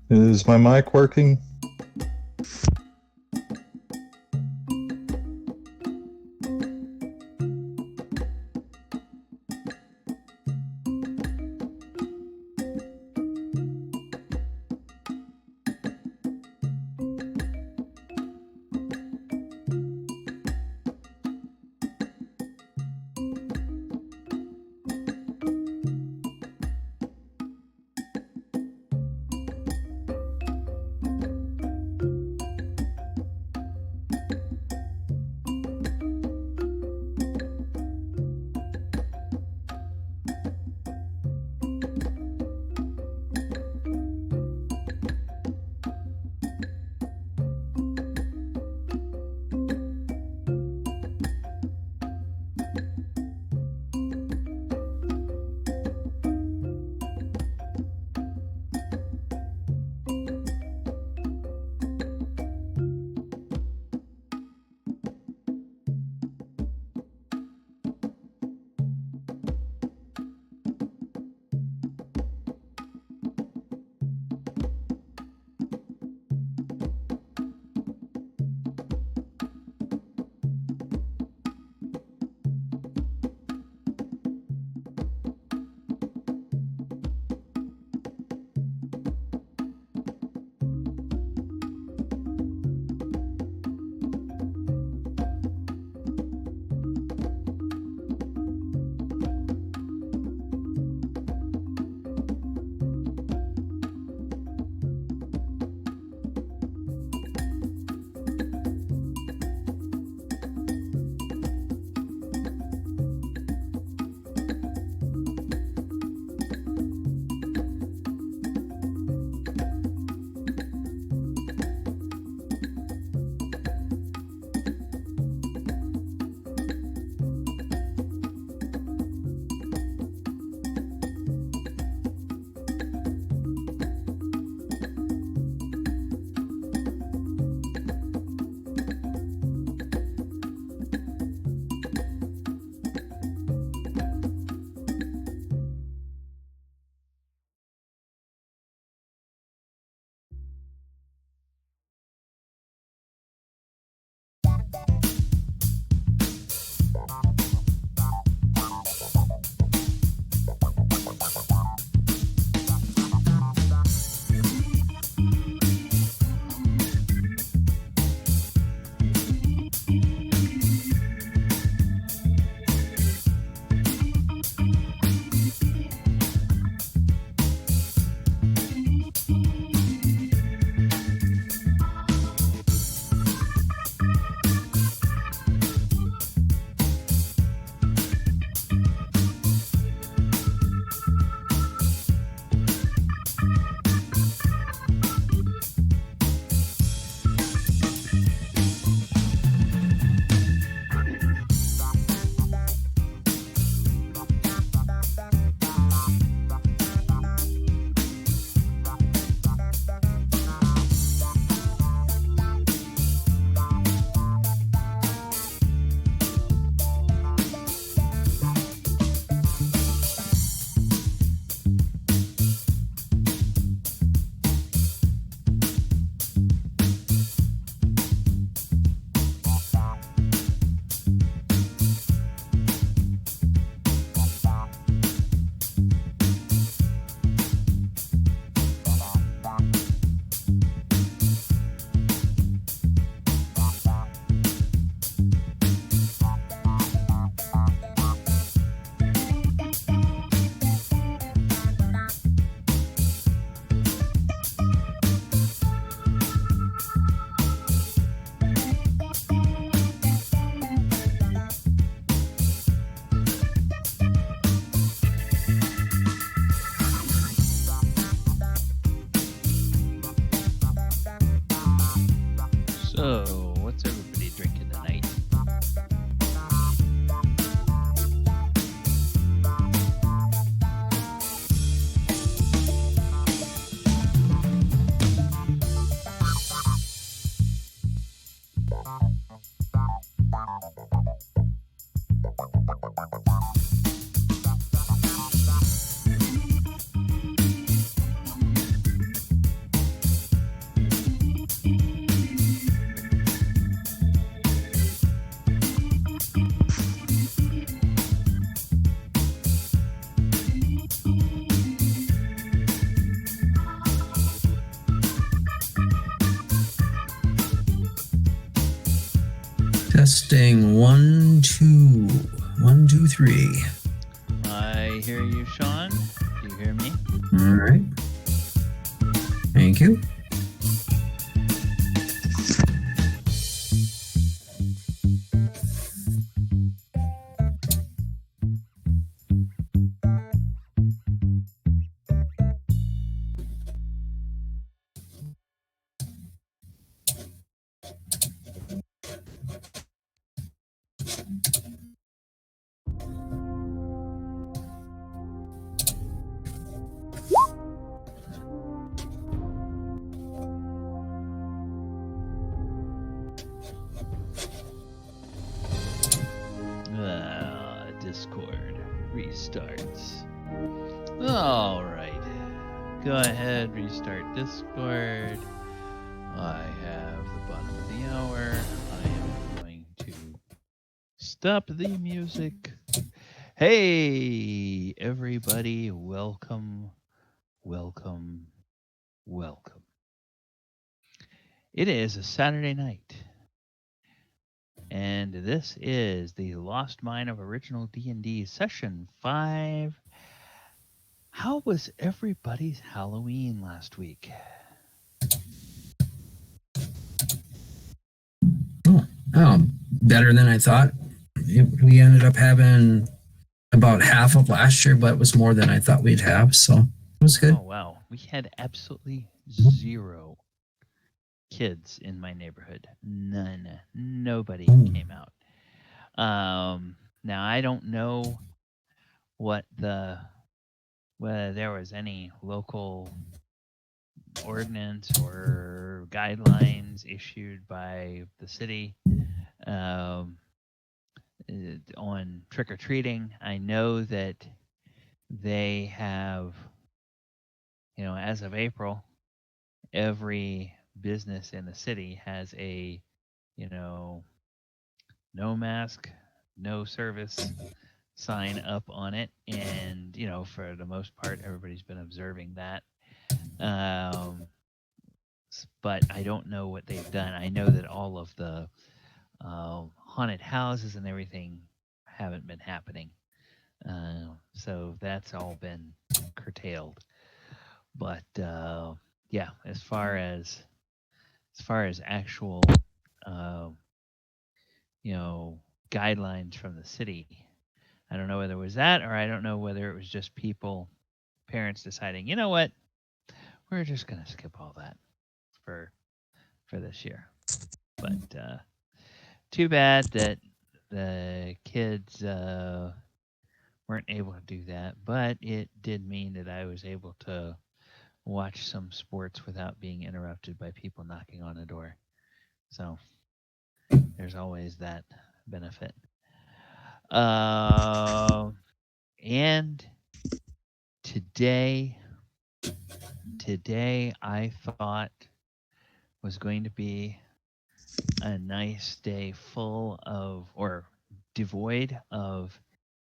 Is my mic working? So, what's everybody drinking tonight? Testing 1, 2, 1, 2, 3. I hear you, Sean. Do you hear me? All right. Thank you. Discord restarts. All right. Go ahead, restart Discord. I have the bottom of the hour. I am going to stop the music. Hey, everybody. Welcome. It is a Saturday night, and this is the Lost Mine of Original D&D Session 5. How was everybody's Halloween last week? Better than I thought. We ended up having about half of last year, but it was more than I thought we'd have, so it was good. Oh, wow. We had absolutely 0 kids in my neighborhood. None. Nobody came out. Now, I don't know whether there was any local ordinance or guidelines issued by the city on trick-or-treating. I know that they have, as of April, every business in the city has a, no mask, no service sign up on it. And, for the most part, everybody's been observing that. But I don't know what they've done. I know that all of the haunted houses and everything haven't been happening. So that's all been curtailed. But yeah, as far as actual guidelines from the city, I don't know whether it was that, or I don't know whether it was just parents deciding, you know what, we're just gonna skip all that for this year. But too bad that the kids weren't able to do that, but it did mean that I was able to watch some sports without being interrupted by people knocking on the door. So there's always that benefit. And today I thought was going to be a nice day full of, or devoid of,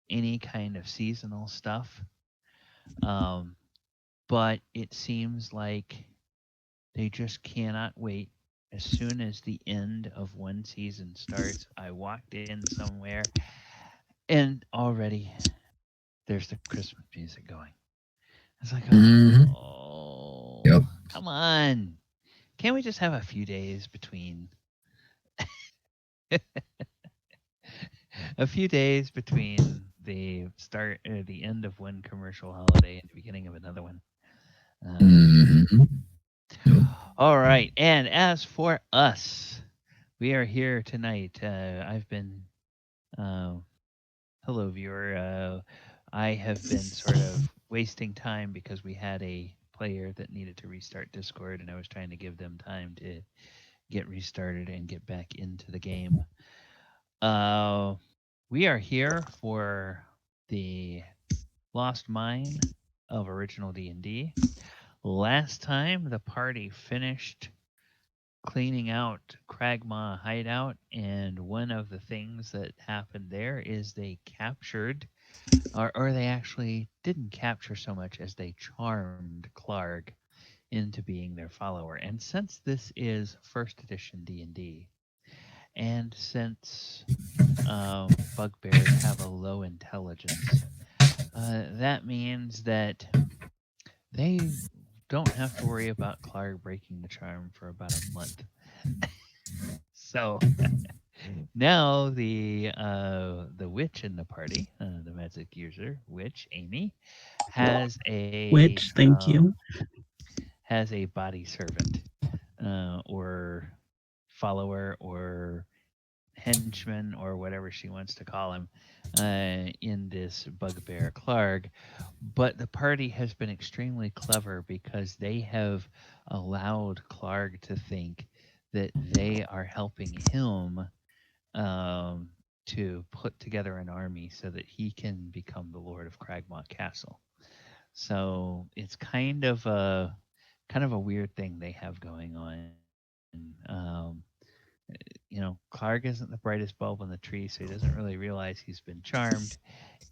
any kind of seasonal stuff. But it seems like they just cannot wait. As soon as the end of one season starts, I walked in somewhere and already there's the Christmas music going. It's like, oh, Yep. Come on. Can't we just have a few days between the start or the end of one commercial holiday and the beginning of another one? All right. And as for us, we are here tonight. I've been, hello, viewer. I have been sort of wasting time because we had a player that needed to restart Discord, and I was trying to give them time to get restarted and get back into the game. We are here for the Lost Mine of Original D&D. Last time, the party finished cleaning out Cragmaw Hideout, and one of the things that happened there is they captured, or they actually didn't capture so much as they charmed Clark into being their follower. And since this is first edition D&D, And since bugbears have a low intelligence, that means that they don't have to worry about Clark breaking the charm for about a month. So now the witch in the party, the magic user witch Amy, has a Thank you. has a body servant or follower or henchman or whatever she wants to call him in this bugbear Clark. But the party has been extremely clever because they have allowed Clark to think that they are helping him to put together an army so that he can become the Lord of Cragmont Castle. So it's kind of a weird thing they have going on. Um, Clark isn't the brightest bulb in the tree, so he doesn't really realize he's been charmed,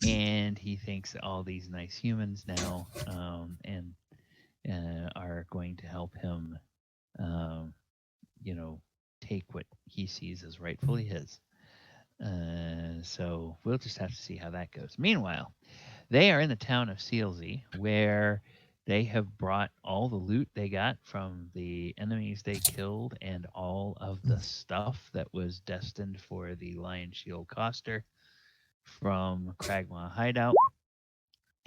and he thinks that all these nice humans now and are going to help him, take what he sees as rightfully his. So we'll just have to see how that goes. Meanwhile, they are in the town of Sealsey, where they have brought all the loot they got from the enemies they killed and all of the stuff that was destined for the Lion Shield Coster from Cragmaw Hideout.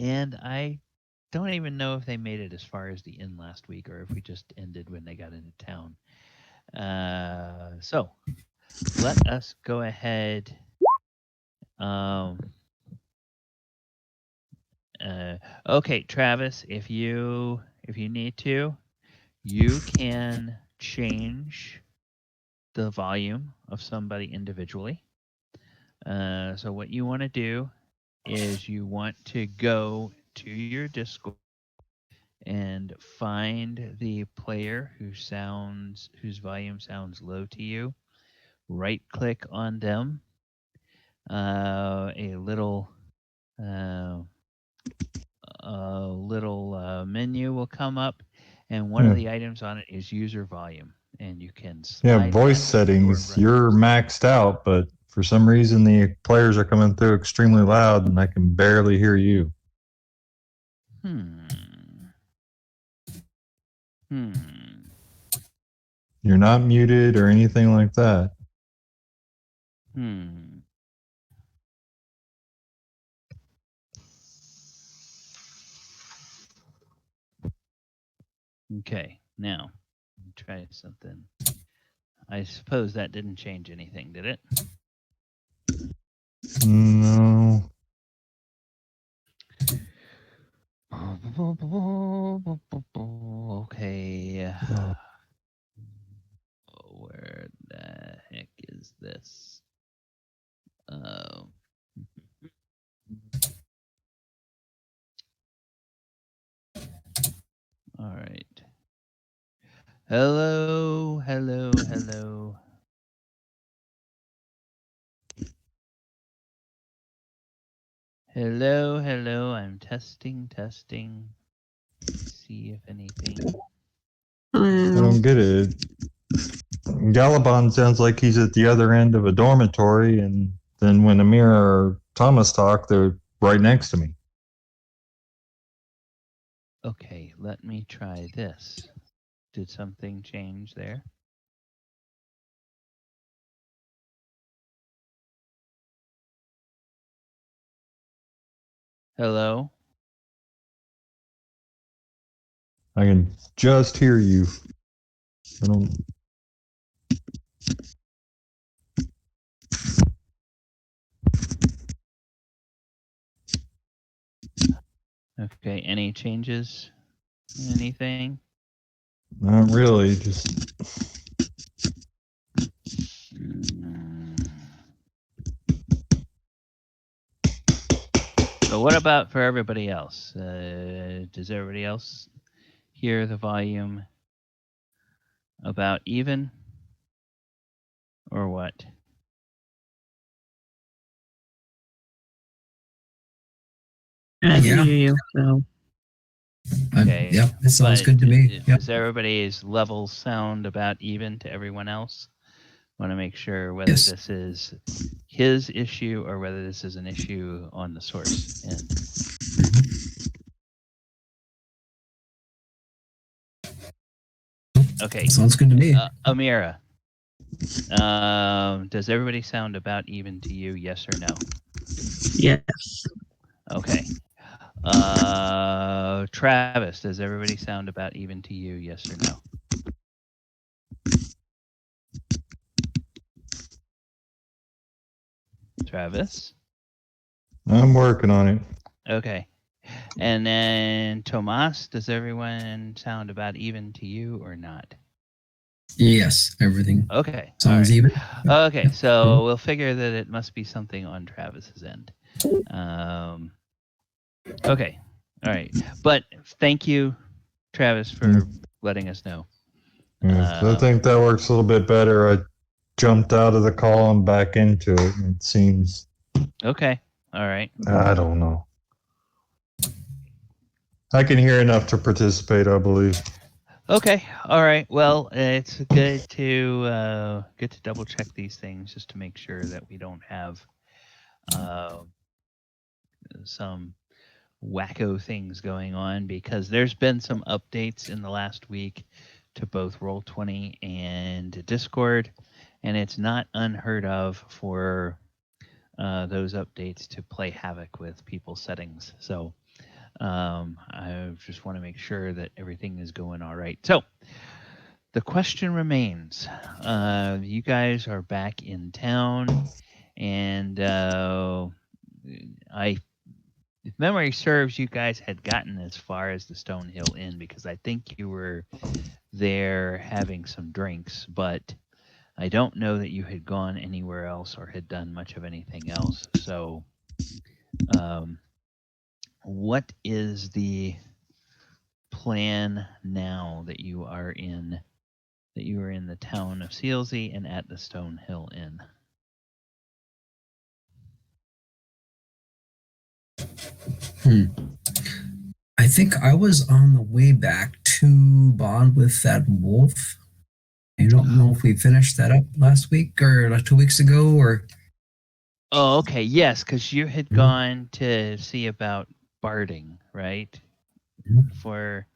And I don't even know if they made it as far as the inn last week or if we just ended when they got into town. So let us go ahead. Okay, Travis, if you need to, you can change the volume of somebody individually. So what you want to do is you want to go to your Discord and find the player whose volume sounds low to you. Right click on them. A little menu will come up, and one of the items on it is user volume, and you can slide voice that settings. right. You're maxed out, but for some reason the players are coming through extremely loud, and I can barely hear you. You're not muted or anything like that. Okay, now try something. I suppose that didn't change anything, did it? No. Okay. Where the heck is this? All right. Hello. Hello. I'm testing. See if anything. I don't get it. Gallibond sounds like he's at the other end of a dormitory, and then when Amira or Tomas talk, they're right next to me. Okay, let me try this. Did something change there? Hello? I can just hear you. I don't. Okay, any changes? Anything? Not really. Just. So what about for everybody else? Does everybody else hear the volume about even? Or what? I can hear you, so. Okay. Yep, it sounds good to me. Yep. Does everybody's levels sound about even to everyone else Want to make sure whether Yes. this is his issue or whether this is an issue on the source end. Okay. Sounds good to me. Amira, does everybody sound about even to you? Yes or no? Yes. Okay. Travis, does everybody sound about even to you? Yes or no? Travis? I'm working on it. Okay. And then Tomas, does everyone sound about even to you or not? Yes, everything Okay. sounds all right. even. Okay, so we'll figure that it must be something on Travis's end. Okay. All right. But thank you, Travis, for letting us know. Yeah, so I think that works a little bit better. I jumped out of the call and back into it, and it seems, Okay. All right. I don't know. I can hear enough to participate, I believe. Okay. All right. Well, it's good to double check these things just to make sure that we don't have some wacko things going on, because there's been some updates in the last week to both Roll20 and Discord, and it's not unheard of for those updates to play havoc with people's settings. So I just want to make sure that everything is going all right. So the question remains, you guys are back in town, and if memory serves, you guys had gotten as far as the Stonehill Inn, because I think you were there having some drinks, but I don't know that you had gone anywhere else or had done much of anything else. So what is the plan now that you are in the town of Sealsey and at the Stonehill Inn? I think I was on the way back to bond with that wolf. I don't know if we finished that up last week or like 2 weeks ago, or Oh, okay. Yes, because you had gone to see about barding, right? For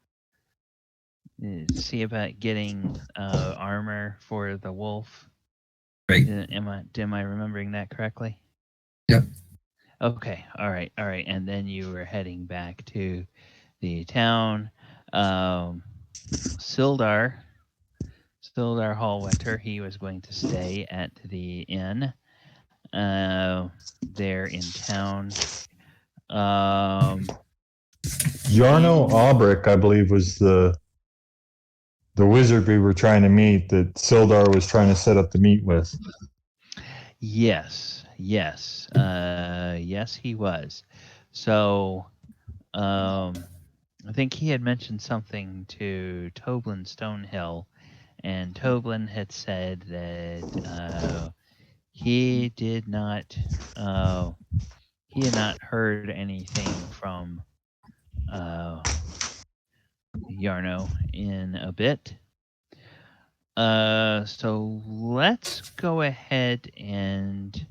see about getting armor for the wolf. right? Am I remembering that correctly? Yep. Okay. All right. And then you were heading back to the town. Sildar Hallwetter, he was going to stay at the inn there in town. Yarno Aubric, I believe, was the wizard we were trying to meet that Sildar was trying to set up the meet with. Yes, he was. So, I think he had mentioned something to Toblin Stonehill, and Toblin had said that he had not heard anything from Yarno in a bit. So let's go ahead and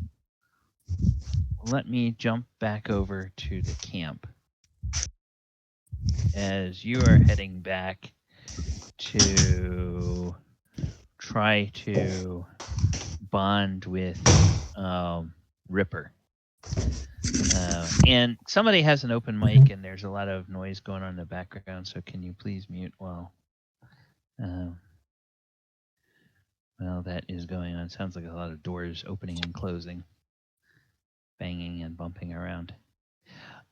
let me jump back over to the camp as you are heading back to try to bond with Ripper. And somebody has an open mic and there's a lot of noise going on in the background, so can you please mute while that is going on? Sounds like a lot of doors opening and closing, banging and bumping around.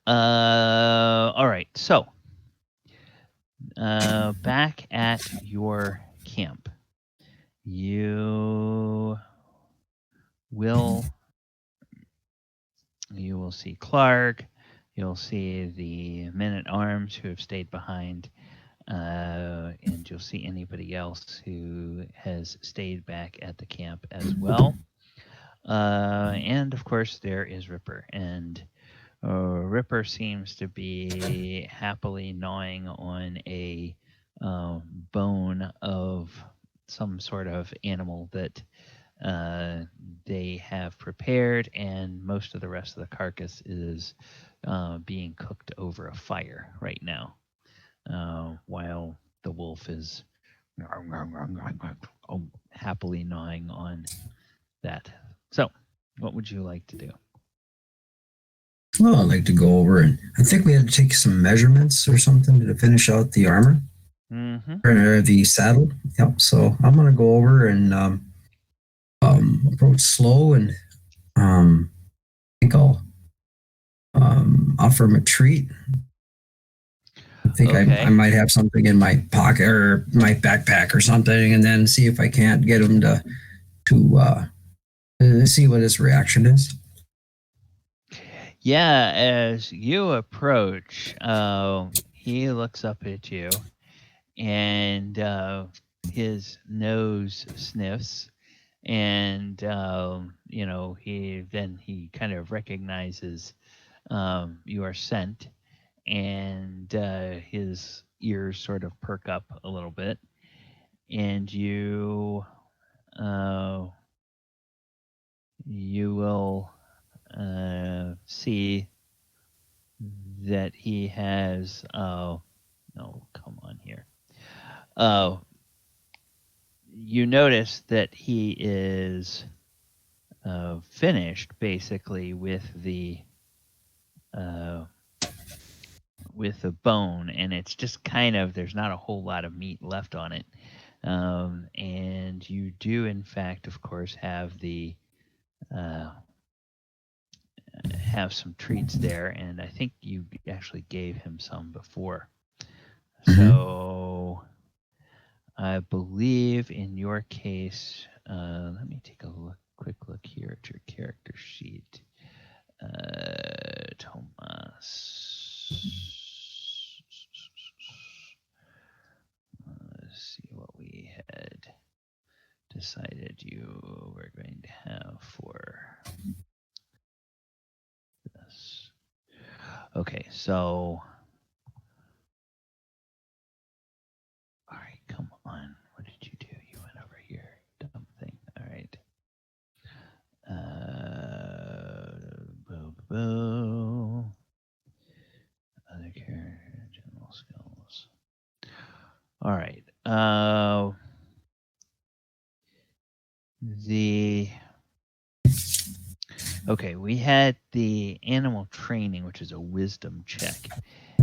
All right, so back at your camp, you will see Clark, you'll see the men-at-arms who have stayed behind, and you'll see anybody else who has stayed back at the camp as well. And of course there is Ripper, and Ripper seems to be happily gnawing on a bone of some sort of animal that they have prepared, and most of the rest of the carcass is being cooked over a fire right now, while the wolf is happily gnawing on that. So, what would you like to do? Well, I'd like to go over, and I think we had to take some measurements or something to finish out the armor or the saddle. Yep. So I'm gonna go over and approach slow, and I think I'll offer him a treat. I think I might have something in my pocket or my backpack or something, and then see if I can't get him to see what his reaction is. Yeah, as you approach, he looks up at you, and his nose sniffs, and he kind of recognizes your scent, and his ears sort of perk up a little bit, and you will see that he has come on here. You notice that he is finished basically with the bone, and it's just kind of, there's not a whole lot of meat left on it. And you do, in fact, of course, have the have some treats there, and I think you actually gave him some before. So I believe in your case, let me take a quick look here at your character sheet. Tomas. Let's see what we had decided you were going to have for this. Okay, so all right, come on. What did you do? You went over here, dumb thing. All right. Boo. Other character, general skills. All right. Okay, we had the animal training, which is a wisdom check,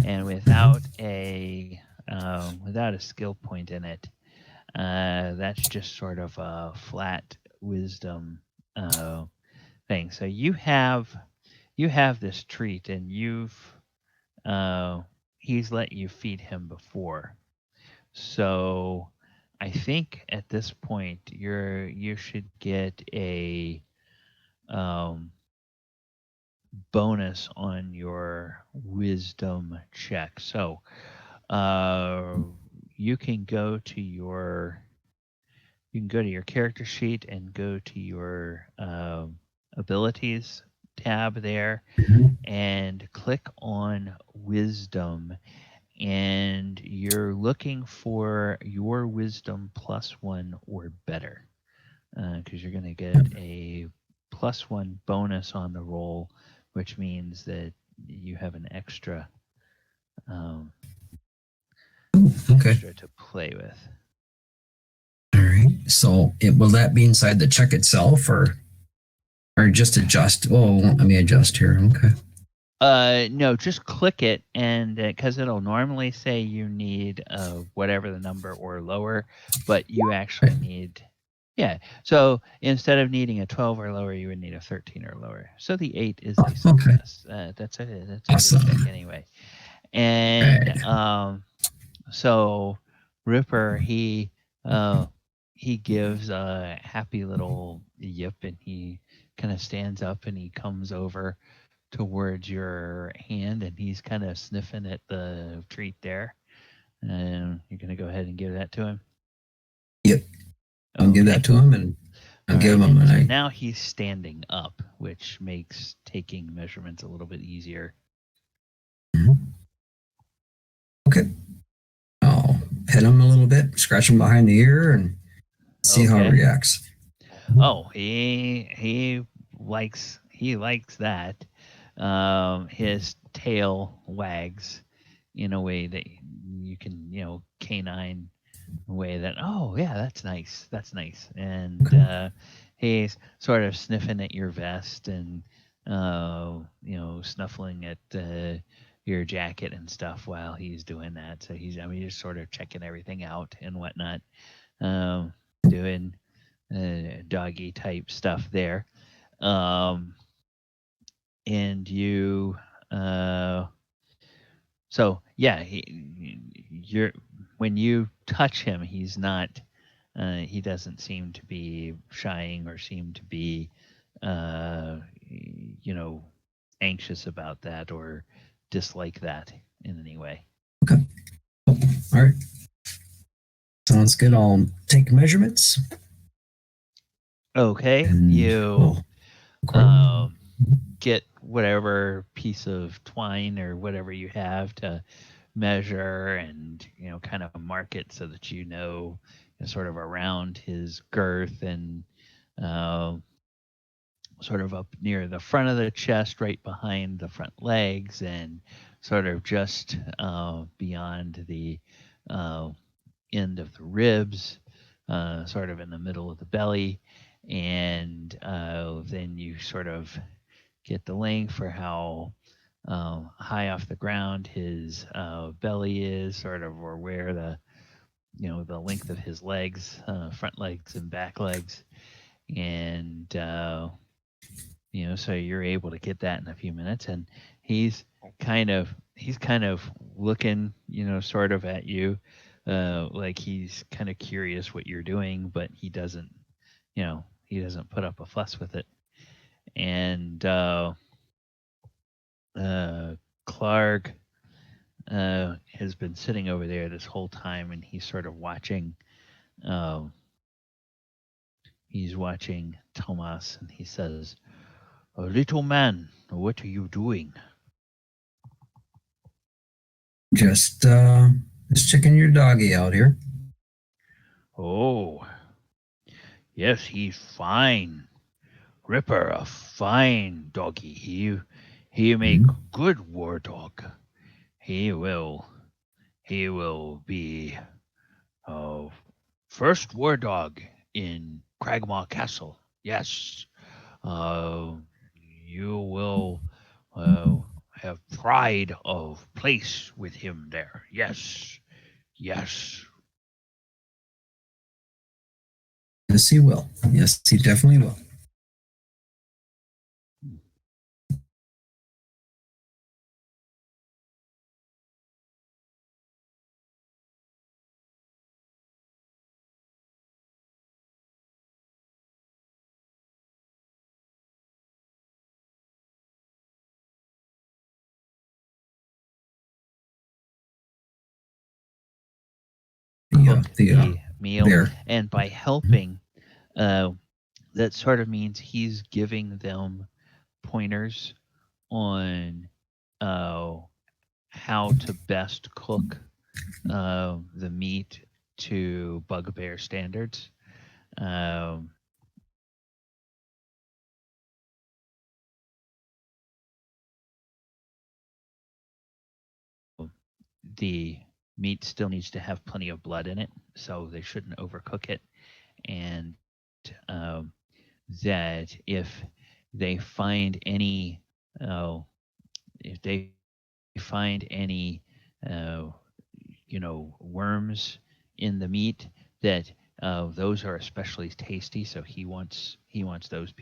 and without a skill point in it, that's just sort of a flat wisdom thing. So you have this treat, and he's let you feed him before. So I think at this point you should get a bonus on your wisdom check. So you can go to your character sheet and go to your abilities tab there, and click on wisdom, and you're looking for your wisdom +1 or better, because you're going to get a +1 bonus on the roll, which means that you have an extra extra to play with. All right. So will that be inside the check itself, or just adjust? Oh, let me adjust here. Okay. No, just click it, and because it'll normally say you need whatever the number or lower, but you actually need, yeah. So instead of needing a 12 or lower, you would need a 13 or lower. So the 8 is a success. That's awesome. Good check anyway. And so Ripper, he gives a happy little yip, and he kind of stands up, and he comes over towards your hand, and he's kind of sniffing at the treat there. And you're going to go ahead and give that to him? Yep. I'll give that to him, and I'll give him so now he's standing up, which makes taking measurements a little bit easier. Okay. I'll hit him a little bit, scratch him behind the ear, and see how he reacts. Oh, he likes that. His tail wags in a way that you can, canine way that, oh yeah, that's nice, and he's sort of sniffing at your vest and snuffling at your jacket and stuff while he's doing that. So he's just sort of checking everything out and whatnot, doing doggy type stuff there. And you so yeah, you're when you touch him, he's not he doesn't seem to be shying or seem to be anxious about that or dislike that in any way. Okay. All right. Sounds good. I'll take measurements. Okay. And you get whatever piece of twine or whatever you have to measure and kind of mark it so that sort of around his girth and sort of up near the front of the chest, right behind the front legs, and sort of just beyond the end of the ribs, sort of in the middle of the belly. And then you sort of get the length for how high off the ground his belly is, sort of, or where the length of his legs, front legs and back legs. And so you're able to get that in a few minutes, and he's kind of looking, sort of at you, like he's kind of curious what you're doing, but he doesn't put up a fuss with it. And Clark has been sitting over there this whole time, and he's sort of watching. He's watching Tomas, and he says, "Little man, what are you doing?" Just checking your doggy out here. Oh, yes, he's fine. Ripper, a fine doggy. He make good war dog. He will be first war dog in Cragmaw Castle. Yes. You will have pride of place with him there. Yes. Yes. Yes, he will. Yes, he definitely will. The meal, there. and by helping, that sort of means he's giving them pointers on how to best cook the meat to bugbear standards. The meat still needs to have plenty of blood in it, so they shouldn't overcook it. And that if they find any, worms in the meat, that those are especially tasty. So he wants those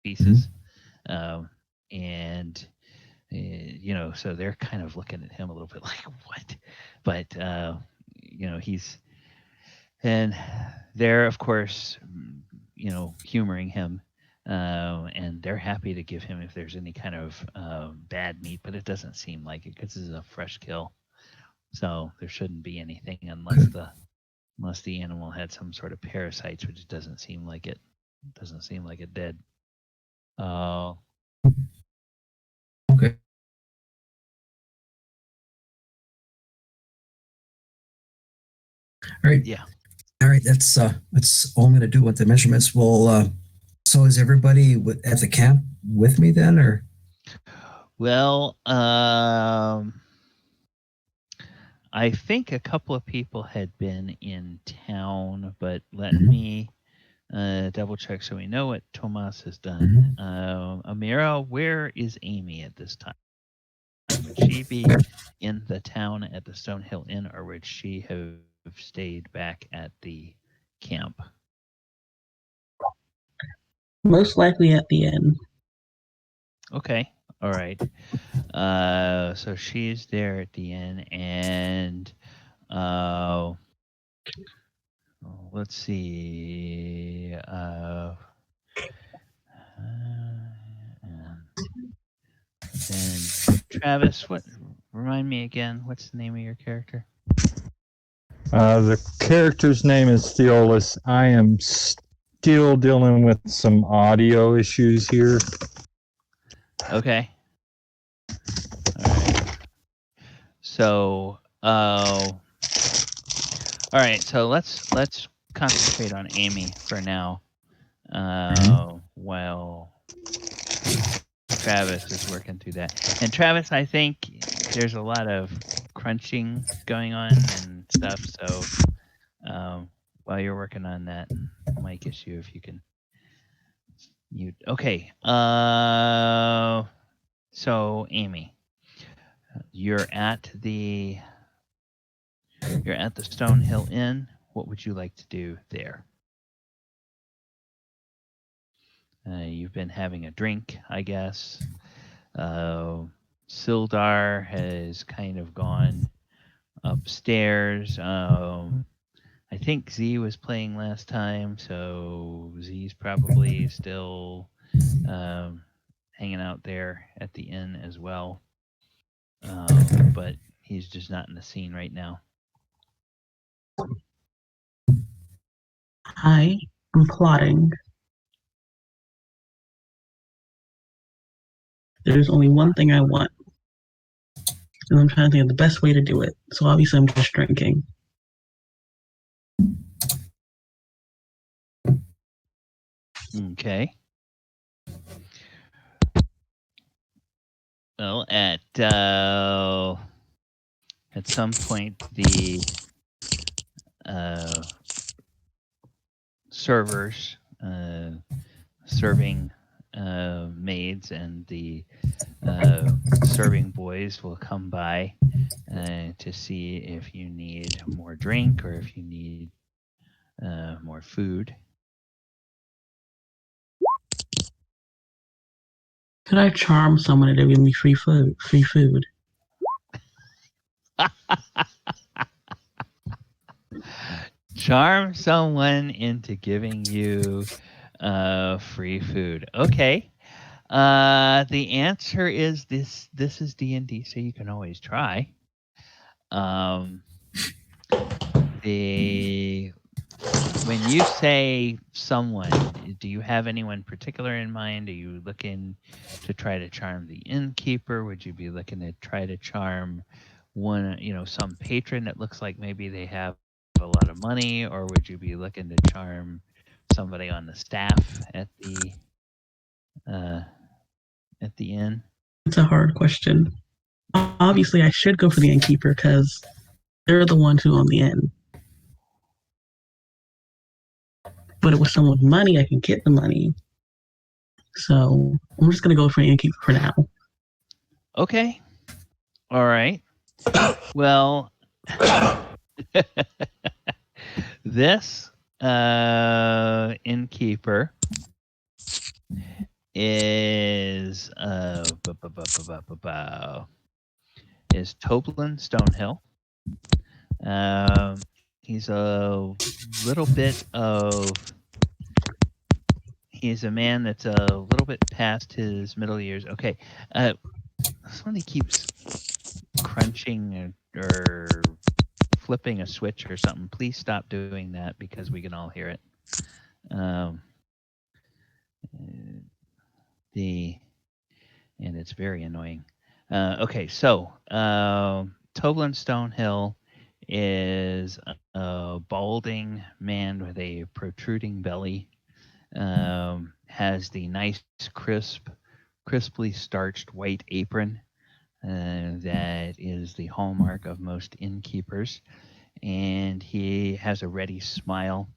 pieces, and so they're kind of looking at him a little bit like, what? But he's, and they're, of course, humoring him, and they're happy to give him if there's any kind of bad meat, but it doesn't seem like it because this is a fresh kill, so there shouldn't be anything unless the animal had some sort of parasites, which it doesn't seem like it. Doesn't seem like it did. Okay. All right. Yeah. All right. That's all I'm going to do with the measurements. We'll So is everybody at the camp with me then, or? Well, I think a couple of people had been in town, but let me double check so we know what Tomas has done. Amira, where is Amy at this time? Would she be in the town at the Stonehill Inn, or would she have stayed back at the camp? Most likely at the inn. Okay. All right. So she's there at the inn, and let's see. Then Travis, remind me again, what's the name of your character? The character's name is Theolis. I am still dealing with some audio issues here. Okay. All right. So, all right. So let's concentrate on Amy for now, while Travis is working through that. And Travis, I think there's a lot of crunching going on and stuff. So while you're working on that mic issue, if you can mute. Okay. So Amy, you're at the Stonehill Inn. What would you like to do there? You've been having a drink, I guess. Sildar has kind of gone upstairs. I think Z was playing last time, so Z's probably still hanging out there at the inn as well. But he's just not in the scene right now. I am plotting. There's only one thing I want, and I'm trying to think of the best way to do it. So obviously I'm just drinking. Okay. Well, at some point, the servers, serving maids, and the serving boys will come by to see if you need more drink or if you need more food. Could I charm someone to give me free food? Charm someone into giving you free food. Okay. The answer is this is D&D, so you can always try. When you say someone, do you have anyone particular in mind? Are you looking to try to charm the innkeeper? Would you be looking to try to charm some patron that looks like maybe they have a lot of money, or would you be looking to charm somebody on the staff at the inn? It's a hard question. Obviously, I should go for the innkeeper because they're the ones who own the inn. But with someone with money, I can get the money. So I'm just going to go for the innkeeper for now. Okay. All right. Well, this innkeeper is Toblin Stonehill. He's he's a man that's a little bit past his middle years. Okay. Somebody keeps crunching or flipping a switch or something. Please stop doing that because we can all hear it. And it's very annoying. Okay, so Toblin Stonehill is a balding man with a protruding belly, has the nice, crisply starched white apron that is the hallmark of most innkeepers. And he has a ready smile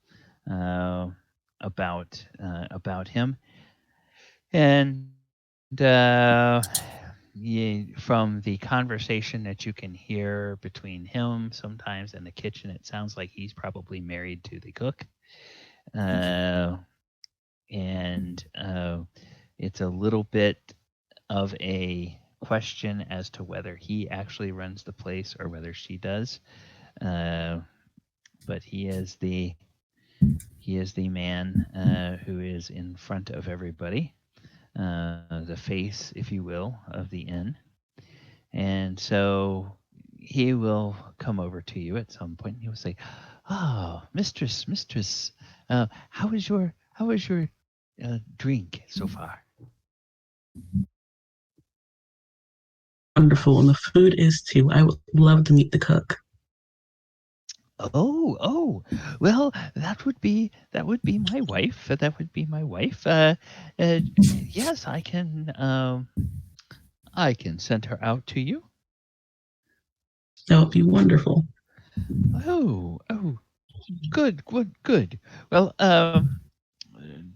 about him. And from the conversation that you can hear between him sometimes in the kitchen, it sounds like he's probably married to the cook. And it's a little bit of a question as to whether he actually runs the place or whether she does. But he is the man who is in front of everybody, the face, if you will, of the inn. And so he will come over to you at some point and he will say, "Oh, mistress, how is your drink so far?" Wonderful, and the food is too. I would love to meet the cook. Oh, well, that would be my wife. That would be my wife. Yes, I can send her out to you. That would be wonderful. Oh, good. Well,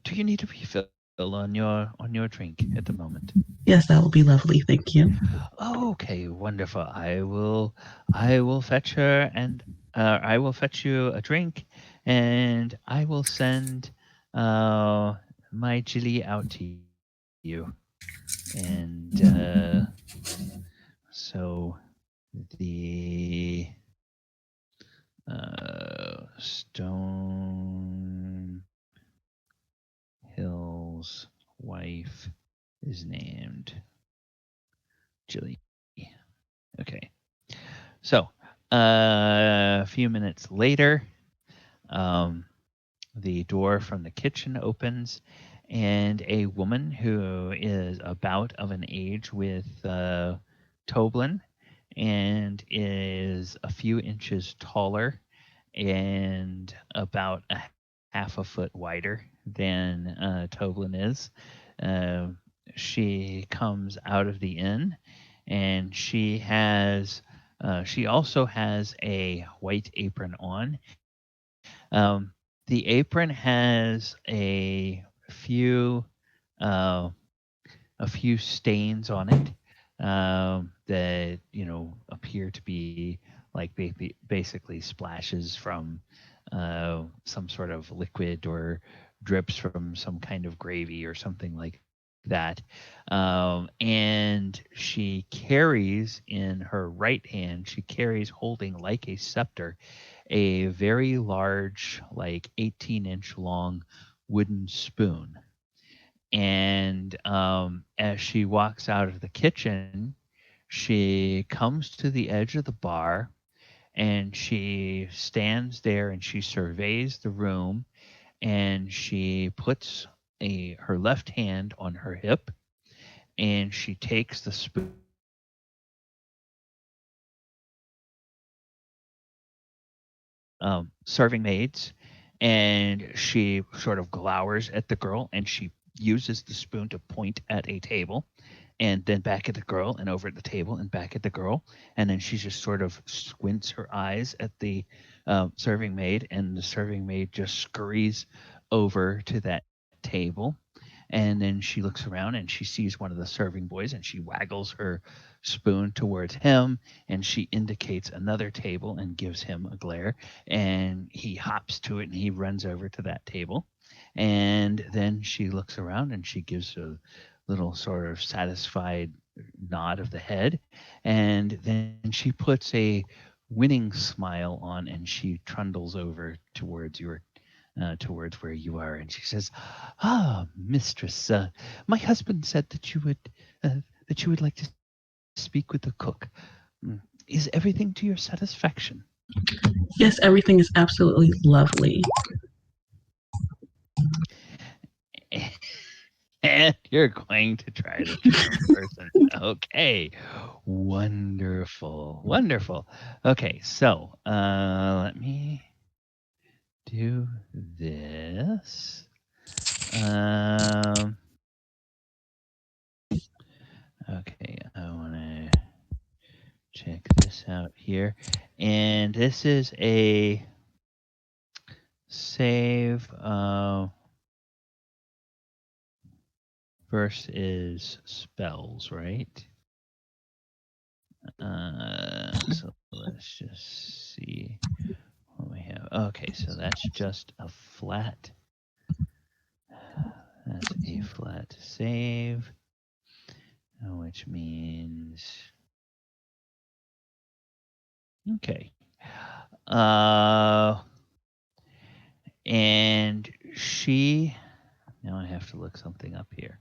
do you need a refill on your drink at the moment? Yes, that would be lovely. Thank you. Okay, wonderful. I will fetch her, and I will fetch you a drink, and I will send my Jilly out to you. And so the Stonehill's wife is named Jilly. Okay. So a few minutes later, the door from the kitchen opens, and a woman who is about of an age with Toblin and is a few inches taller and about a half a foot wider than Toblin is. She comes out of the inn, and she also has a white apron on. The apron has a few stains on it that appear to be like basically splashes from some sort of liquid or drips from some kind of gravy or something like that. And she carries in her right hand, holding like a scepter, a very large, like 18-inch long wooden spoon. And as she walks out of the kitchen, she comes to the edge of the bar, and she stands there and she surveys the room, and she puts her left hand on her hip, and she takes the spoon serving maids, and she sort of glowers at the girl, and she uses the spoon to point at a table, and then back at the girl, and over at the table, and back at the girl, and then she just sort of squints her eyes at the serving maid, and the serving maid just scurries over to that table. And then she looks around and she sees one of the serving boys, and she waggles her spoon towards him, and she indicates another table and gives him a glare, and he hops to it and he runs over to that table. And then she looks around and she gives a little sort of satisfied nod of the head, and then she puts a winning smile on, and she trundles over towards where you are, and she says, "Ah, mistress, my husband said that you would like to speak with the cook. Is everything to your satisfaction?" Yes, everything is absolutely lovely. And you're going to try to charm a person. Okay. Wonderful. Okay, so let me do this. Okay, I want to check this out here. And this is a save. First is spells, right? So let's just see what we have. Okay, so that's just a flat. That's a flat save, which means okay. And she. Now I have to look something up here.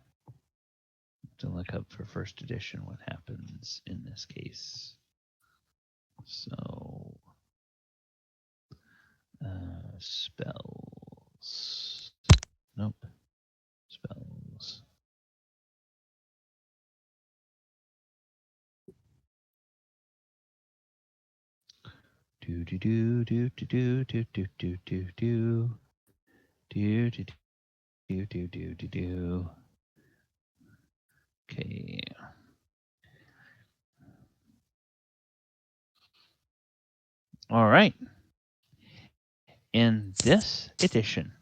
To look up for first edition what happens in this case. So spells. Nope. Spells. Do do do do do do do do do do do do do do do do do do. Okay. All right. In this edition,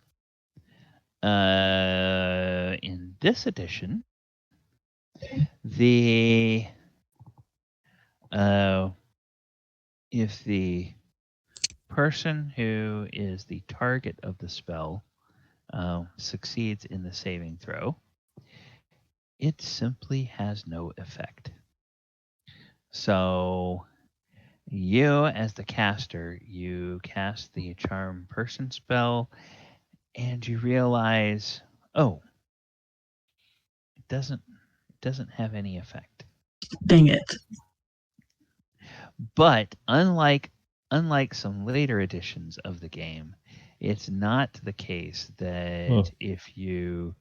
the if the person who is the target of the spell succeeds in the saving throw, it simply has no effect. So you, as the caster, you cast the charm person spell, and you realize, oh, it doesn't have any effect. Dang it. But unlike some later editions of the game, it's not the case that if you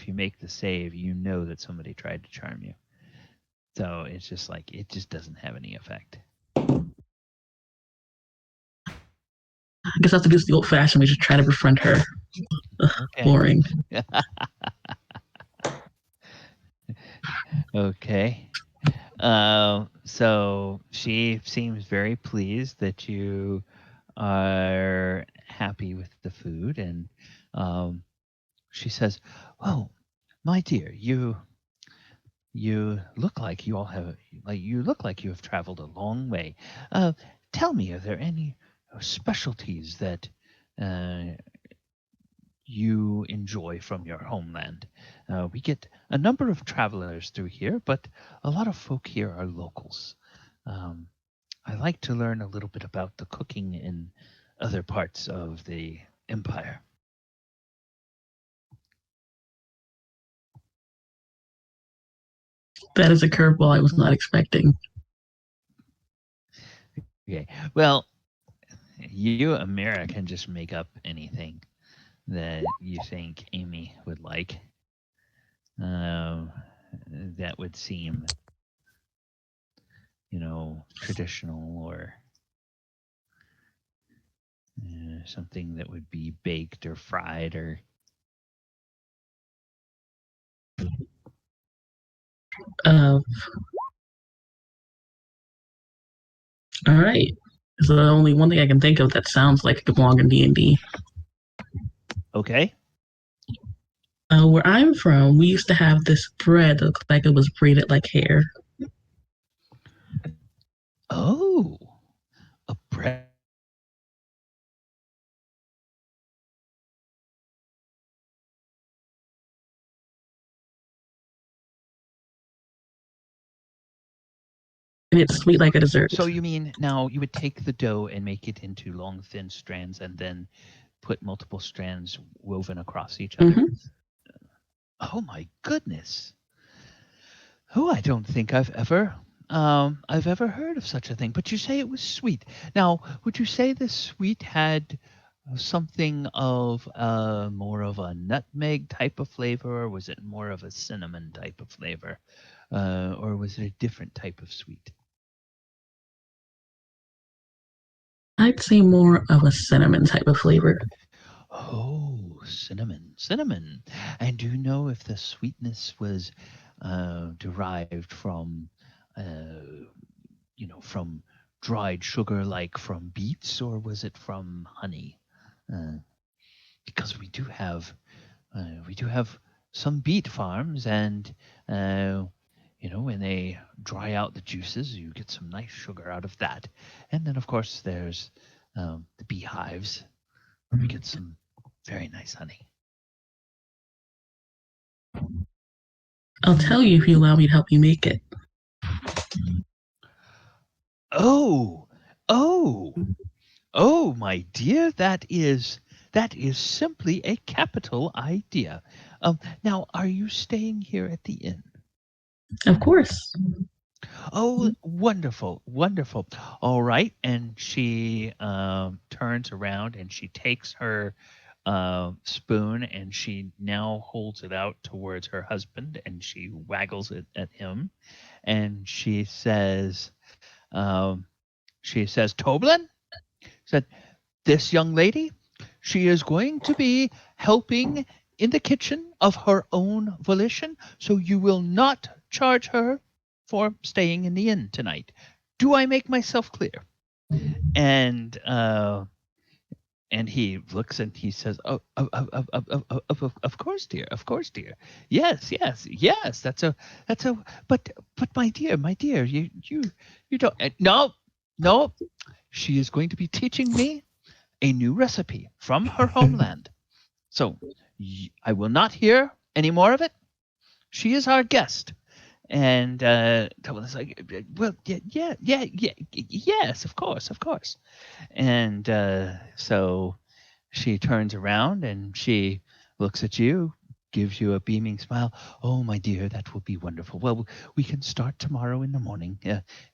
make the save, you know that somebody tried to charm you. So it's just like it just doesn't have any effect. I guess I have to do this the old-fashioned way, just try to befriend her. Okay. Boring. Okay. So she seems very pleased that you are happy with the food, and she says, "Oh, my dear, you look like you have traveled a long way. Tell me, are there any specialties that you enjoy from your homeland? We get a number of travelers through here, but a lot of folk here are locals. I like to learn a little bit about the cooking in other parts of the empire." That is a curveball I was not expecting. Okay. Well, you, Amira, can just make up anything that you think Amy would like. That would seem, traditional, or something that would be baked or fried or. All right. So the only one thing I can think of that sounds like it could belong in D&D. Okay. Where I'm from, we used to have this bread that looked like it was braided like hair. Oh, a bread. And it's sweet like a dessert. So you mean now you would take the dough and make it into long, thin strands and then put multiple strands woven across each other? Mm-hmm. Oh my goodness. Oh, I don't think I've ever heard of such a thing. But you say it was sweet. Now, would you say the sweet had something of more of a nutmeg type of flavor, or was it more of a cinnamon type of flavor, or was it a different type of sweet? I'd say more of a cinnamon type of flavor. Oh, cinnamon. And do you know if the sweetness was derived from, from dried sugar, like from beets, or was it from honey? Because we do have some beet farms, and when they dry out the juices, you get some nice sugar out of that. And then, of course, there's the beehives. We get some very nice honey. I'll tell you if you allow me to help you make it. Oh, my dear, that is simply a capital idea. Now, are you staying here at the inn? Of course. Oh, wonderful. All right. And she turns around and she takes her spoon and she now holds it out towards her husband and she waggles it at him. And she says, Toblin, said, this young lady, she is going to be helping in the kitchen of her own volition, so you will not charge her for staying in the inn tonight. Do I make myself clear? And he looks and he says, of course, dear. Yes. But my dear, you don't. No. She is going to be teaching me a new recipe from her homeland. So I will not hear any more of it. She is our guest. And Tomas like, well, yes, of course. And so she turns around and she looks at you, gives you a beaming smile. Oh, my dear, that will be wonderful. Well, we can start tomorrow in the morning.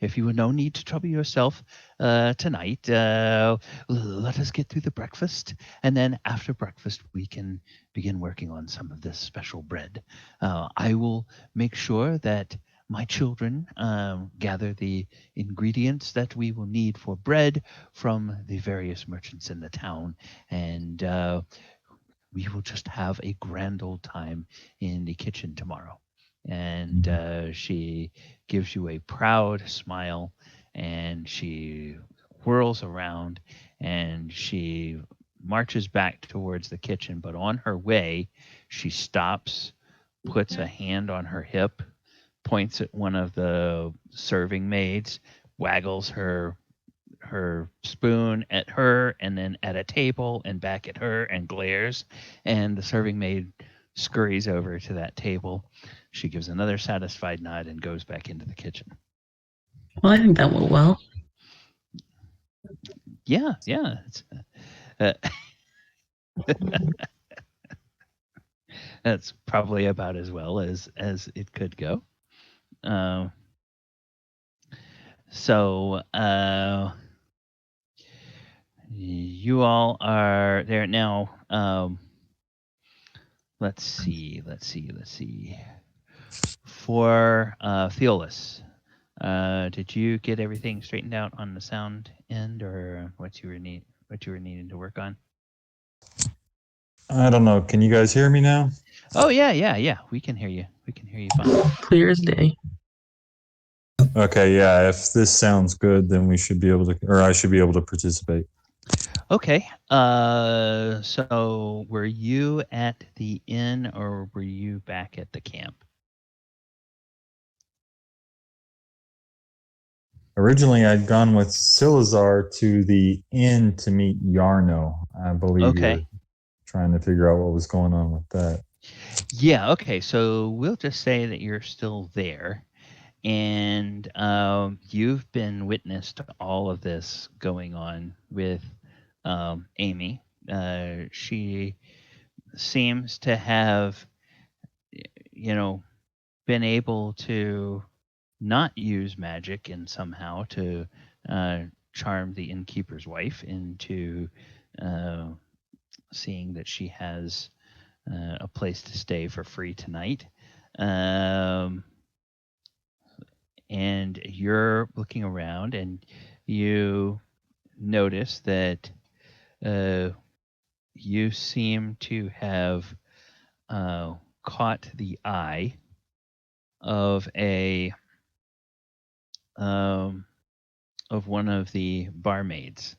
If you have no need to trouble yourself tonight, let us get through the breakfast. And then after breakfast, we can begin working on some of this special bread. I will make sure that my children gather the ingredients that we will need for bread from the various merchants in the town. And we will just have a grand old time in the kitchen tomorrow. And she gives you a proud smile, and she whirls around, and she marches back towards the kitchen. But on her way, she stops, puts a hand on her hip, points at one of the serving maids, waggles her spoon at her and then at a table and back at her and glares, and the serving maid scurries over to that table. She gives another satisfied nod and goes back into the kitchen. Well, I think that went well. Yeah. That's probably about as well as it could go. So you all are there now. Let's see. For Theolis, did you get everything straightened out on the sound end, or what you were needing to work on? I don't know. Can you guys hear me now? Oh yeah. We can hear you. Fine. Clear as day. Okay, yeah. If this sounds good, then we should be able to, or I should be able to participate. Okay. So were you at the inn or were you back at the camp? Originally, I'd gone with Silazar to the inn to meet Yarno. I believe you're trying to figure out what was going on with that. Yeah, okay. So we'll just say that you're still there. And you've been witness to all of this going on with Amy. She seems to have, been able to not use magic and somehow to charm the innkeeper's wife into seeing that she has a place to stay for free tonight. And you're looking around and you notice that you seem to have caught the eye of one of the barmaids,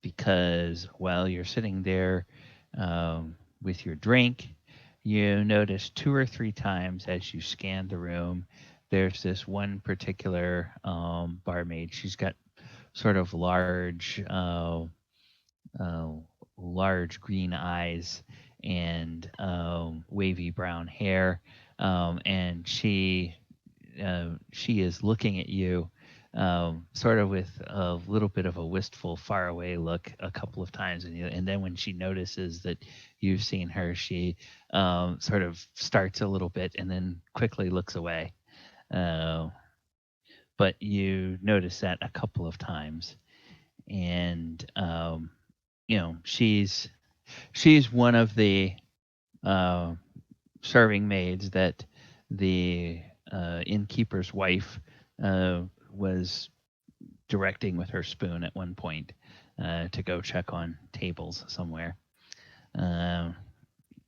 because while you're sitting there with your drink, you notice 2 or 3 times as you scan the room, there's this one particular barmaid. She's got sort of large green eyes and wavy brown hair, and she is looking at you sort of with a little bit of a wistful, faraway look a couple of times, and then when she notices that you've seen her, she sort of starts a little bit and then quickly looks away. But you notice that a couple of times, and she's one of the serving maids that the innkeeper's wife was directing with her spoon at one point to go check on tables somewhere,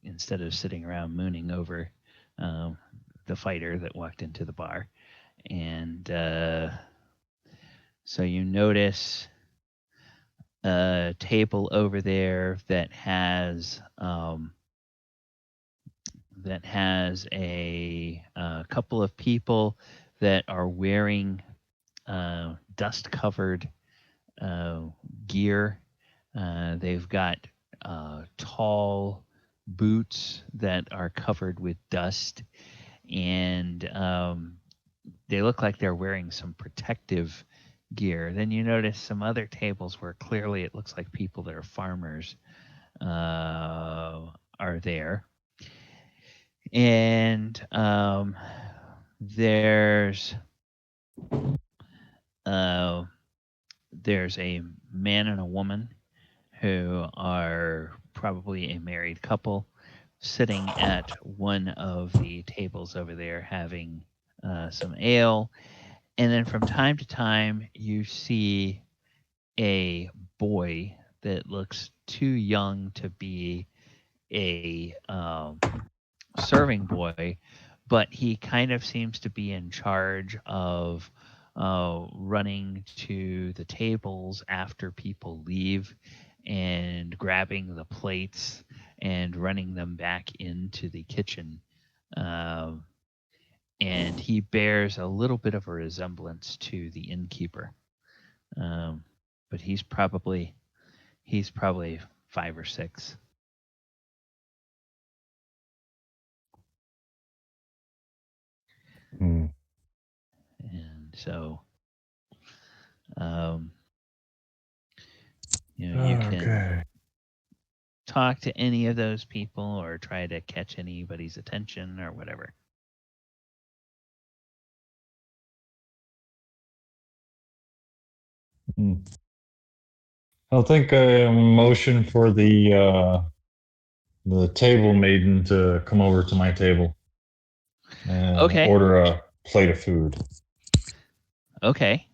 instead of sitting around mooning over the fighter that walked into the bar. And so you notice a table over there that has a couple of people that are wearing dust-covered gear. They've got tall boots that are covered with dust, and they look like they're wearing some protective gear. Then you notice some other tables where clearly it looks like people that are farmers are there. And there's a man and a woman who are probably a married couple sitting at one of the tables over there having some ale. And then from time to time, you see a boy that looks too young to be a serving boy, but he kind of seems to be in charge of running to the tables after people leave and grabbing the plates and running them back into the kitchen. And he bears a little bit of a resemblance to the innkeeper, but he's probably 5 or 6. And so, you can talk to any of those people or try to catch anybody's attention or whatever. I'll think a motion for the table maiden to come over to my table and order a plate of food. Okay.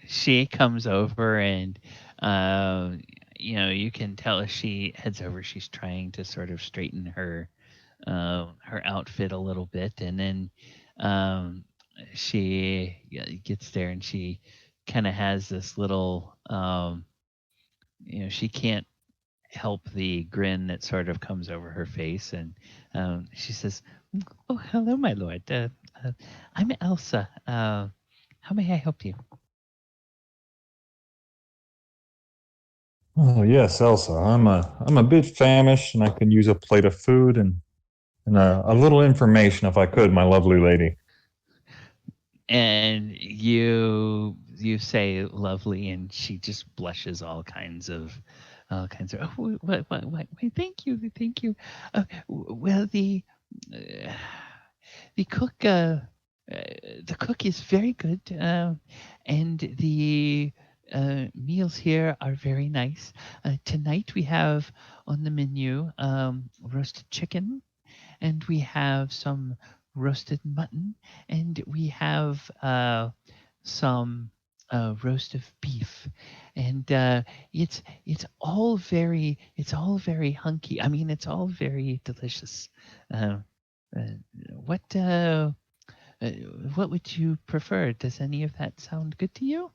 She comes over and you can tell as she heads over, she's trying to sort of straighten her outfit a little bit, and then she gets there and she kind of has this little she can't help the grin that sort of comes over her face, and she says, "Oh, hello, my lord. I'm Elsa. How may I help you?" Oh yes, Elsa. I'm a bit famished, and I could use a plate of food and a little information, if I could, my lovely lady. And you say lovely, and she just blushes all kinds of. Oh, what? Thank you. Well, the cook. The cook is very good, and the meals here are very nice. Tonight we have on the menu roasted chicken, and we have some roasted mutton, and we have some roast of beef, and it's all very hunky. I mean, it's all very delicious. Uh, uh, what what would you prefer? Does any of that sound good to you?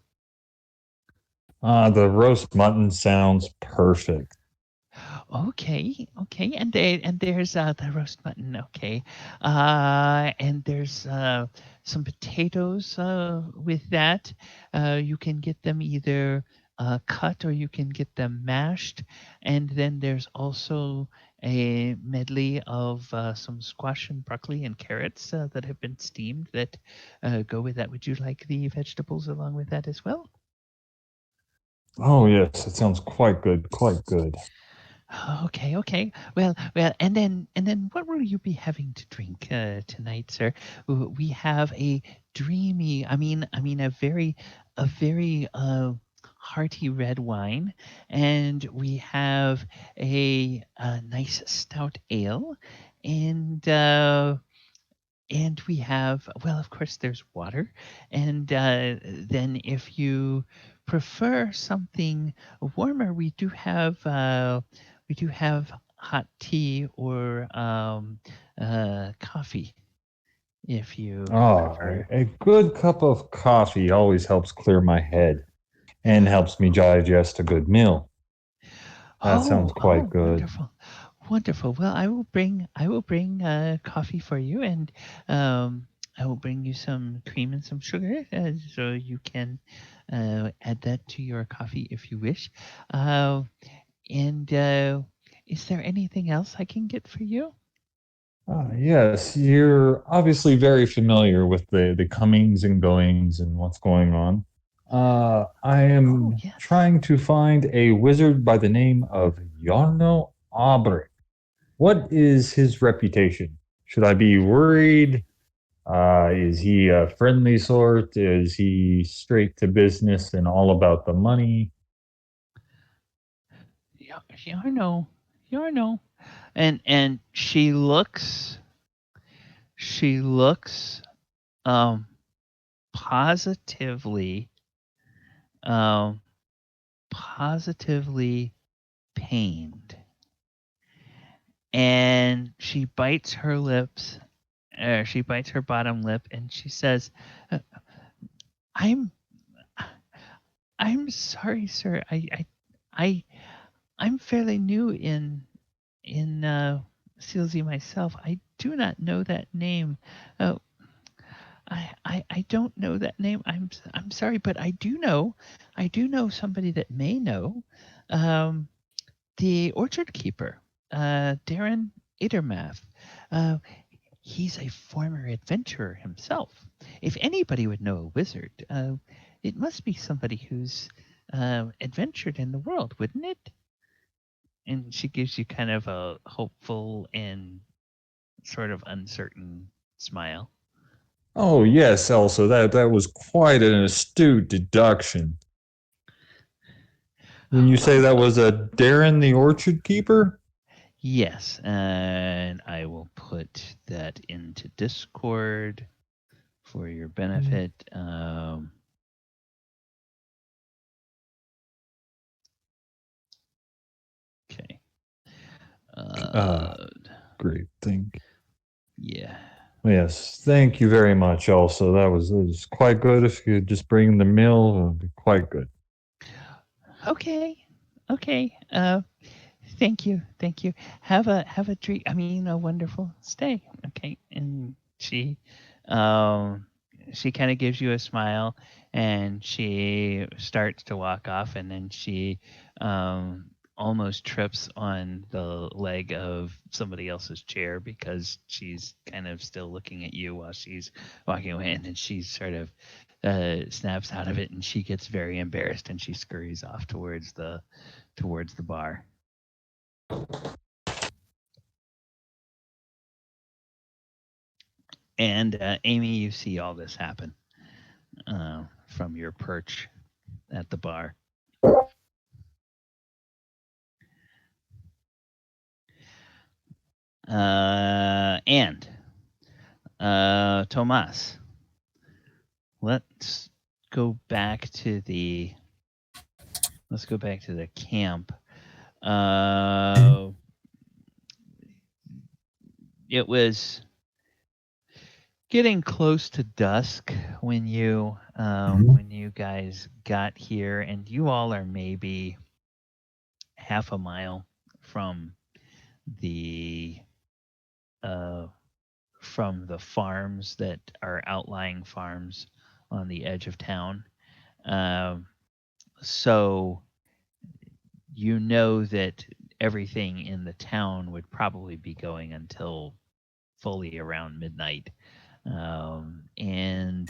The roast mutton sounds perfect. Okay, and there's the roast mutton. Okay, and there's some potatoes with that. You can get them either cut or you can get them mashed, and then there's also a medley of some squash and broccoli and carrots that have been steamed that go with that. Would you like the vegetables along with that as well? Oh yes, it sounds quite good, quite good. Okay. Well, and then what will you be having to drink tonight, sir? We have a dreamy, a very hearty red wine, and we have a nice stout ale, and we have, well, of course, there's water, and then if you prefer something warmer, we do have hot tea or coffee, if you prefer. A good cup of coffee always helps clear my head and helps me digest a good meal. That sounds quite good. Wonderful. Well, I will bring coffee for you, and I will bring you some cream and some sugar, so you can add that to your coffee if you wish. And is there anything else I can get for you? Yes, you're obviously very familiar with the comings and goings and what's going on. I am Yes. trying to find a wizard by the name of Yarno Abre. What is his reputation? Should I be worried? Is he a friendly sort? Is he straight to business and all about the money? Yarno, Yarno, and she looks um positively um positively pained, and she bites her lips. She bites her bottom lip, and she says, "I'm sorry, sir. I I'm fairly new in Sealsy myself. I do not know that name. Uh, I don't know that name. I'm sorry, but I do know somebody that may know. Um, the orchard keeper, Darren Idermath. Uh, he's a former adventurer himself. If anybody would know a wizard, it must be somebody who's adventured in the world, wouldn't it?" And she gives you kind of a hopeful and sort of uncertain smile. Oh yes, Elsa, that was quite an astute deduction. When you say that was a Darren the Orchard Keeper? Yes, and I will put that into Discord for your benefit. Okay. Great, thank you. Yeah. Yes, thank you very much, Elsa. That was quite good. If you could just bring the meal, it would be quite good. Okay. Thank you. Have a drink. A wonderful stay. Okay. And she kind of gives you a smile, and she starts to walk off, and then she almost trips on the leg of somebody else's chair because she's kind of still looking at you while she's walking away, and then she sort of snaps out of it, and she gets very embarrassed, and she scurries off towards the bar. And Amy, you see all this happen from your perch at the bar. And Tomas, let's go back to the camp. It was getting close to dusk when you guys got here, and you all are maybe half a mile from the farms that are outlying farms on the edge of town. So you know that everything in the town would probably be going until fully around midnight. And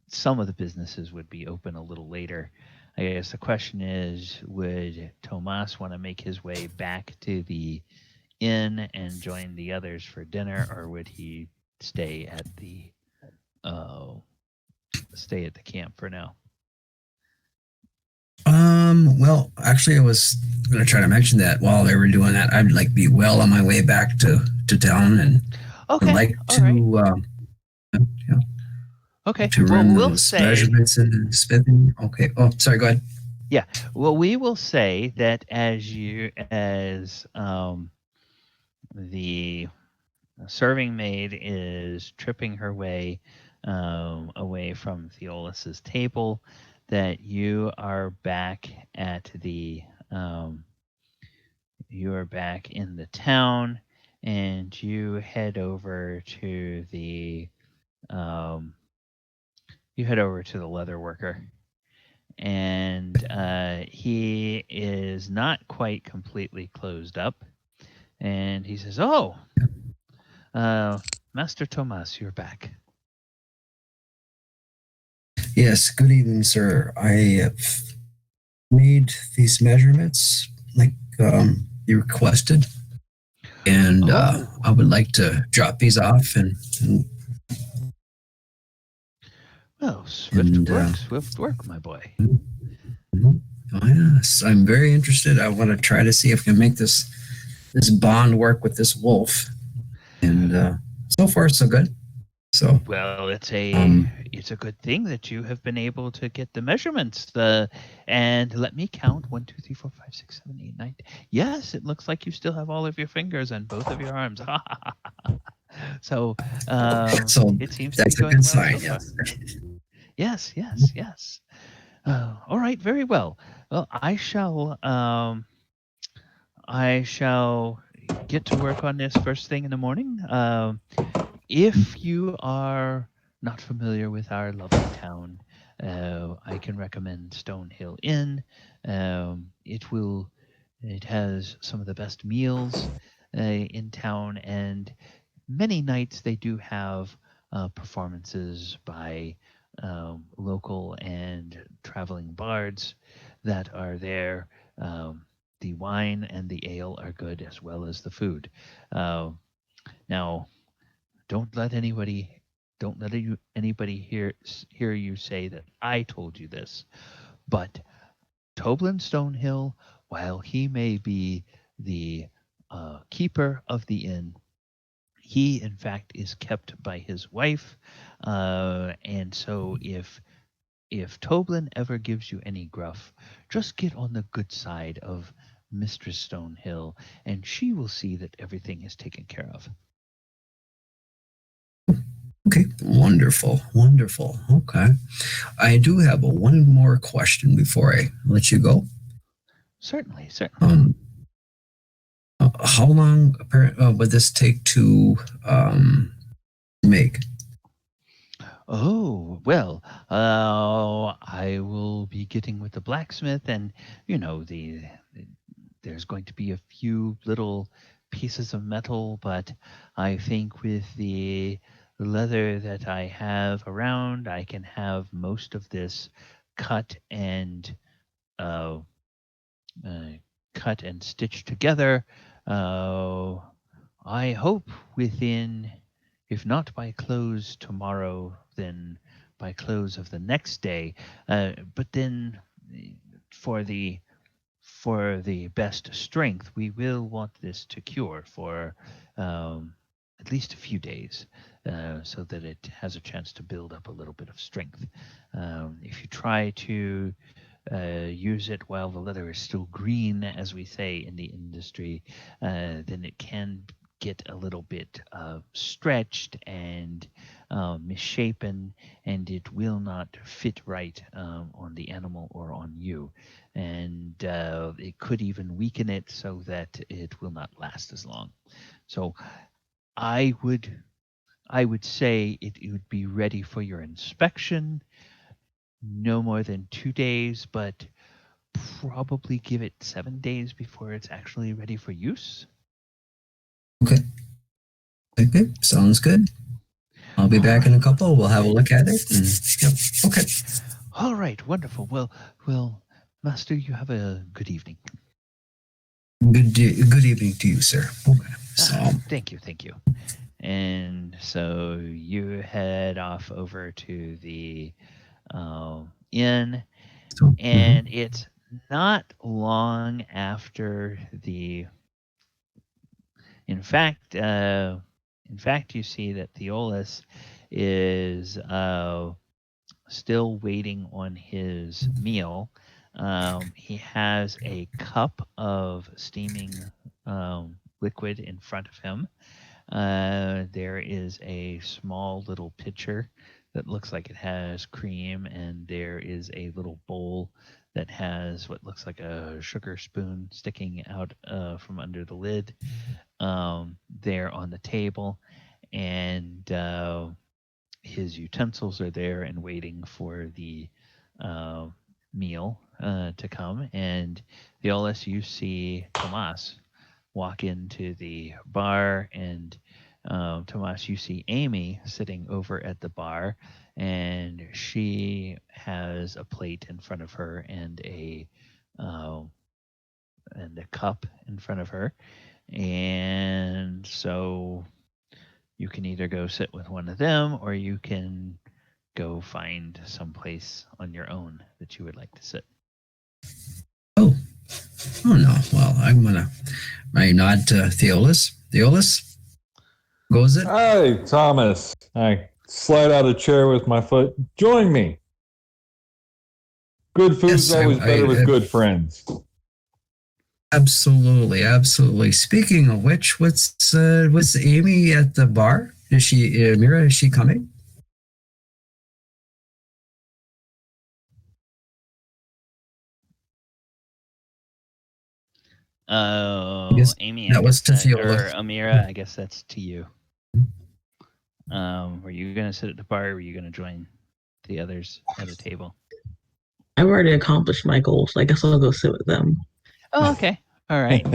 some of the businesses would be open a little later. I guess the question is, would Tomas want to make his way back to the inn and join the others for dinner, or would he stay at the camp for now? Well, actually, I was going to try to mention that while they were doing that, I'd like be well on my way back to town, and okay, I'd like to, okay, to run those measurements and smithing. Okay. Oh, sorry. Go ahead. Yeah. Well, we will say that as the serving maid is tripping her way away from Theolis's table, that you are back at you are back in the town, and you head over to the leather worker, and he is not quite completely closed up, and he says, "Oh, Master Tomas, you're back." Yes, good evening, sir. I have made these measurements like you requested, and I would like to drop these off and well, swift work, my boy. Oh, yes, I'm very interested. I want to try to see if we can make this bond work with this wolf, and so far so good. So well, it's a good thing that you have been able to get the measurements. And let me count: 1, 2, 3, 4, 5, 6, 7, 8, 9. Yes, it looks like you still have all of your fingers on both of your arms. So it seems that's to be a going good well sign. so far. Yes. All right, very well. Well, I shall get to work on this first thing in the morning. If you are not familiar with our lovely town, I can recommend Stonehill Inn. It has some of the best meals in town, and many nights they do have performances by local and traveling bards that are there. The wine and the ale are good, as well as the food. Now, don't let anybody hear you say that I told you this. But Toblin Stonehill, while he may be the keeper of the inn, he in fact is kept by his wife, and so if Toblin ever gives you any gruff, just get on the good side of Mistress Stonehill, and she will see that everything is taken care of. Okay, wonderful. Okay, I do have one more question before I let you go. Certainly. How long would this take to make? Oh, well, I will be getting with the blacksmith, and there's going to be a few little pieces of metal, but I think with the leather that I have around, I can have most of this cut and stitched together. I hope within, if not by close tomorrow, then by close of the next day. But then, for the best strength, we will want this to cure for at least a few days, so that it has a chance to build up a little bit of strength. If you try to use it while the leather is still green, as we say in the industry, then it can get a little bit stretched and misshapen, and it will not fit right on the animal or on you. And it could even weaken it so that it will not last as long. So I would say it would be ready for your inspection no more than 2 days, but probably give it 7 days before it's actually ready for use. Okay. Okay. Sounds good. I'll be back in a couple. We'll have a look at it. And, yep. Okay. All right. Wonderful. Well, Master, you have a good evening. Good evening to you, sir. Okay. So. Thank you. And so you head off over to the inn, and it's not long after the. In fact, you see that Theolis is still waiting on his meal. He has a cup of steaming liquid in front of him. There is a small little pitcher that looks like it has cream, and there is a little bowl that has what looks like a sugar spoon sticking out from under the lid there on the table. And his utensils are there and waiting for the meal to come. And Theolis, you see Tomas walk into the bar, and Tomas, you see Amy sitting over at the bar, and she has a plate in front of her and a cup in front of her. And so you can either go sit with one of them, or you can go find some place on your own that you would like to sit. Oh no. Well, I nod to Theolis. Theolis, goes it? Hi, Thomas. I slide out a chair with my foot. Join me. Good food's always better with good friends. Absolutely. Speaking of which, what's Amy at the bar? Is she Amira? Is she coming? Oh, Amy, that was to or Amira, I guess that's to you. Were you going to sit at the bar, or were you going to join the others at a table? I've already accomplished my goals. So I guess I'll go sit with them. Oh, okay. All right.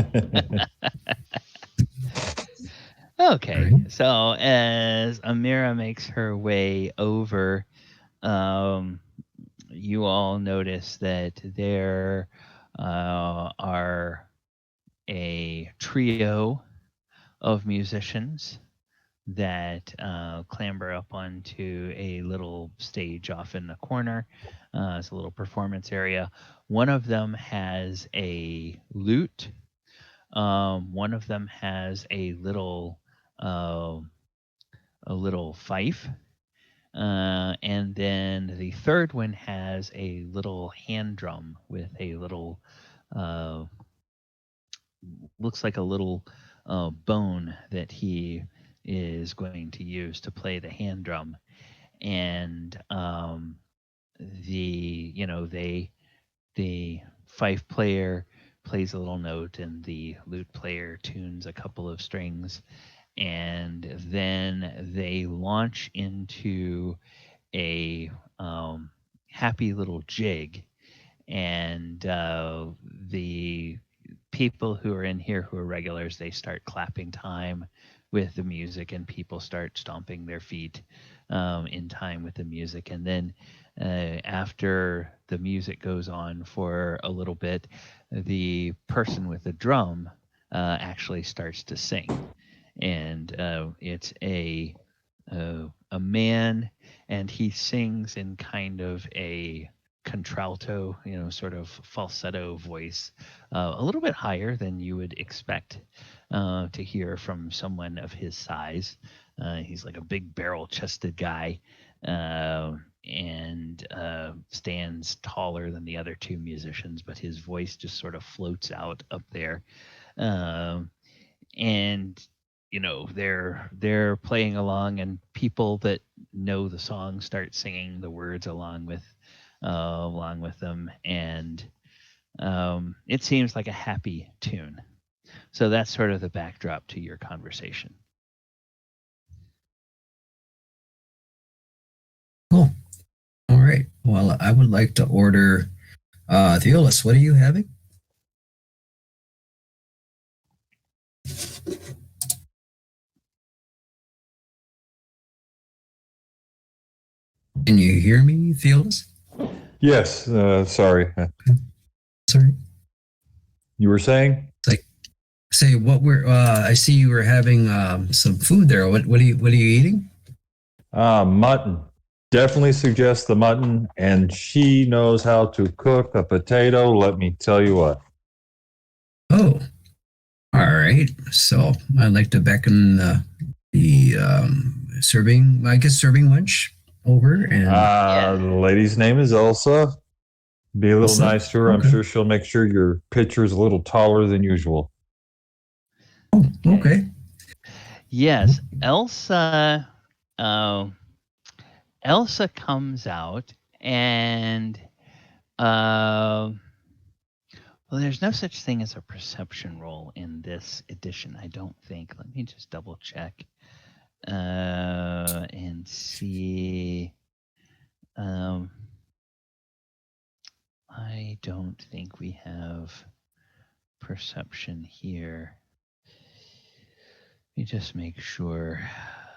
Okay. Right. So as Amira makes her way over, you all notice that there are a trio of musicians that clamber up onto a little stage off in the corner. It's a little performance area. One of them has a lute. One of them has a little fife. And then the third one has a little hand drum with a little looks like a little bone that he is going to use to play the hand drum. And the fife player plays a little note, and the lute player tunes a couple of strings, and then they launch into a happy little jig. And the people who are in here who are regulars, they start clapping time with the music, and people start stomping their feet in time with the music. And then after the music goes on for a little bit, the person with the drum actually starts to sing. And it's a man, and he sings in kind of a contralto, sort of falsetto voice, a little bit higher than you would expect to hear from someone of his size. He's like a big barrel-chested guy, and stands taller than the other two musicians, but his voice just sort of floats out up there. And they're playing along, and people that know the song start singing the words along with them, and it seems like a happy tune. So that's sort of the backdrop to your conversation. Cool. All right. Well, I would like to order Theolis. What are you having? Can you hear me, Theolis? Yes. Sorry. Sorry. You were saying? Say what we're. I see you were having some food there. What are you eating? Mutton. Definitely suggest the mutton, and she knows how to cook a potato. Let me tell you what. Oh, all right. So I'd like to beckon the serving wench over, and The lady's name is Elsa. Be a little Elsa? nice to her. Okay. I'm sure she'll make sure your picture's a little taller than usual. Oh, okay. Yes, Elsa. Elsa comes out, and well, there's no such thing as a perception roll in this edition, I don't think. Let me just double check and see. I don't think we have perception here. Let me just make sure.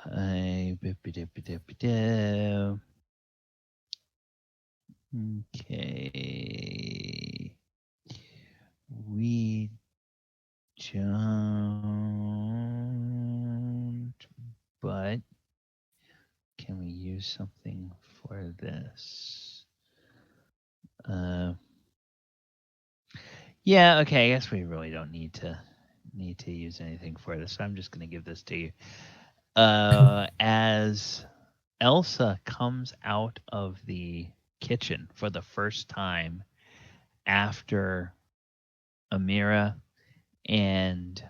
Okay. We don't, but can we use something for this? Yeah, okay, I guess we really don't need to use anything for this. So I'm just going to give this to you. As Elsa comes out of the kitchen for the first time after Amira and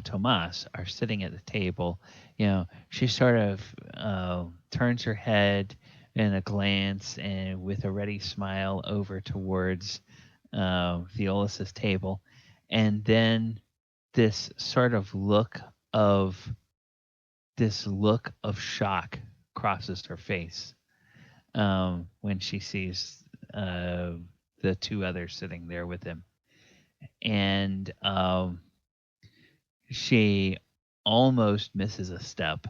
Tomas are sitting at the table, she sort of turns her head in a glance and with a ready smile over towards Theolis' table, and then this sort of look of shock crosses her face when she sees the two others sitting there with him, and she almost misses a step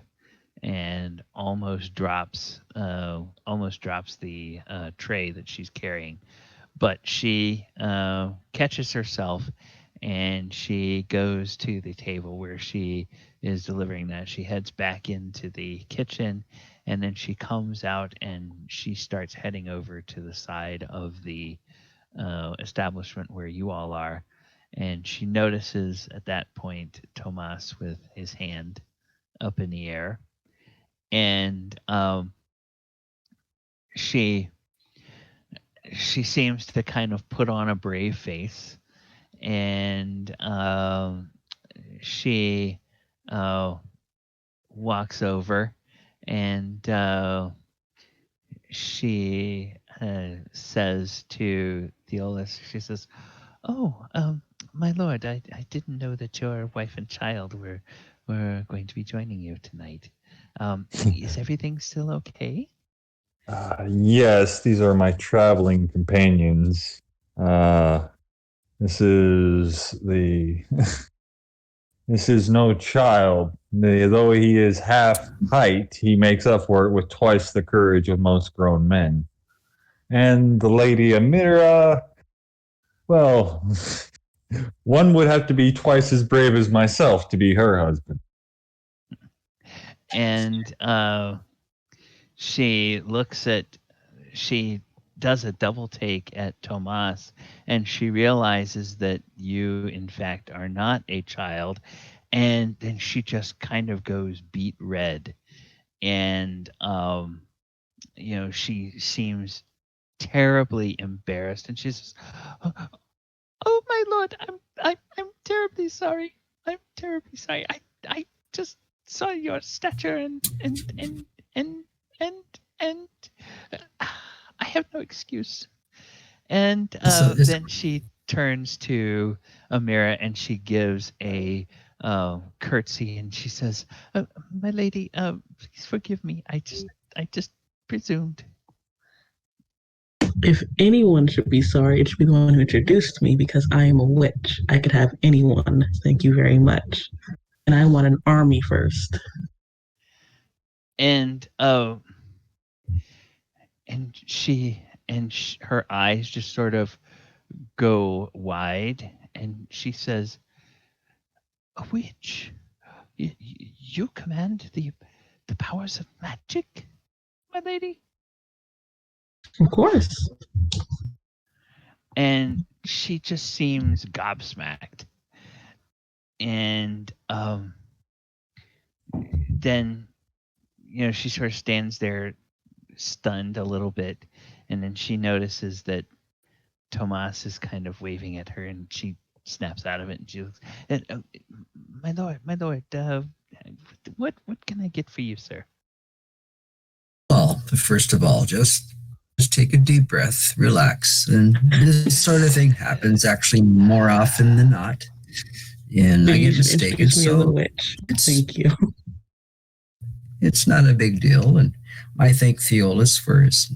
and almost drops the tray that she's carrying, but she catches herself and she goes to the table where she is delivering that. She heads back into the kitchen, and then she comes out and she starts heading over to the side of the establishment where you all are, and she notices at that point Tomas with his hand up in the air, and she seems to kind of put on a brave face, and she walks over and she says to Theolis, she says, "Oh, my lord, I didn't know that your wife and child were going to be joining you tonight. Is everything still okay?" Yes, these are my traveling companions. This is this is no child. Though he is half height, he makes up for it with twice the courage of most grown men. And the lady Amira, well, one would have to be twice as brave as myself to be her husband. And she does a double take at Tomas, and she realizes that you, in fact, are not a child, and then she just kind of goes beet red, and she seems terribly embarrassed, and she says, "Oh my lord, I'm terribly sorry. I'm terribly sorry. I just saw your stature and I have no excuse." And then she turns to Amira and she gives a curtsy and she says, "My lady, please forgive me. I just presumed." If anyone should be sorry, it should be the one who introduced me because I am a witch. I could have anyone. Thank you very much. And I want an army first. And her eyes just sort of go wide, and she says, "A witch? You command the powers of magic, my lady?" Of course. And she just seems gobsmacked. And then, she sort of stands there stunned a little bit, and then she notices that Tomas is kind of waving at her, and she snaps out of it, and she looks, my lord, what can I get for you, sir?" Well, first of all, just take a deep breath, relax, and this sort of thing happens actually more often than not. And I get mistaken, so witch. Thank you. It's not a big deal, and I thank Theolis for his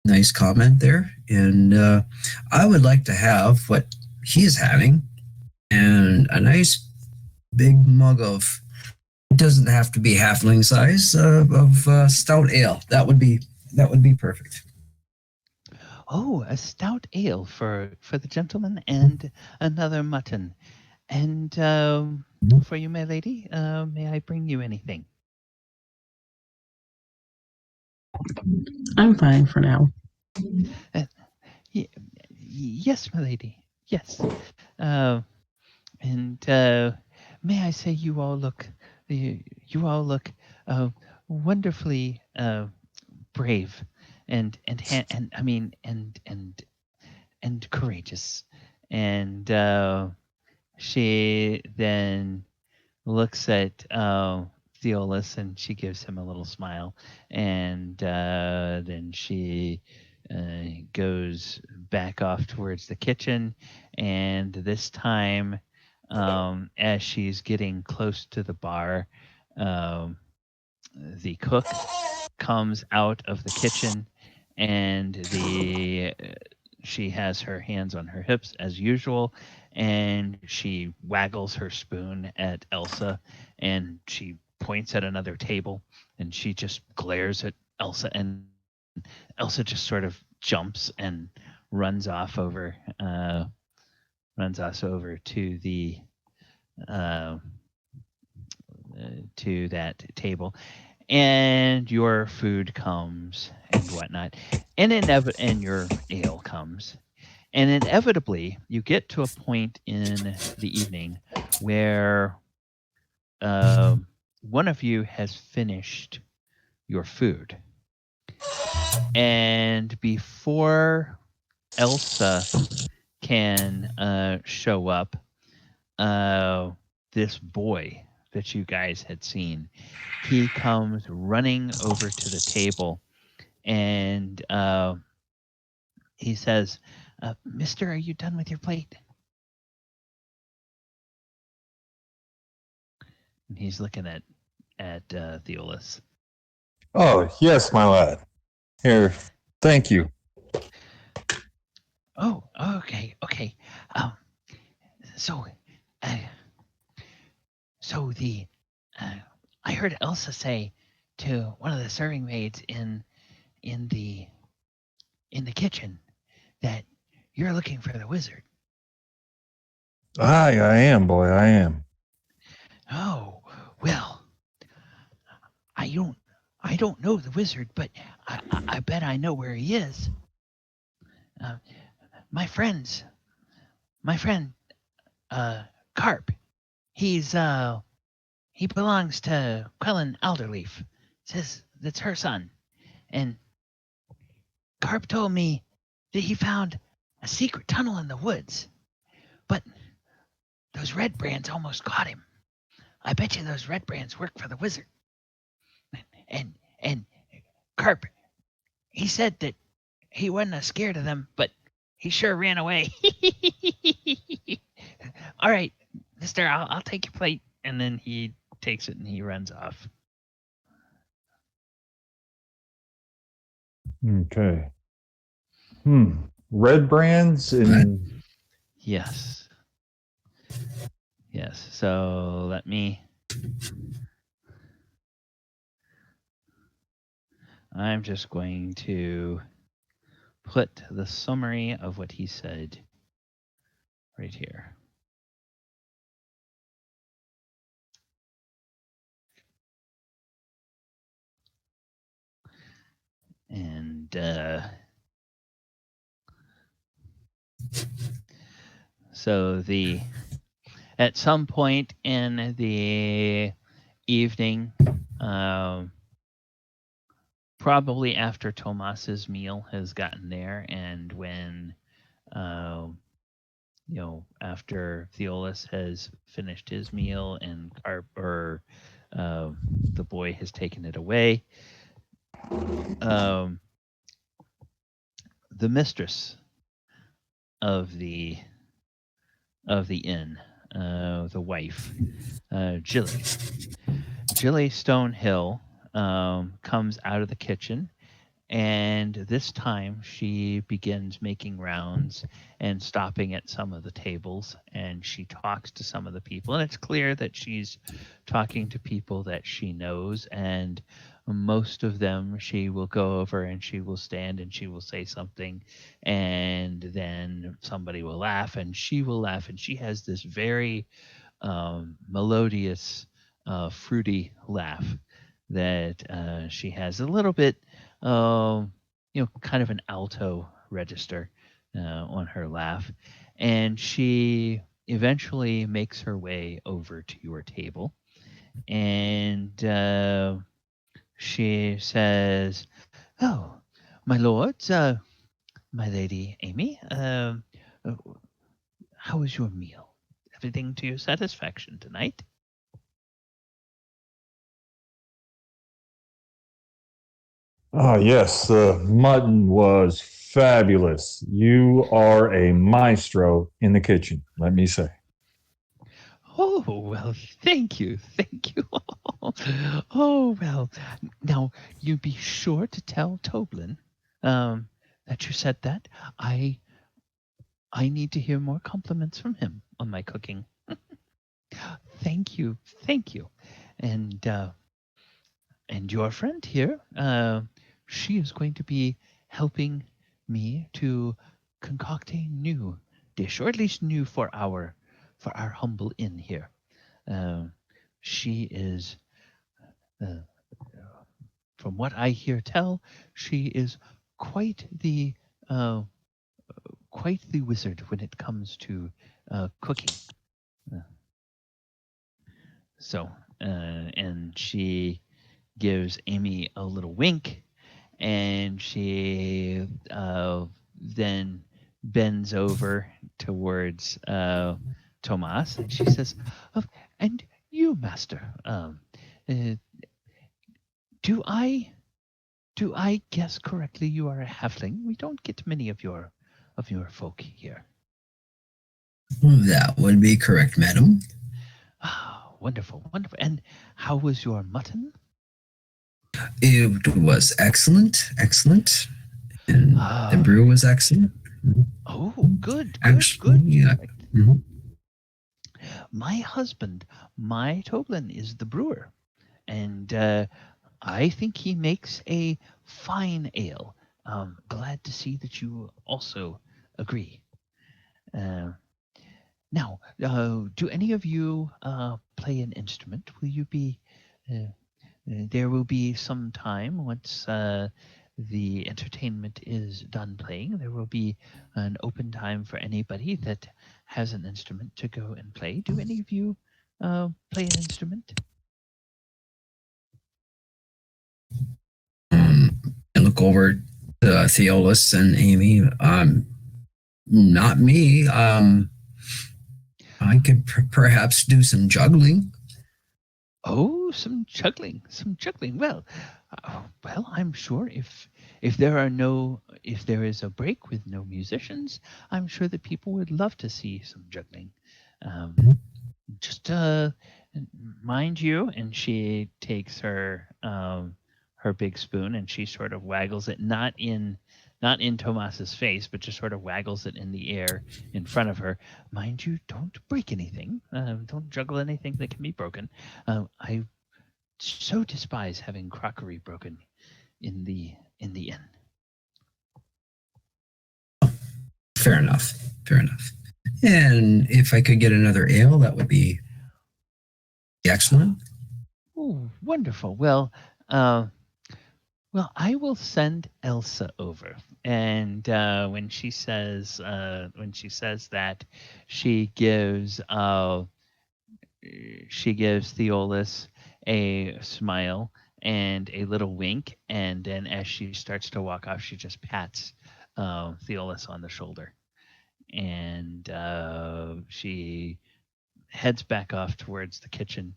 nice comment there. And I would like to have what he's having, and a nice big mug of. It doesn't have to be halfling size of stout ale. That would be perfect. "Oh, a stout ale for the gentleman, and another mutton. And for you, my lady, may I bring you anything?" I'm fine for now. Yes, my lady. Yes. And may I say, you all look wonderfully brave and courageous. And she then looks at Theolis and she gives him a little smile, and then she goes back off towards the kitchen, and this time, as she's getting close to the bar, the cook comes out of the kitchen, and she has her hands on her hips as usual, and she waggles her spoon at Elsa, and she points at another table, and she just glares at Elsa, and Elsa just sort of jumps and runs off over to the to that table, and your food comes and whatnot, and your ale comes, and inevitably you get to a point in the evening where one of you has finished your food, and before Elsa can show up, this boy that you guys had seen, he comes running over to the table, and he says, "Mister, are you done with your plate?" And he's looking at Theolis. "Oh, yes, my lad. Here, thank you." "Oh, okay. So the I heard Elsa say to one of the serving maids in the kitchen that you're looking for the wizard." "Aye, I am, boy, I am." "Oh, well, I I don't know the wizard, but I bet I know where he is. My friend, Carp. He belongs to Quellen Alderleaf. Says that's her son. And Carp told me that he found a secret tunnel in the woods. But those red brands almost caught him. I bet you those red brands work for the wizard. And Carp, he said that he wasn't scared of them, but he sure ran away. All right, mister, I'll take your plate. And then he takes it and he runs off. Okay. Red brands and Yes. So let me. I'm just going to put the summary of what he said right here. And so at some point in the evening, probably after Tomas's meal has gotten there, and when after Theolis has finished his meal and the boy has taken it away, the mistress of the inn, the wife, Jilly Stonehill, comes out of the kitchen, and this time she begins making rounds and stopping at some of the tables, and she talks to some of the people, and it's clear that she's talking to people that she knows, and most of them she will go over and she will stand and she will say something, and then somebody will laugh and she will laugh, and she has this very melodious, fruity laugh that she has a little bit, kind of an alto register on her laugh, and she eventually makes her way over to your table, and she says, "Oh, my lords, my lady Amy, how was your meal? Everything to your satisfaction tonight?" yes, the mutton was fabulous. You are a maestro in the kitchen, let me say. Oh, well, thank you. Oh, well, now you be sure to tell Toblin that you said that. I need to hear more compliments from him on my cooking. Thank you. And your friend here, she is going to be helping me to concoct a new dish, or at least new for our humble inn here. She is, from what I hear tell, she is quite the wizard when it comes to cooking. And she gives Amy a little wink, and she then bends over towards Tomas, and she says, "And you, master, do I guess correctly? You are a halfling. We don't get many of your folk here." That would be correct, madam. Ah, wonderful. And how was your mutton? It was excellent. And the brew was excellent. Oh, good. Yeah. Mm-hmm. My husband, my Toblin, is the brewer, and I think he makes a fine ale. Glad to see that you also agree. Now, do any of you play an instrument? Will you be there will be some time once the entertainment is done playing. There will be an open time for anybody that has an instrument to go and play. Do any of you play an instrument? I look over to Theolis and Amy. Not me. I could perhaps do some juggling. Oh, some juggling. Well, I'm sure if there is a break with no musicians, I'm sure that people would love to see some juggling. Just mind you, and she takes her big spoon and she sort of waggles it, not in Tomas's face, but just sort of waggles it in the air in front of her. Mind you, don't break anything. Don't juggle anything that can be broken. I so despise having crockery broken in the inn. Fair enough. And if I could get another ale, that would be excellent. Oh, wonderful. Well, I will send Elsa over, and when she says that, she gives Theolis a smile and a little wink, and then as she starts to walk off, she just pats Theolis on the shoulder, and she heads back off towards the kitchen.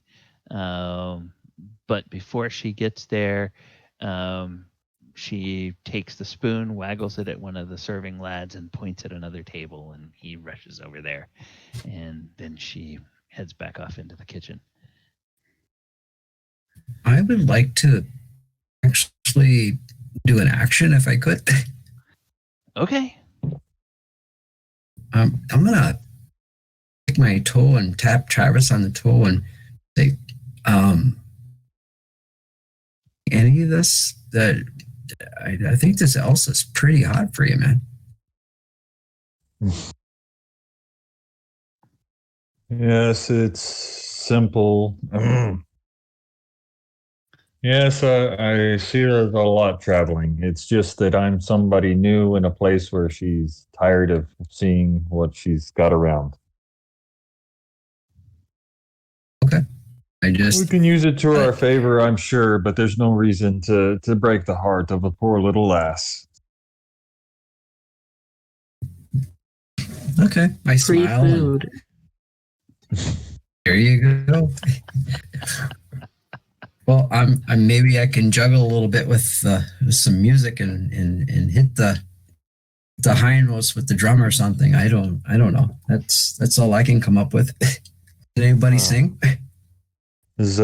But before she gets there, she takes the spoon, waggles it at one of the serving lads, and points at another table, and he rushes over there, and then she heads back off into the kitchen. I would like to actually do an action if I could. Okay. I'm gonna pick my toe and tap Travis on the toe and say, any of this that I think this Elsa's pretty hot for you, man. Yes, it's simple. Yes, I see her a lot traveling. It's just that I'm somebody new in a place where she's tired of seeing what she's got around. Okay. We can use it to our favor, I'm sure, but there's no reason to break the heart of a poor little lass. Okay. I Free smile. food. There you go. Well, I'm maybe I can juggle a little bit with some music and hit the high notes with the drum or something. I don't know. That's all I can come up with. Did anybody sing? Is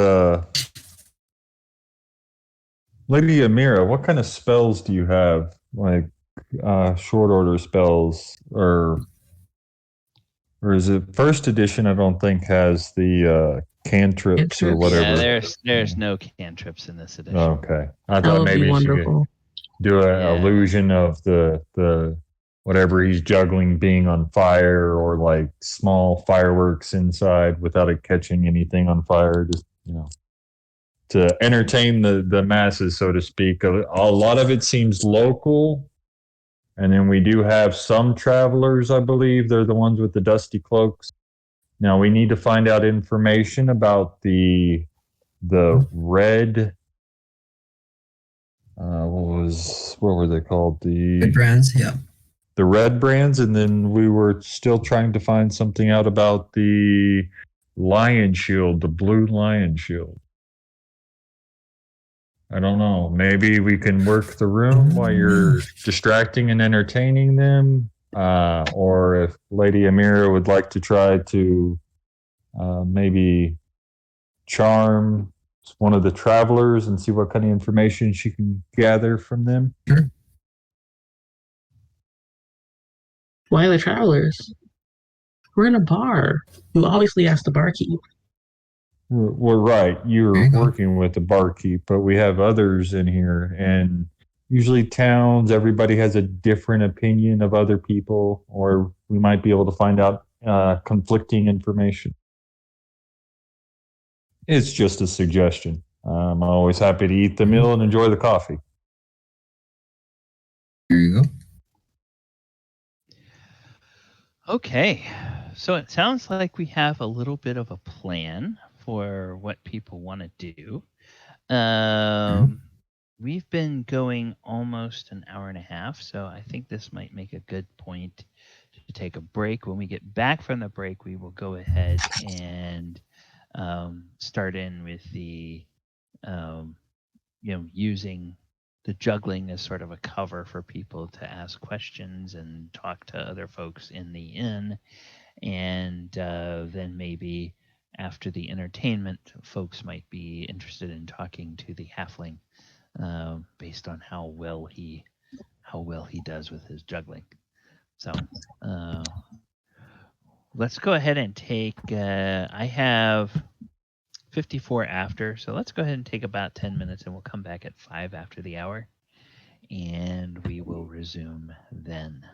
Lady Amira, what kind of spells do you have? Like short order spells, or is it first edition? I don't think has the cantrips or whatever. Yeah, there's no cantrips in this edition. Okay, I thought maybe she could do an illusion of the whatever he's juggling being on fire, or like small fireworks inside without it catching anything on fire. Just to entertain the masses, so to speak. A lot of it seems local. And then we do have some travelers, I believe. They're the ones with the dusty cloaks. Now we need to find out information about the red. What were they called? The Red brands, yeah. The red brands, and then we were still trying to find something out about the lion shield, the blue lion shield. I don't know. Maybe we can work the room while you're distracting and entertaining them. Or if Lady Amira would like to try to maybe charm one of the travelers and see what kind of information she can gather from them. Sure. Why the travelers? We're in a bar. You obviously asked the barkeep. We're right. You're working with the barkeep, but we have others in here, and usually towns, everybody has a different opinion of other people, or we might be able to find out conflicting information. It's just a suggestion. I'm always happy to eat the meal and enjoy the coffee. There you go. Okay, so it sounds like we have a little bit of a plan for what people want to do. We've been going almost an hour and a half, so I think this might make a good point to take a break. When we get back from the break, we will go ahead and start in with the, using the juggling as sort of a cover for people to ask questions and talk to other folks in the inn. And then maybe after the entertainment, folks might be interested in talking to the halfling based on how well he does with his juggling. So let's go ahead and take. I have 54 after, so let's go ahead and take about 10 minutes, and we'll come back at 5 after the hour, and we will resume then.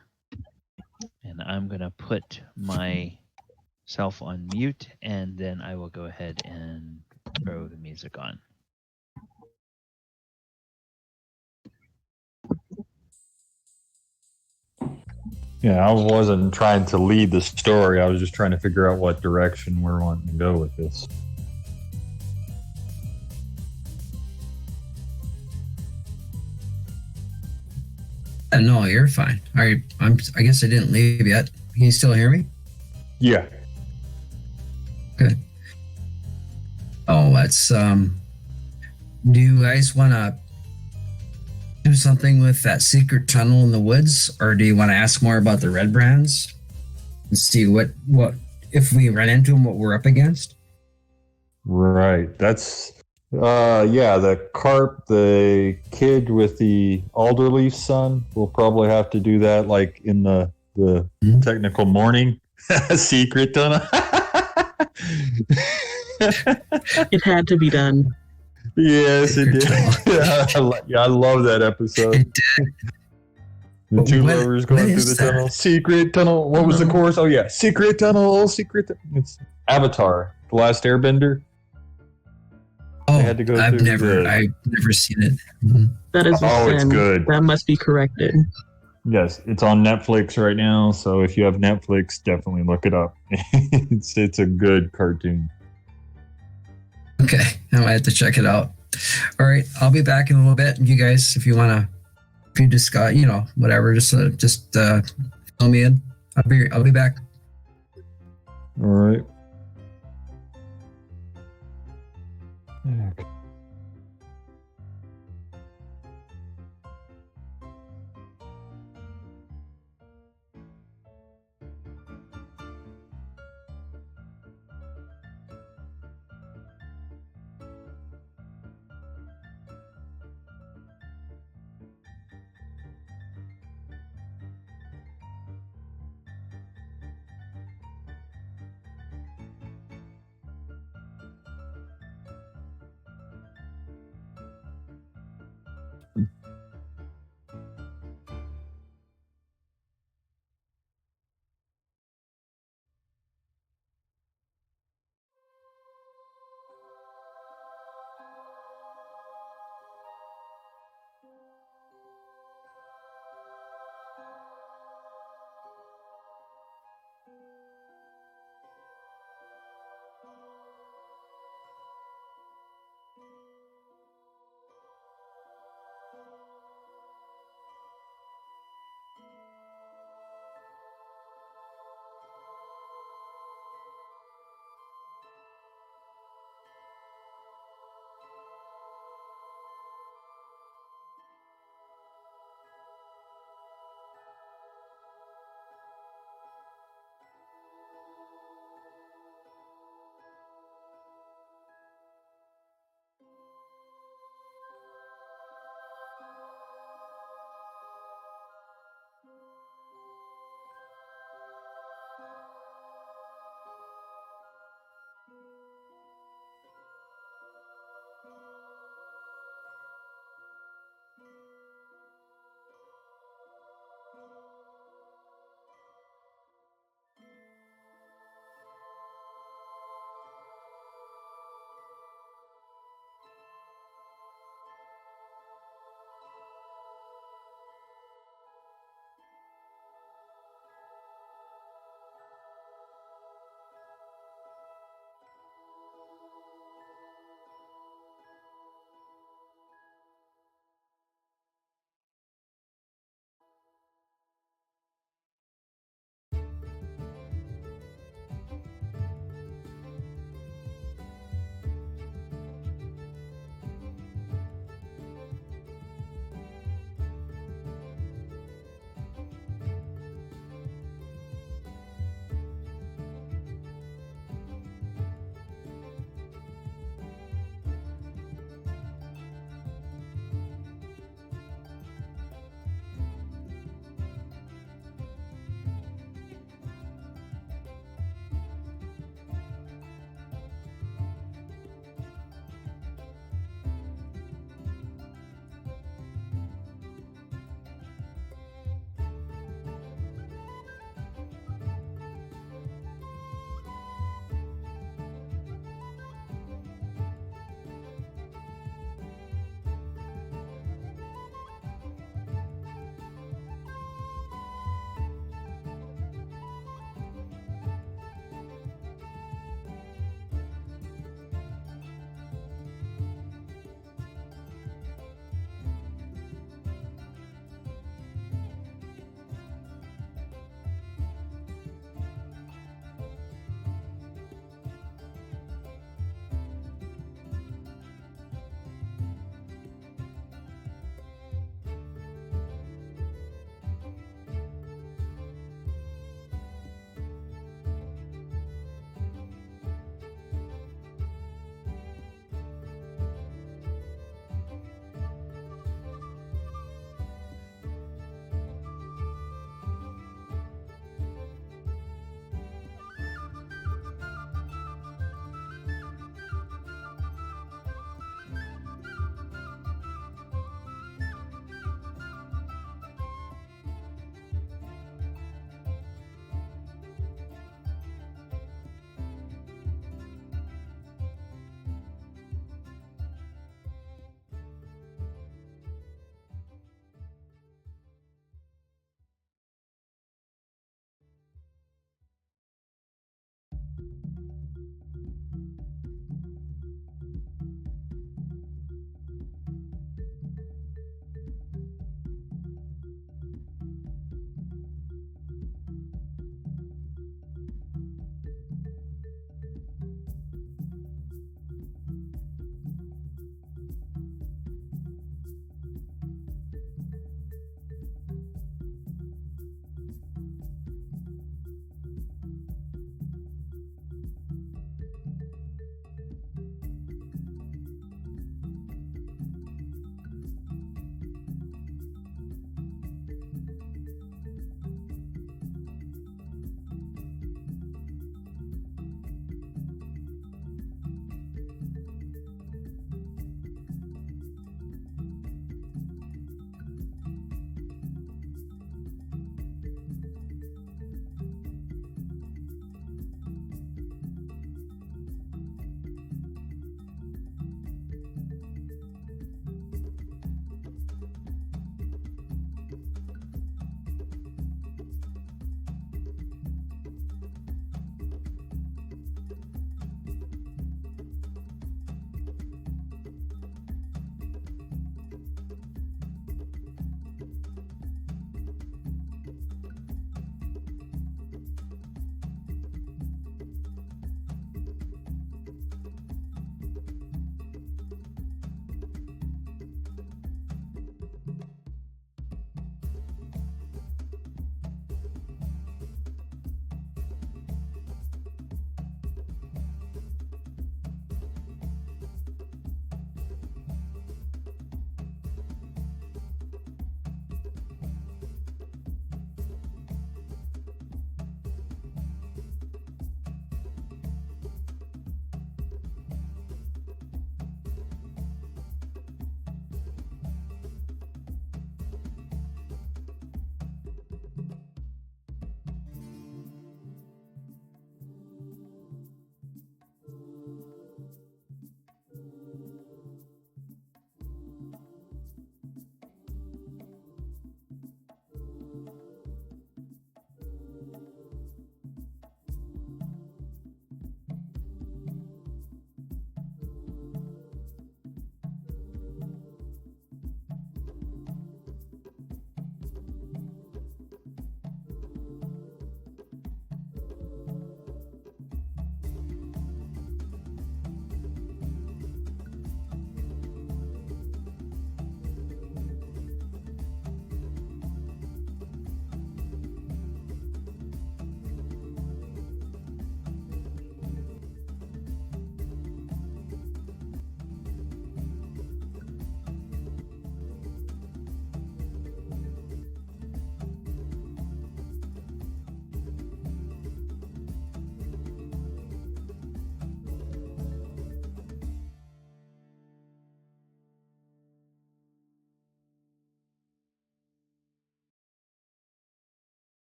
And I'm gonna put myself on mute, and then I will go ahead and throw the music on. Yeah, I wasn't trying to lead the story. I was just trying to figure out what direction we're wanting to go with this. No, you're fine. I guess I didn't leave yet. Can you still hear me? Yeah. Good. Oh, that's do you guys want to do something with that secret tunnel in the woods, or do you want to ask more about the red brands and see what if we run into them, what we're up against? Right. That's the carp, the kid with the alderleaf son. We'll probably have to do that like in the technical morning. Secret tunnel. It had to be done. Yes, it did. Yeah, I love that episode. It did. The two lovers going through the tunnel. Secret tunnel. What was the chorus? Oh yeah, secret tunnel. Secret. It's Avatar, The Last Airbender. Oh, had to go I've through never seen it. Mm-hmm. That is a sin. It's good. That must be corrected. Yes, it's on Netflix right now. So if you have Netflix, definitely look it up. It's a good cartoon. Okay, I might have to check it out. All right, I'll be back in a little bit. You guys, if you just got, whatever, just fill me in. I'll be back. All right. Okay.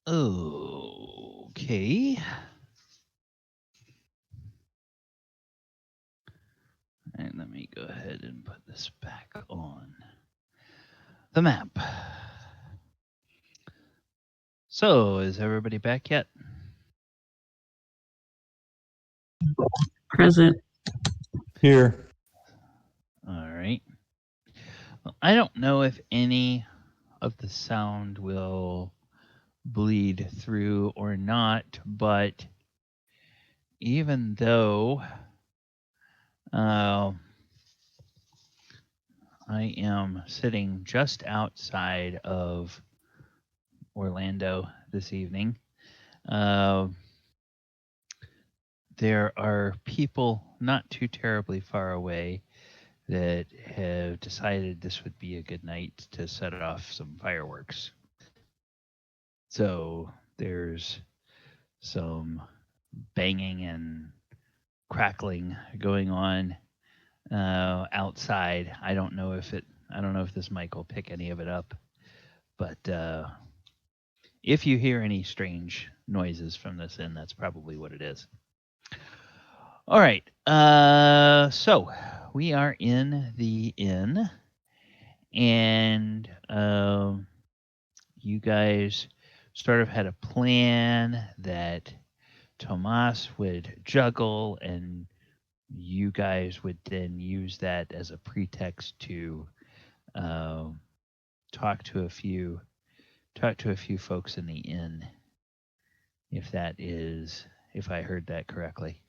Okay. And let me go ahead and put this back on the map. So, is everybody back yet? Present. Here. All right. Well, I don't know if any of the sound will bleed through or not, but even though I am sitting just outside of Orlando this evening, there are people not too terribly far away that have decided this would be a good night to set off some fireworks. So there's some banging and crackling going on outside. I don't know if this mic will pick any of it up, but if you hear any strange noises from this inn, that's probably what it is. All right. So we are in the inn, and you guys sort of had a plan that Tomas would juggle, and you guys would then use that as a pretext to talk to a few folks in the inn. If I heard that correctly.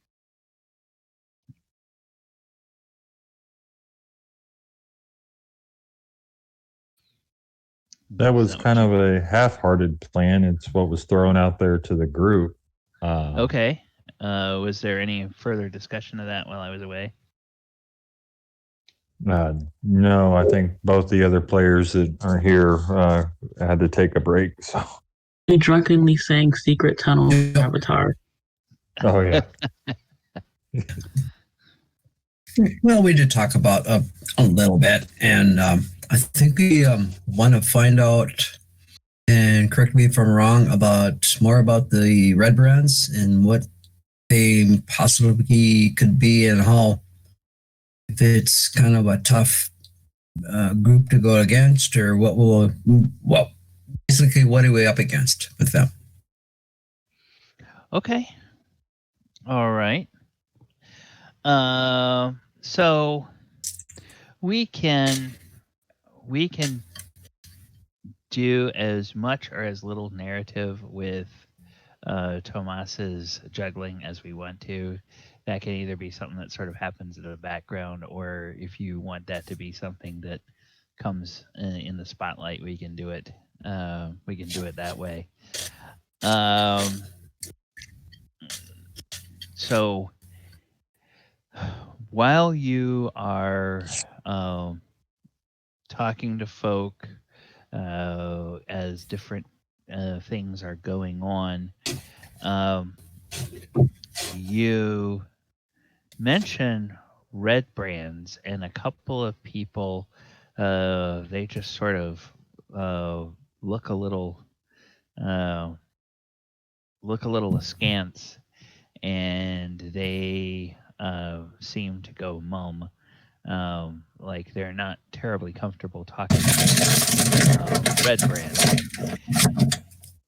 That was kind of a half-hearted plan. It's what was thrown out there to the group. Okay. Was there any further discussion of that while I was away? No, I think both the other players that are here had to take a break. So They drunkenly sang Secret Tunnel Avatar. Oh, yeah. Well, we did talk about a little bit, and I think we want to find out, and correct me if I'm wrong, more about the red brands and what they possibly could be, and how, if it's kind of a tough group to go against, or basically what are we up against with them? Okay. All right. So we can do as much or as little narrative with Tomas's juggling as we want to. That can either be something that sort of happens in the background, or if you want that to be something that comes in the spotlight, we can do it. We can do it that way. So while you are talking to folk as different things are going on, you mention red brands, and a couple of people they just sort of look a little askance, and they seem to go mum, like they're not terribly comfortable talking about red brands.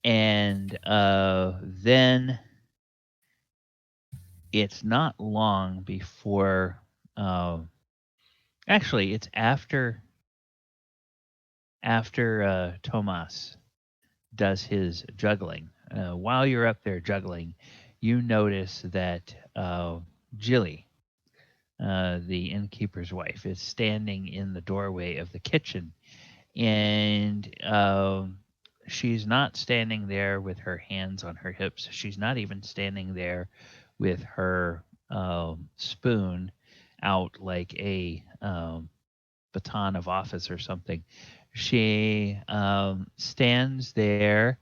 And then it's not long before, actually, it's after Tomas does his juggling. While you're up there juggling, you notice that Jilly, the innkeeper's wife, is standing in the doorway of the kitchen, and she's not standing there with her hands on her hips. She's not even standing there with her spoon out like a baton of office or something. She stands there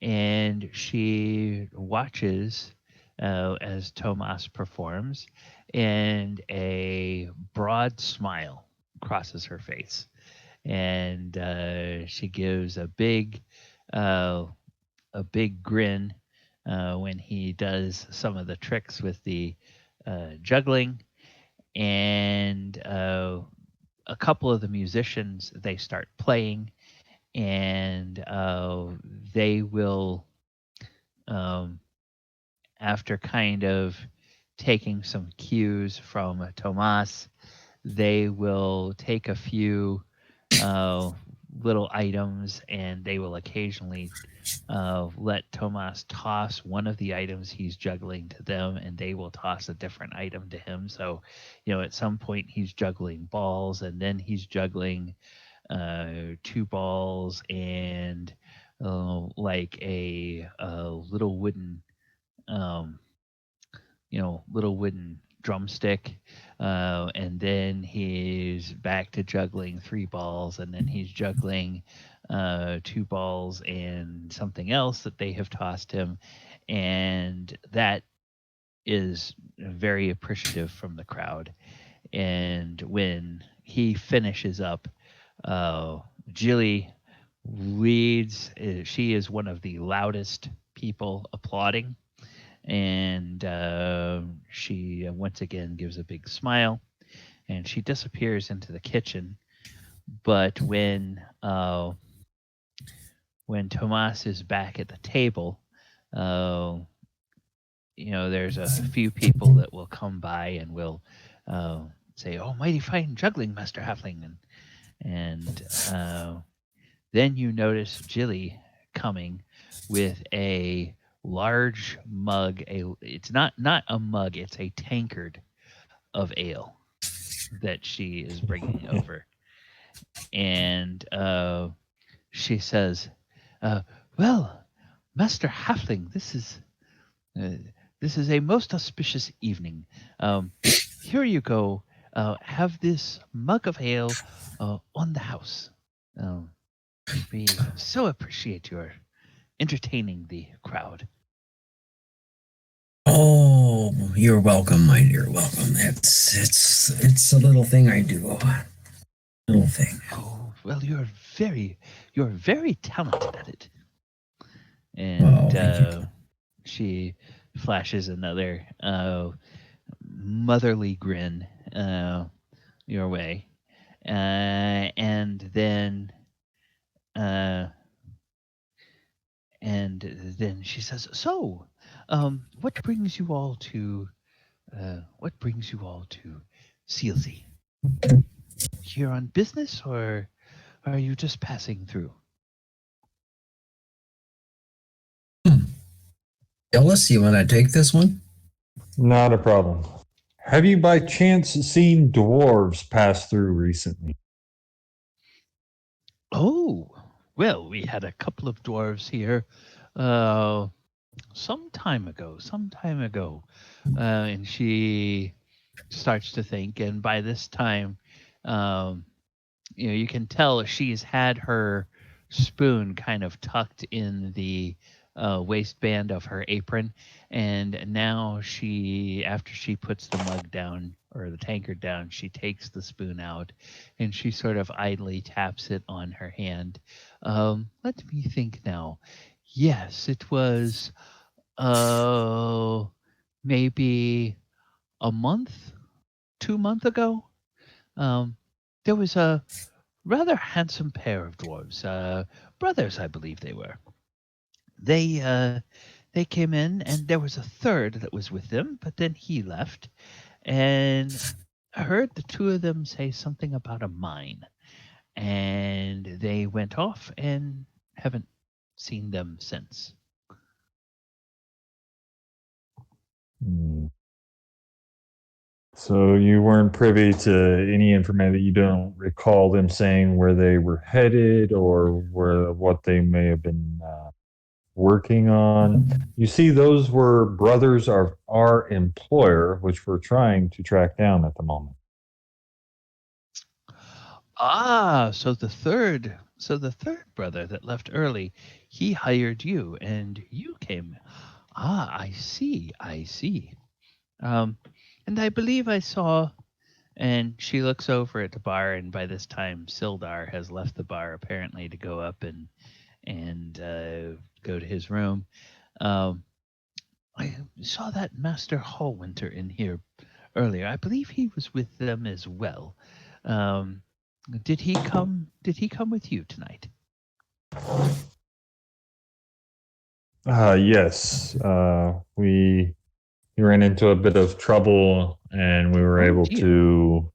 and she watches as Tomas performs, and a broad smile crosses her face, and she gives a big a big grin when he does some of the tricks with the juggling, and a couple of the musicians, they start playing, and they will, after kind of taking some cues from Tomas, they will take a few little items, and they will occasionally let Tomas toss one of the items he's juggling to them, and they will toss a different item to him. So, at some point he's juggling balls, and then he's juggling 2 balls and like a little wooden, little wooden drumstick, and then he's back to juggling 3 balls, and then he's juggling 2 balls and something else that they have tossed him, and that is very appreciative from the crowd. And when he finishes up, Jilly leads. She is one of the loudest people applauding, and she once again gives a big smile, and she disappears into the kitchen. But when Tomas is back at the table, there's a few people that will come by and will say, "Oh, mighty fine juggling, Master Halfling," and then you notice Jilly coming with a large mug. It's not a mug; it's a tankard of ale that she is bringing over, and she says, "Well, Master Halfling, this is a most auspicious evening. Here you go. Have this mug of ale on the house. We so appreciate your entertaining the crowd." Oh, you're welcome, my dear. Welcome. It's a little thing I do. Little thing. Oh, well, you're very talented at it. And she flashes another motherly grin your way, and then she says, "So, what brings you all to Sealsea? Here on business, or are you just passing through?" Theolis, you want to take this one? Not a problem. Have you by chance seen dwarves pass through recently? Oh, well, we had a couple of dwarves here some time ago. And she starts to think, and by this time, you can tell she's had her spoon kind of tucked in the waistband of her apron, and now after she puts the mug down or the tankard down, she takes the spoon out, and she sort of idly taps it on her hand. Let me think now. Yes, it was maybe a month, 2 months ago. There was a rather handsome pair of dwarves, brothers, I believe they were. They came in, and there was a third that was with them, but then he left, and I heard the 2 of them say something about a mine, and they went off and haven't seen them since. So you weren't privy to any information. You don't recall them saying where they were headed or what they may have been working on. You see, those were brothers of our employer, which we're trying to track down at the moment. So the third brother that left early, he hired you, and you came. I see. And I believe I saw. And she looks over at the bar, and by this time, Sildar has left the bar apparently to go up and go to his room. I saw that Master Hallwinter in here earlier. I believe he was with them as well. Did he come? Did he come with you tonight? Yes. We ran into a bit of trouble, and we were able dear. to.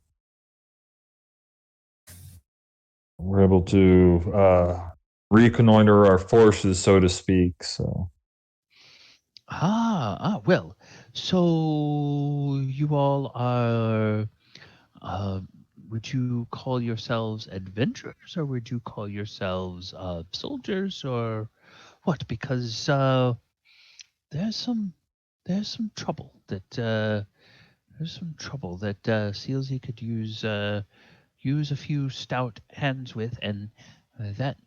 We're able to reconnoiter our forces, so to speak. So. Well, so you all are, would you call yourselves adventurers, or would you call yourselves soldiers, or what? Because there's some trouble that CLZ could use a few stout hands with, and that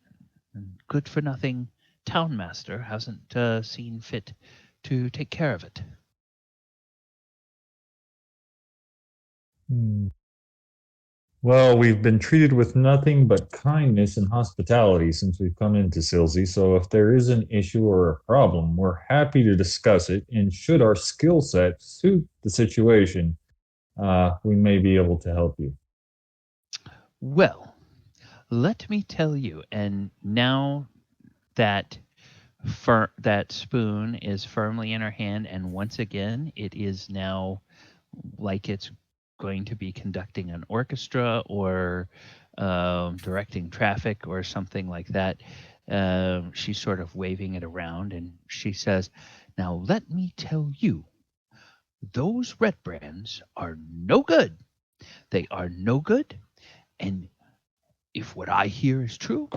good for nothing townmaster hasn't seen fit to take care of it. Well, we've been treated with nothing but kindness and hospitality since we've come into Silsey, so if there is an issue or a problem, we're happy to discuss it, and should our skill set suit the situation, we may be able to help you. Well, let me tell you, and now that that spoon is firmly in her hand, and once again, it is now like it's going to be conducting an orchestra or directing traffic or something like that. She's sort of waving it around, and she says, "Now let me tell you, those red brands are no good. They are no good, and if what I hear is true,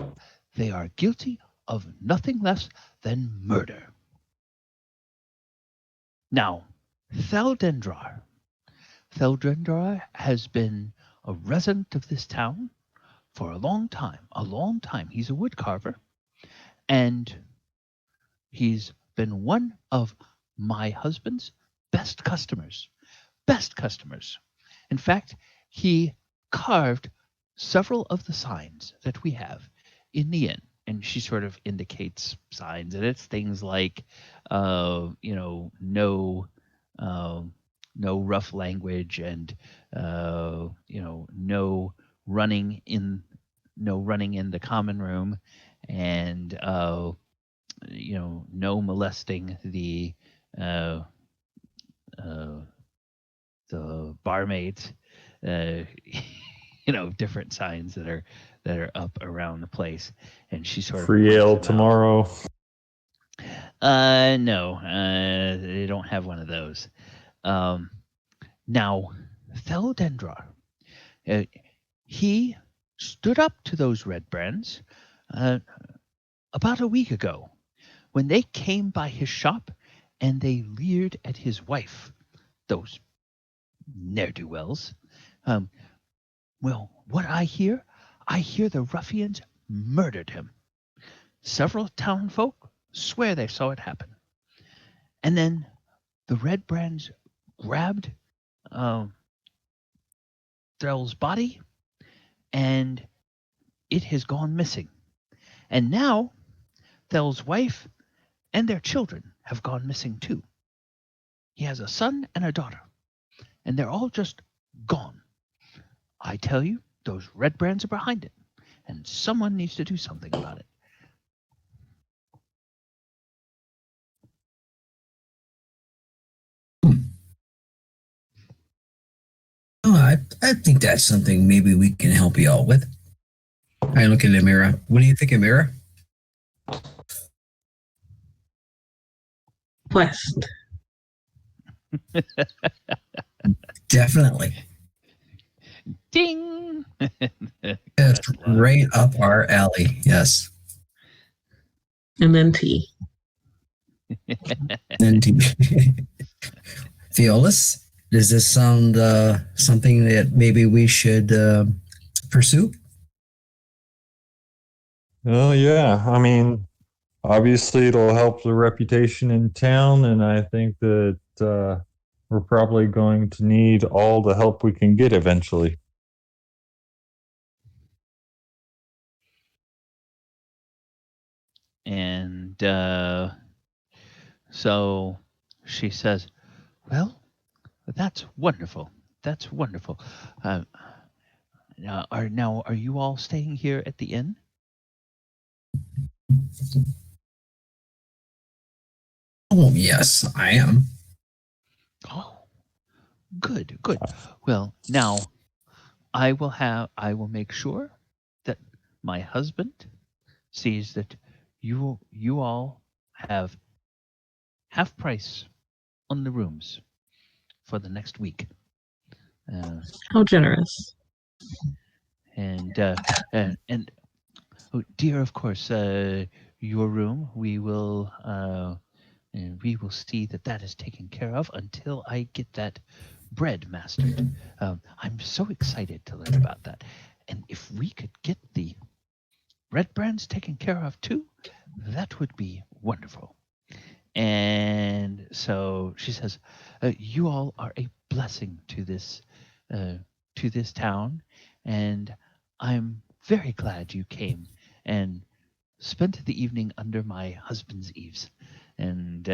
they are guilty of nothing less than murder." Now, Theldendrar has been a resident of this town for a long time. He's a woodcarver, and he's been one of my husband's best customers. In fact, he carved several of the signs that we have in the inn. And she sort of indicates signs, and it's things like, no rough language, and no running in the common room, and no molesting the barmaids. Different signs that are up around the place, and she sort of Free ale tomorrow. No, they don't have one of those. Now, Theldendrar, he stood up to those red brands about a week ago when they came by his shop and they leered at his wife, those ne'er-do-wells. Well, what I hear the ruffians murdered him. Several townfolk swear they saw it happen. And then the red brands grabbed Threll's body, and it has gone missing. And now Threll's wife and their children have gone missing too. He has a son and a daughter, and they're all just gone. I tell you, those red brands are behind it, and someone needs to do something about it. Oh, I think that's something maybe we can help you out with. I look at Amira. What do you think, Amira? Quest. Definitely. Ding! That's right up our alley. Yes. And then tea. And Theolis, does this sound something that maybe we should pursue? Well, yeah. I mean, obviously it'll help the reputation in town, and I think that we're probably going to need all the help we can get eventually. And so she says, "Well, that's wonderful. That's wonderful. Now, are you all staying here at the inn?" Oh, yes, I am. Oh, good, good. Well, now I will make sure that my husband sees that you all have half price on the rooms for the next week. How generous. And oh dear, of course, your room we will see that that is taken care of until I get that bread mastered. I'm so excited to learn about that. And if we could get the red brands taken care of too, that would be wonderful. And so she says, "You all are a blessing to this town, and I'm very glad you came and spent the evening under my husband's eaves." And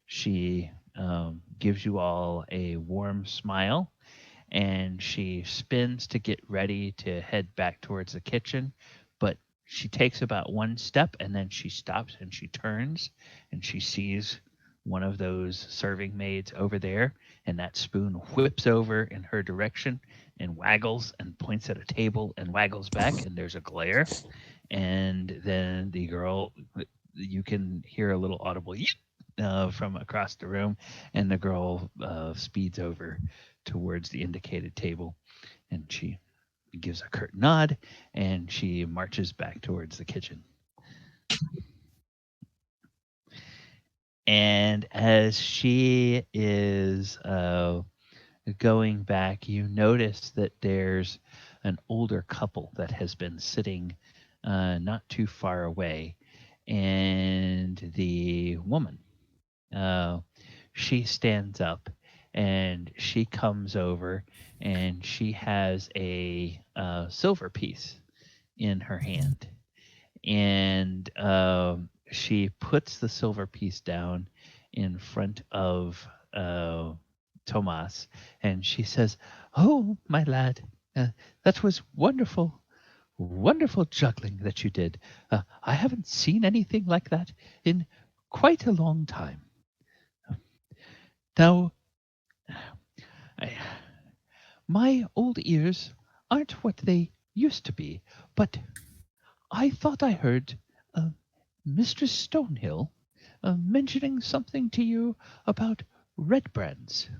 she gives you all a warm smile, and she spins to get ready to head back towards the kitchen, but she takes about one step and then she stops and she turns and she sees one of those serving maids over there, and that spoon whips over in her direction and waggles and points at a table and waggles back, and there's a glare. And then the girl, you can hear a little audible "yeep" from across the room, and the girl speeds over towards the indicated table, and she gives a curt nod, and she marches back towards the kitchen. And as she is going back, you notice that there's an older couple that has been sitting not too far away. And the woman, she stands up and she comes over and she has a silver piece in her hand. And she puts the silver piece down in front of Tomas, and she says, "Oh, my lad, that was wonderful, wonderful juggling that you did. I haven't seen anything like that in quite a long time. Now, my old ears aren't what they used to be, but I thought I heard Mistress Stonehill mentioning something to you about red brands.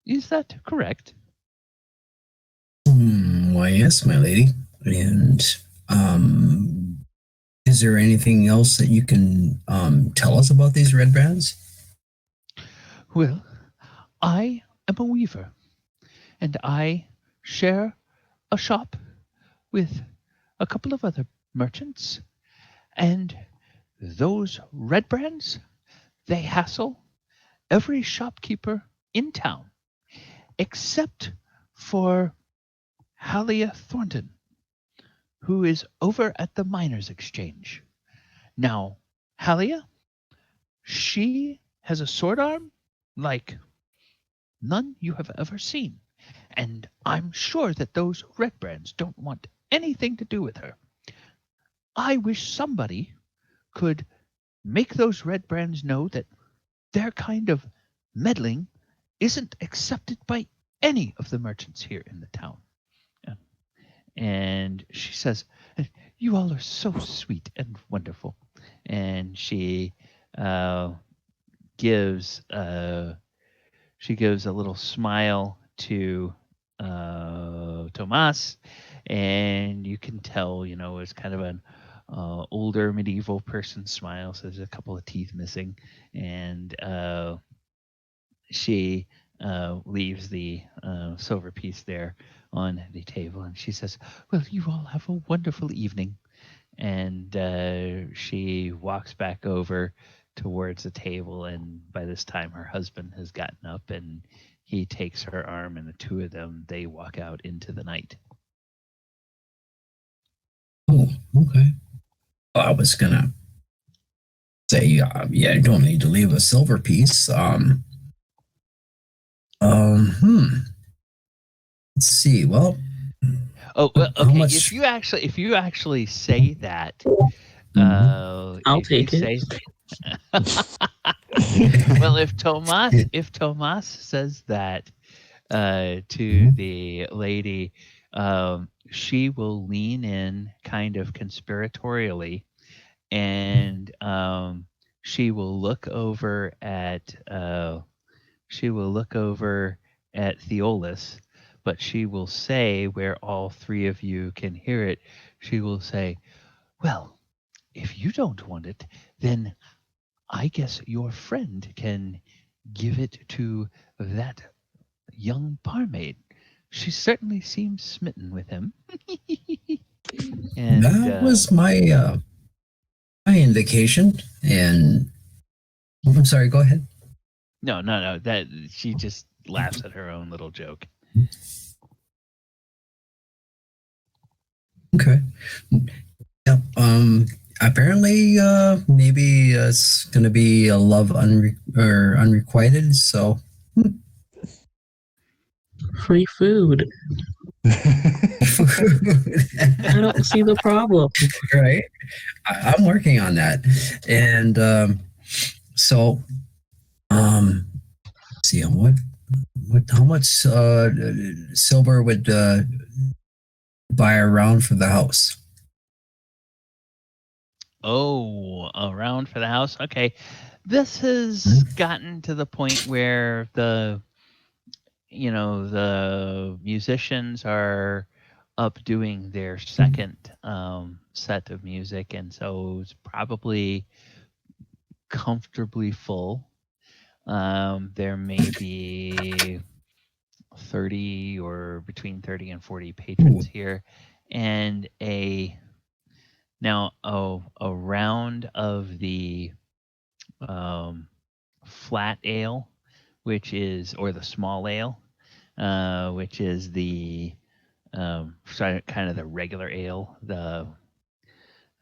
Is that correct?" Why, yes, my lady. And is there anything else that you can tell us about these red brands? "Well, I am a weaver, and I share a shop with a couple of other merchants, and those red brands, they hassle every shopkeeper in town, except for Halia Thornton, who is over at the Miners' Exchange. Now, Halia, she has a sword arm like none you have ever seen, and I'm sure that those red brands don't want anything to do with her. I wish somebody could make those red brands know that their kind of meddling isn't accepted by any of the merchants here in the town." And she says, "You all are so sweet and wonderful." And she gives a little smile to Tomas, and you can tell, it's kind of an older medieval person smile. So there's a couple of teeth missing, and she leaves the silver piece there on the table, and she says, "Well, you all have a wonderful evening." And she walks back over towards the table, and by this time her husband has gotten up, and he takes her arm, and the two of them, they walk out into the night. Oh, okay. I was gonna say, yeah, you don't need to leave a silver piece. Let's see. Well, Oh, well, how okay. much? If you actually say that, I'll if you take it. say, well, if Tomas says that to the lady, she will lean in kind of conspiratorially, and she will look over at Theolis, but she will say, where all three of you can hear it, she will say, "Well, if you don't want it, then I guess your friend can give it to that young barmaid. She certainly seems smitten with him." And That was my indication. And I'm sorry. Go ahead. no, that she just laughs at her own little joke. Okay. Yep. Apparently, maybe it's gonna be a love unrequited. So Free food. I don't see the problem. right. I'm working on that, and so see how much silver would buy a round for the house. Oh, around for the house. Okay. This has gotten to the point where the musicians are up doing their second set of music, and so it's probably comfortably full. There may be 30 or between 30 and 40 patrons here, and a round of the flat ale, or the small ale, which is the kind of the regular ale.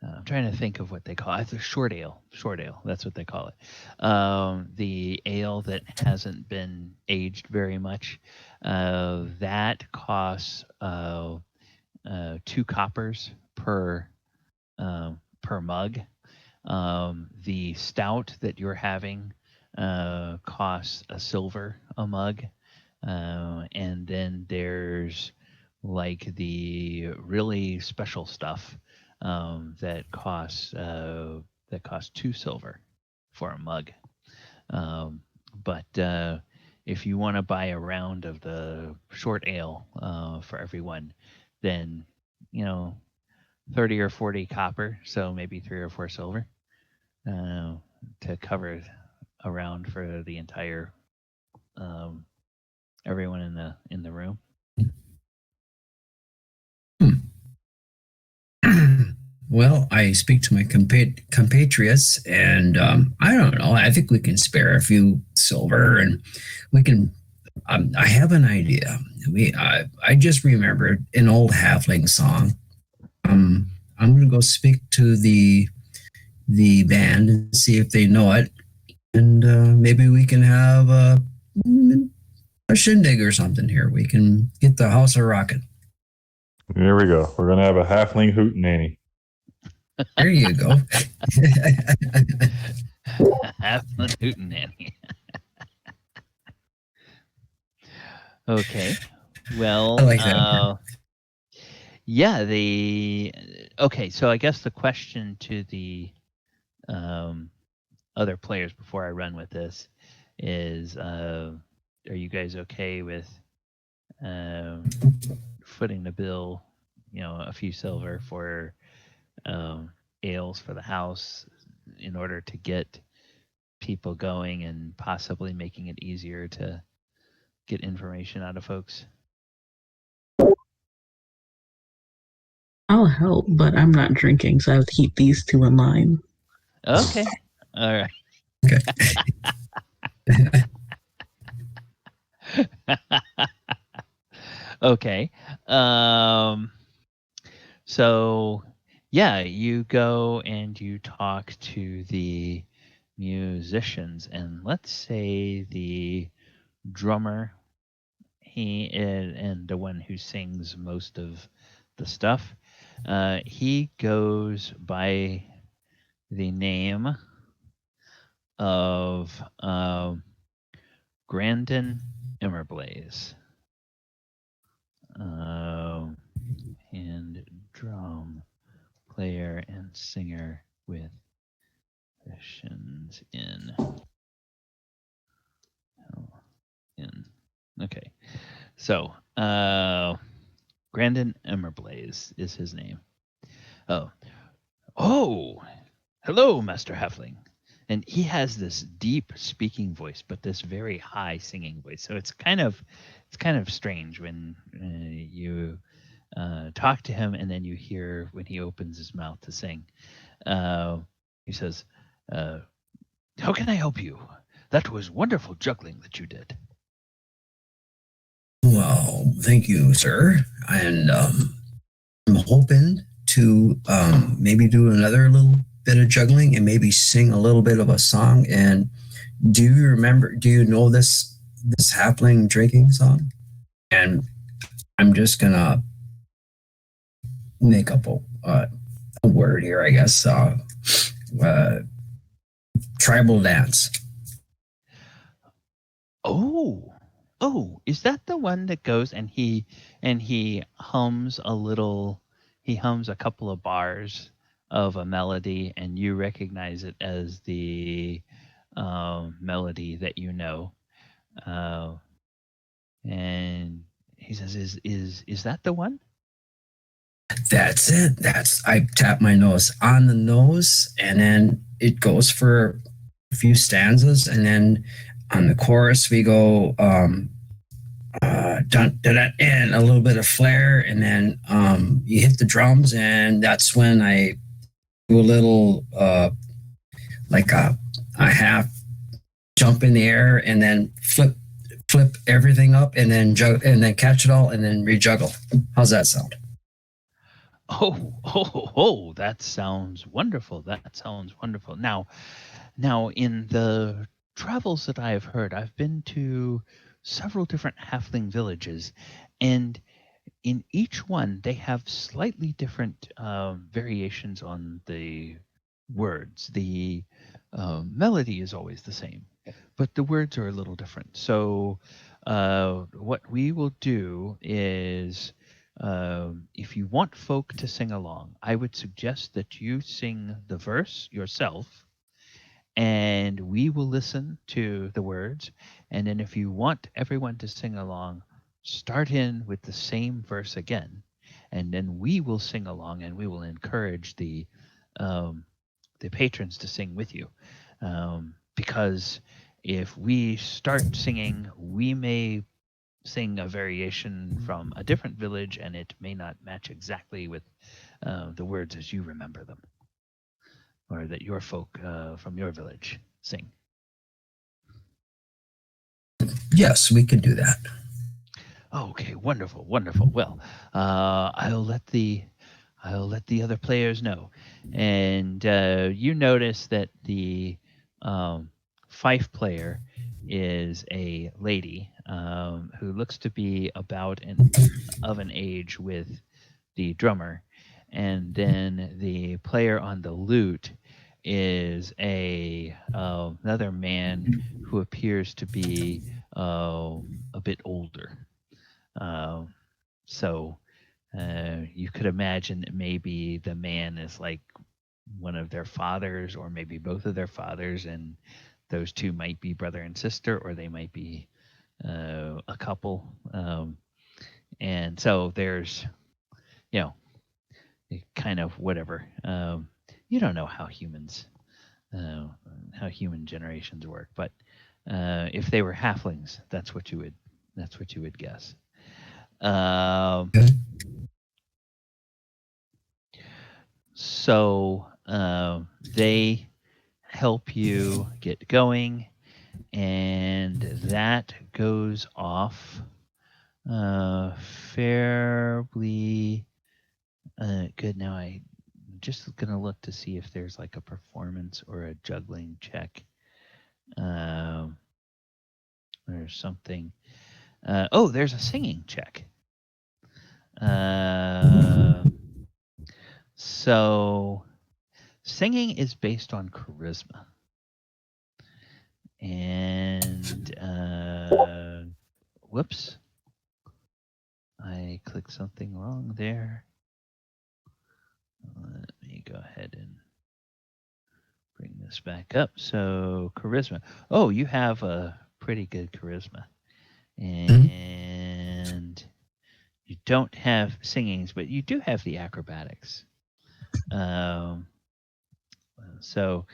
I'm trying to think of what they call it. It's a short ale. Short ale. That's what they call it. The ale that hasn't been aged very much. That costs 2 coppers per mug. The stout that you're having costs a silver a mug. And then there's like the really special stuff that costs 2 silver for a mug. But if you want to buy a round of the short ale for everyone, then 30 or 40 copper, so maybe 3 or 4 silver to cover a round for the entire everyone in the room. Well, I speak to my compatriots, and I don't know. I think we can spare a few silver, and we can. I have an idea. I just remembered an old halfling song. I'm going to go speak to the band and see if they know it, and maybe we can have a shindig or something here. We can get the house a rocking. There we go. We're gonna have a halfling hootenanny. There you go. Halfling hootenanny. Okay. Well, I like that. Yeah. Okay. So I guess the question to the other players before I run with this is, are you guys okay with footing the bill? A few silver for ales for the house in order to get people going and possibly making it easier to get information out of folks? I'll help, but I'm not drinking, so I have to keep these 2 in line. Okay. All right. Okay. So yeah, you go and you talk to the musicians, and let's say the drummer, he is, and the one who sings most of the stuff, he goes by the name of Grandin Immerblaze. And drum player and singer with sessions in. Okay. So, Grandin Immerblaze is his name. Oh, hello, Master Halfling. And he has this deep speaking voice, but this very high singing voice. So it's kind of strange when you talk to him, and then you hear when he opens his mouth to sing. He says, "How can I help you? That was wonderful juggling that you did." Well, thank you, sir. And I'm hoping to maybe do another little bit of juggling and maybe sing a little bit of a song. And do you know this halfling drinking song? And I'm just gonna make up a word here, I guess. Tribal dance. Oh, is that the one that goes and he hums a couple of bars of a melody, and you recognize it as the melody that you know, and he says, "Is that the one?" That's it. I tap my nose on the nose, and then it goes for a few stanzas, and then on the chorus we go dun, dun, dun, and a little bit of flair, and then you hit the drums, and that's when I do a little like a half jump in the air, and then flip everything up, and then and then catch it all, and then rejuggle. How's that sound? Oh, that sounds wonderful. Now, in the travels that I have heard, I've been to several different halfling villages, and in each one, they have slightly different variations on the words. The melody is always the same, but the words are a little different. So what we will do is, if you want folk to sing along, I would suggest that you sing the verse yourself, and we will listen to the words. And then if you want everyone to sing along, start in with the same verse again, and then we will sing along, and we will encourage the patrons to sing with you, because if we start singing, we may sing a variation from a different village, and it may not match exactly with the words as you remember them, or that your folk from your village sing. Yes, we could do that. Okay, wonderful. Well, I'll let the other players know, and you notice that the fife player is a lady who looks to be about of an age with the drummer, and then the player on the lute is another man who appears to be a bit older. So you could imagine that maybe the man is like one of their fathers, or maybe both of their fathers, and those two might be brother and sister, or they might be a couple. And so there's, kind of whatever. You don't know how human generations work, but if they were halflings, that's what you would guess. So they help you get going, and that goes off fairly good. Now I just gonna look to see if there's like a performance or a juggling check. Or something. There's a singing check. So singing is based on charisma. And whoops. I clicked something wrong there. Let me go ahead and bring this back up. So charisma. Oh, you have a pretty good charisma. And you don't have singings, but you do have the acrobatics. So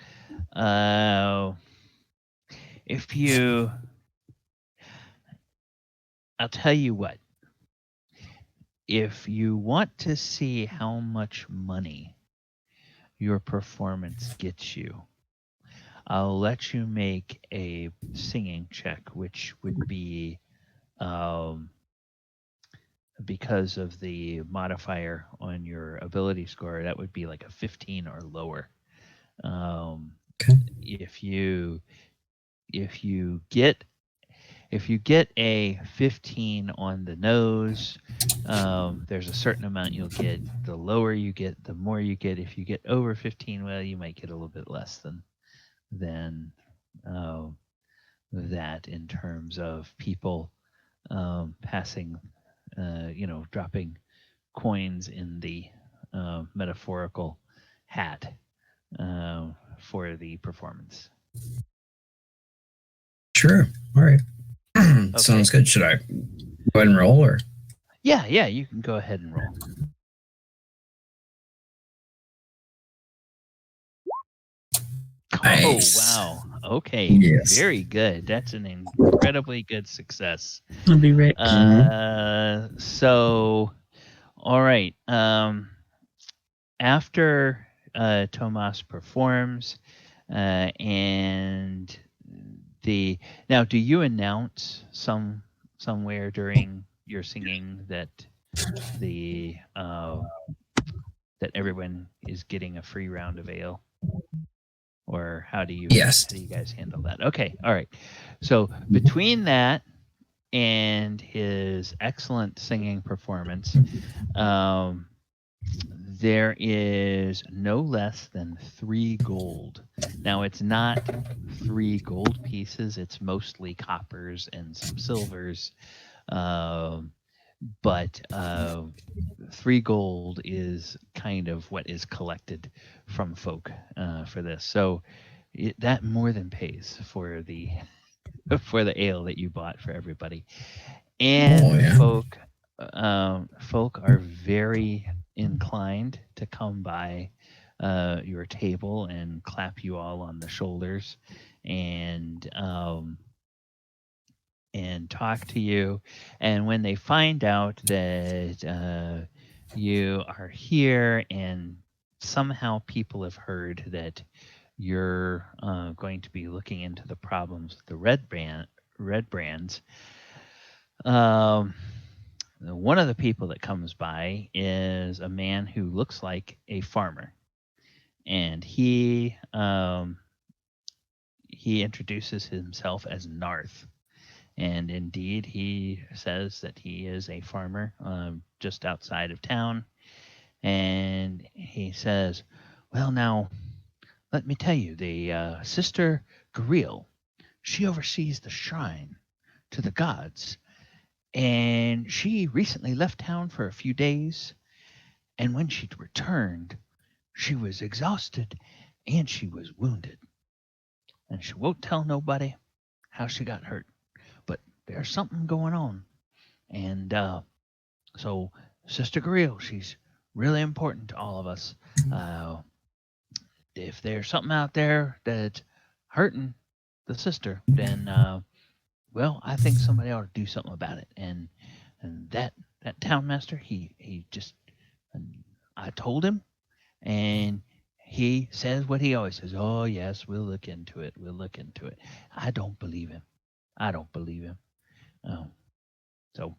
if you, I'll tell you what, if you want to see how much money your performance gets you, I'll let you make a singing check, which would be because of the modifier on your ability score, that would be like a 15 or lower. Okay. If you get a 15 on the nose, there's a certain amount you'll get. The lower you get, the more you get. If you get over 15, well, you might get a little bit less than that in terms of people passing, dropping coins in the metaphorical hat for the performance. Sure. All right. Sounds good. Should I go ahead and roll, or? Yeah, you can go ahead and roll. Nice. Oh, wow. Okay. Yes. Very good. That's an incredibly good success. I'll be rich. So, all right. After Tomas performs, and now, do you announce somewhere during your singing that that everyone is getting a free round of ale? Or how do you guys handle that? Okay, all right. So between that and his excellent singing performance, there is no less than 3 gold. Now, it's not 3 gold pieces. It's mostly coppers and some silvers. But 3 gold is kind of what is collected from folk for this. So that more than pays for the ale that you bought for everybody. And folk are very inclined to come by your table and clap you all on the shoulders and talk to you. And when they find out that you are here and somehow people have heard that you're going to be looking into the problems with the red brands, one of the people that comes by is a man who looks like a farmer, and he introduces himself as Narth. And indeed, he says that he is a farmer just outside of town. And he says, well, now, let me tell you, the Sister Garil, she oversees the shrine to the gods. And she recently left town for a few days. And when she returned, she was exhausted and she was wounded. And she won't tell nobody how she got hurt. But there's something going on. And so Sister Garil, she's really important to all of us. If there's something out there that's hurting the sister, then well, I think somebody ought to do something about it. And that town master, he just, I told him, and he says what he always says. Oh yes, we'll look into it. I don't believe him. So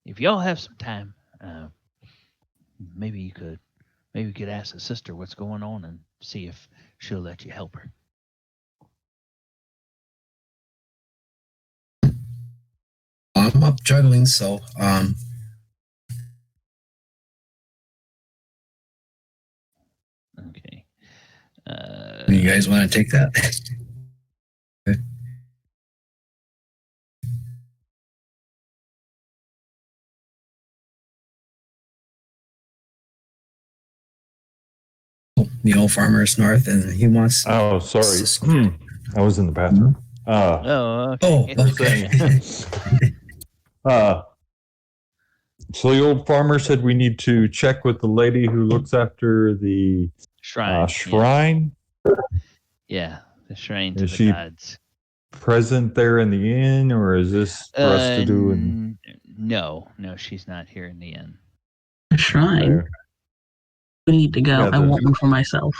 if y'all have some time, maybe you could maybe we could ask the sister what's going on and see if she'll let you help her. I'm up juggling, so Okay. you guys want to take that? Okay. The old farmer is north, and he wants. Oh, sorry. I was in the bathroom. Okay. So the old farmer said we need to check with the lady who looks after the shrine. Yeah, the shrine Is to she the gods. present there in the inn, or is this for us to do? No, she's not here in the inn. A shrine. We need to go. Yeah, I want one for myself.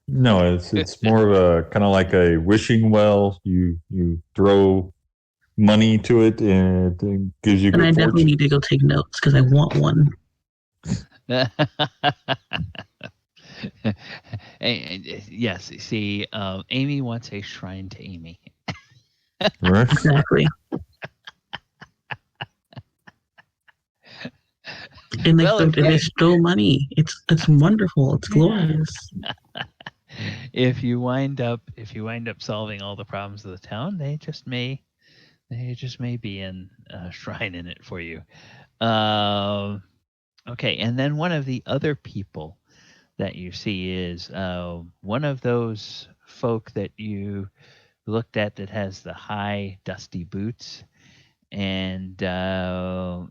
No, it's more of a kind of like a wishing well. You throw money to it, and it gives you And good I definitely fortune. need to go take notes because I want one. Yes, see, Amy wants a shrine to Amy. Right? Exactly. And they stole money. It's wonderful. It's glorious. If you wind up solving all the problems of the town, they just may be in a shrine in it for you. Okay, and then one of the other people that you see is one of those folk that you looked at that has the high dusty boots, and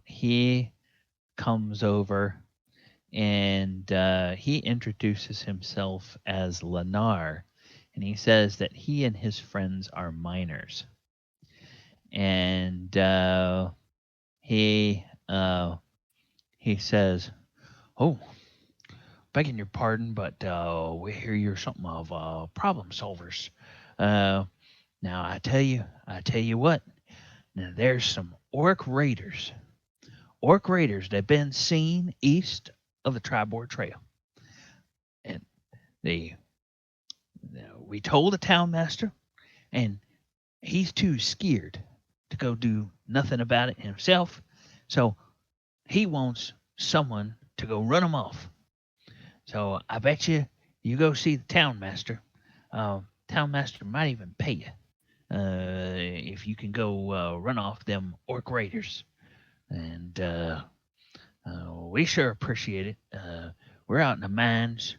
he comes over and he introduces himself as Lennar, and he says that he and his friends are miners, and he says, "Oh, begging your pardon, but we hear you're something of problem solvers. Now I tell you what. Now there's some orc raiders that've been seen east of the Tribord Trail, and we told the town master, and he's too scared to go do nothing about it himself, so he wants someone to go run them off. So I bet you go see the town master. Town master might even pay you if you can go run off them orc raiders. And we sure appreciate it. We're out in the mines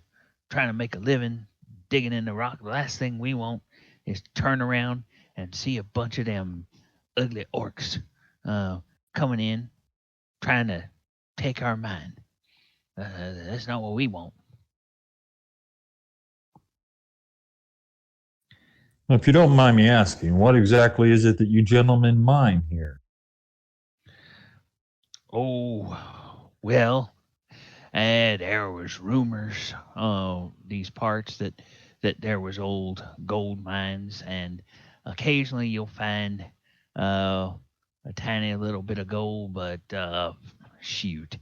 trying to make a living, digging in the rock. The last thing we want is to turn around and see a bunch of them ugly orcs coming in trying to take our mine. That's not what we want." If you don't mind me asking, what exactly is it that you gentlemen mine here? Oh, well, there was rumors these parts that there was old gold mines, and occasionally you'll find a tiny little bit of gold, but shoot,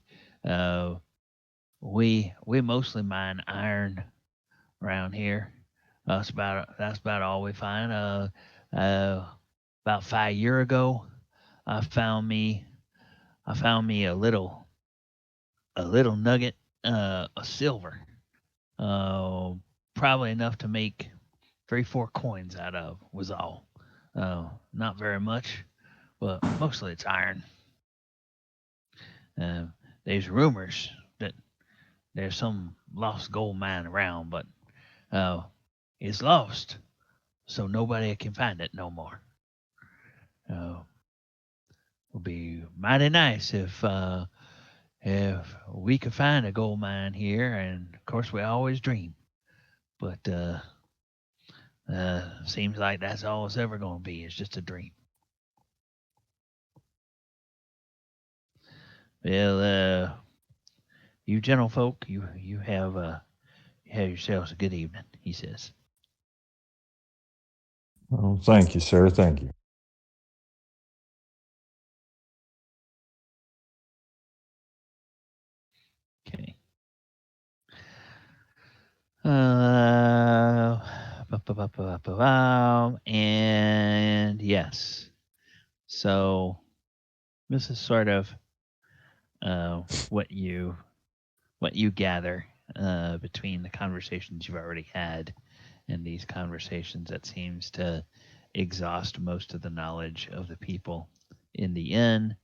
we mostly mine iron around here. That's about all we find. About 5 years ago, I found me a little nugget of silver, probably enough to make 3-4 coins out of. Was all. Not very much, but mostly it's iron. There's rumors that there's some lost gold mine around, but it's lost, so nobody can find it no more. Would be mighty nice if we could find a gold mine here, and of course we always dream, but seems like that's all it's ever going to be. It's just a dream. Well, you gentlefolk, you have yourselves a good evening, he says. Oh, thank you, sir. Thank you. Okay. And yes. So this is sort of what you gather between the conversations you've already had and these conversations that seems to exhaust most of the knowledge of the people in the inn.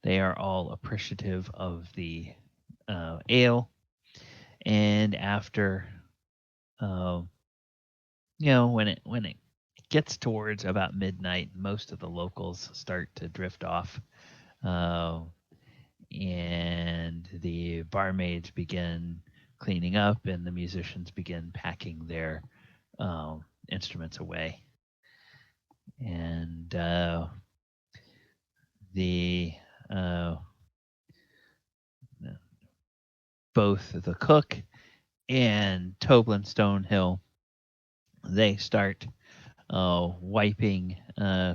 They are all appreciative of the ale, and after when it gets towards about midnight, most of the locals start to drift off, and the barmaids begin cleaning up, and the musicians begin packing their instruments away, and both the cook and Toblin Stonehill, they start wiping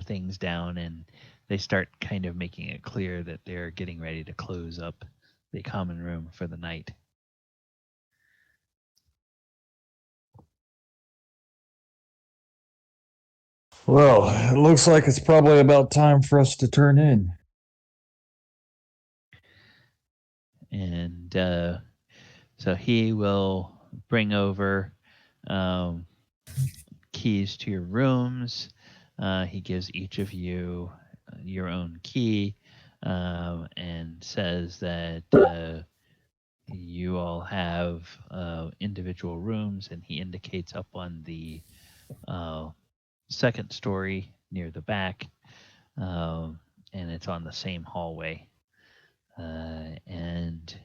things down, and they start kind of making it clear that they're getting ready to close up the common room for the night. Well, it looks like it's probably about time for us to turn in. And so he will bring over keys to your rooms. He gives each of you your own key, and says that you all have individual rooms, and he indicates up on the second story near the back, and it's on the same hallway. And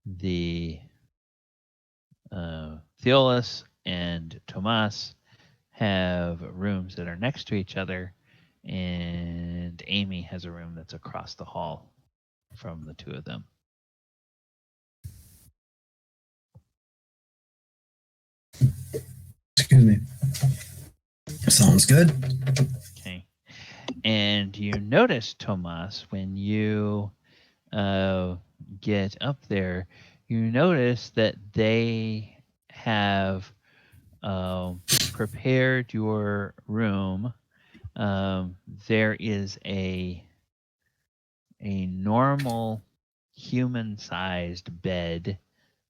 the Theolis and Tomas have rooms that are next to each other, and Amy has a room that's across the hall from the two of them. Excuse me. Sounds good. Okay. And you notice, Tomas, when you get up there, you notice that they have prepared your room. There is a normal human-sized bed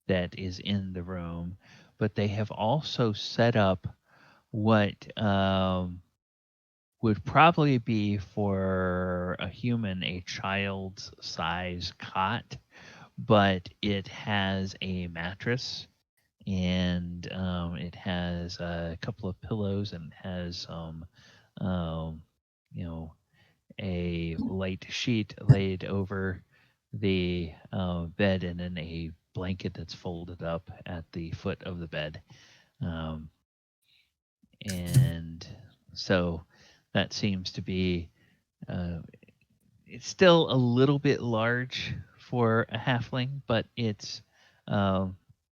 that is in the room, but they have also set up what would probably be for a human a child's size cot, but it has a mattress, and it has a couple of pillows, and has a light sheet laid over the bed, and then a blanket that's folded up at the foot of the bed. And so that seems to be, it's still a little bit large for a halfling, but it's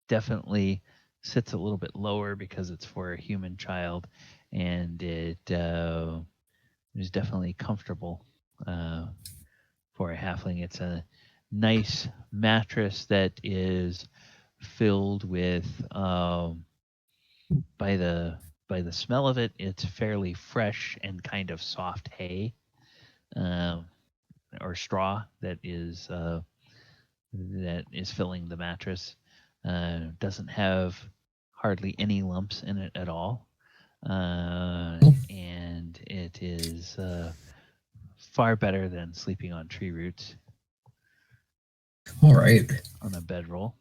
definitely sits a little bit lower because it's for a human child, and it is definitely comfortable for a halfling. It's a nice mattress that is filled with, by the smell of it, it's fairly fresh and kind of soft hay, or straw that is filling the mattress. Doesn't have hardly any lumps in it at all, and it is far better than sleeping on tree roots. All right. On a bedroll.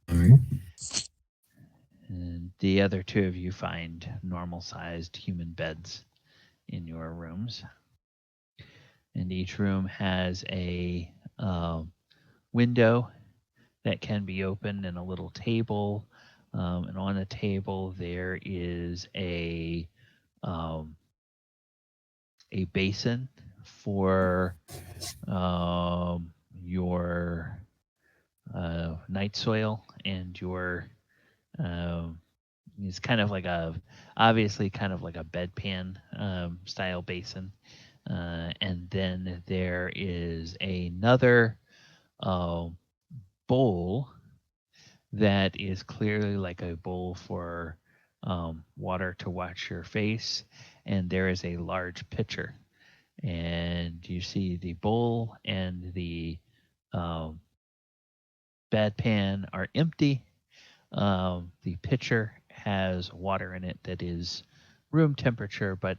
All right. And the other two of you find normal-sized human beds in your rooms. And each room has a window that can be opened, and a little table. And on the table there is a basin for your night soil, and your it's kind of like obviously kind of like a bedpan style basin. And then there is another bowl that is clearly like a bowl for water to wash your face, and there is a large pitcher. And you see the bowl and the bedpan are empty. The pitcher has water in it that is room temperature, but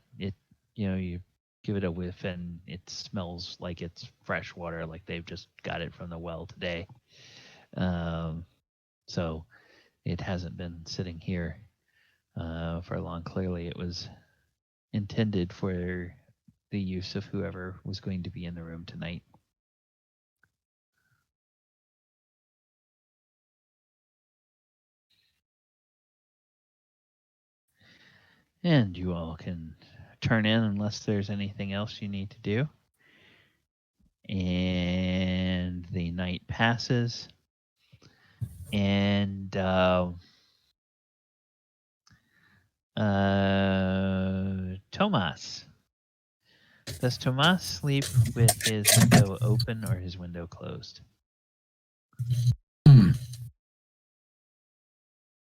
you give it a whiff and it smells like it's fresh water, like they've just got it from the well today. So it hasn't been sitting here for long. Clearly, it was intended for the use of whoever was going to be in the room tonight. And you all can turn in unless there's anything else you need to do. And the night passes. And Tomas. Does Tomas sleep with his window open or his window closed?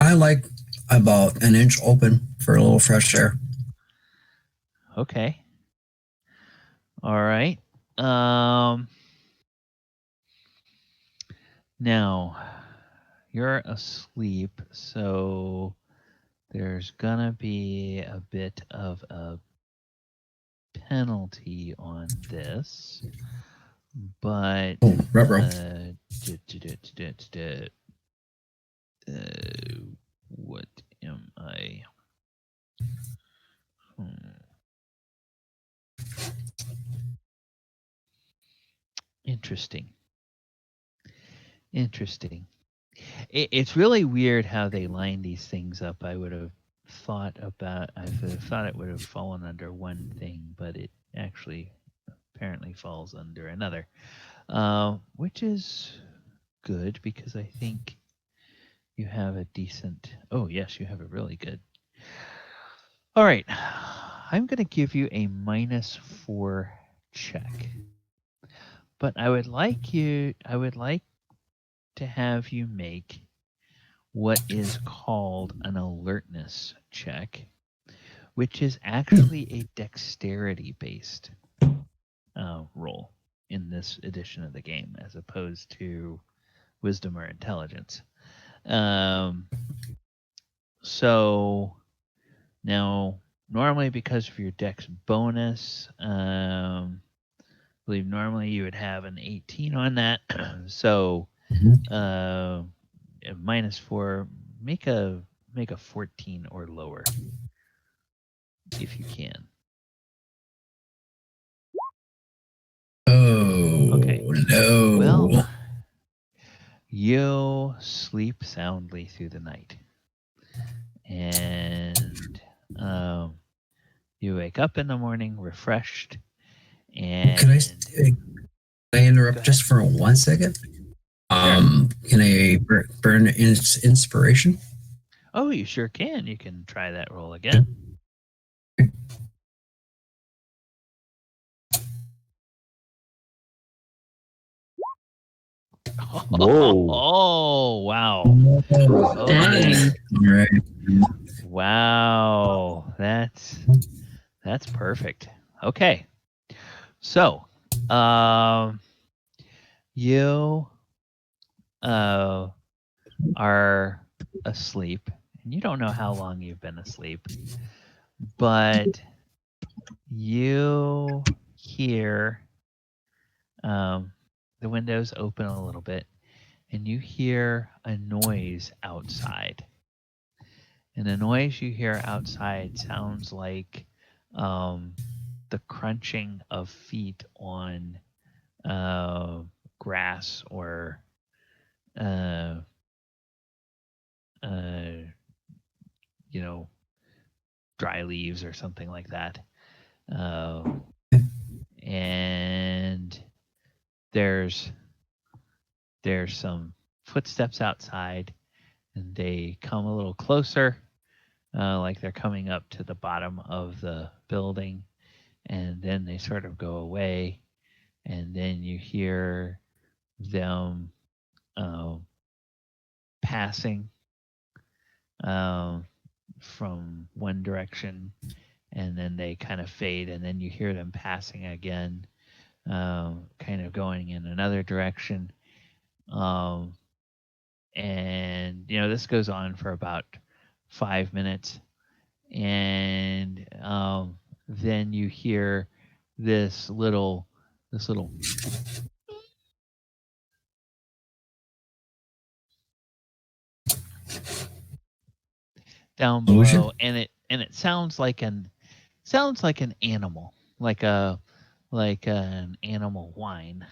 I like about an inch open for a little fresh air. Okay. All right. Now, you're asleep, so there's gonna be a bit of a penalty on this, but what am I? Interesting. It's really weird how they line these things up. I would have thought it would have fallen under one thing, but it actually apparently falls under another, which is good because I think you have a decent. Oh yes, you have a really good. All right, I'm going to give you a -4 check, but I would like to have you make what is called an alertness check, which is actually a dexterity-based roll in this edition of the game, as opposed to wisdom or intelligence. So now, normally because of your dex bonus, I believe normally you would have an 18 on that. So -4, make a 14 or lower if you can. Oh, okay. No. Well, you sleep soundly through the night. And you wake up in the morning refreshed. And Can I interrupt just for 1 second? Can I burn inspiration? Oh, you sure can. You can try that roll again. Whoa. Oh, wow. Oh, dang. Right. Wow. That's perfect. Okay. So, you are asleep, and you don't know how long you've been asleep, but you hear the windows open a little bit, and you hear a noise outside. And the noise you hear outside sounds like the crunching of feet on grass or dry leaves or something like that. And there's some footsteps outside, and they come a little closer, like they're coming up to the bottom of the building, and then they sort of go away, and then you hear them passing from one direction, and then they kind of fade, and then you hear them passing again, kind of going in another direction. And this goes on for about 5 minutes, and then you hear this little down below, and it sounds like an animal, like an animal whine,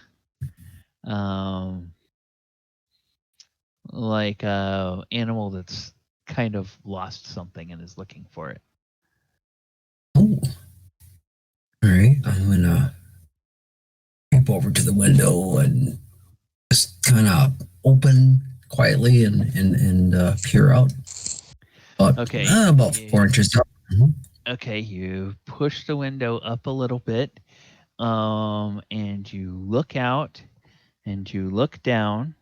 like a animal that's kind of lost something and is looking for it. Oh, all right. I'm gonna creep over to the window and just kind of open quietly and peer out. Okay. About 4 inches up. Mm-hmm. Okay, you push the window up a little bit, and you look out, and you look down,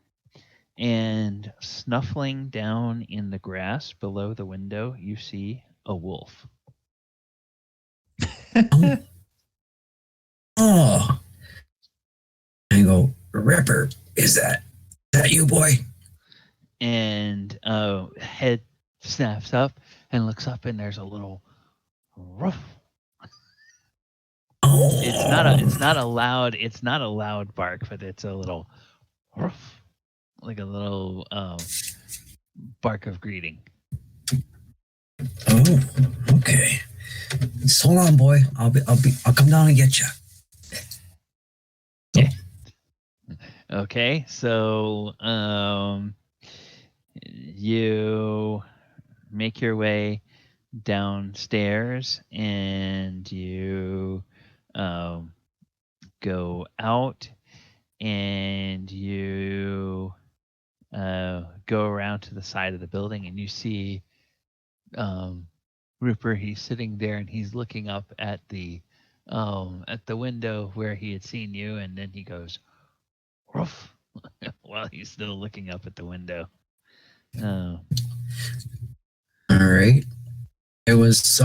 and snuffling down in the grass below the window, you see a wolf. Oh. I go, Ripper, is that you, boy? And head snaps up and looks up, and there's a little ruff. Oh. It's not a loud bark, but it's a little ruff, like a little bark of greeting. Oh, okay. Just hold on, boy. I'll come down and get you. Yeah. Okay, so you make your way downstairs, and you go out, and you go around to the side of the building, and you see Rupert. He's sitting there, and he's looking up at the window where he had seen you, and then he goes, "Ruff," while he's still looking up at the window. All right. It was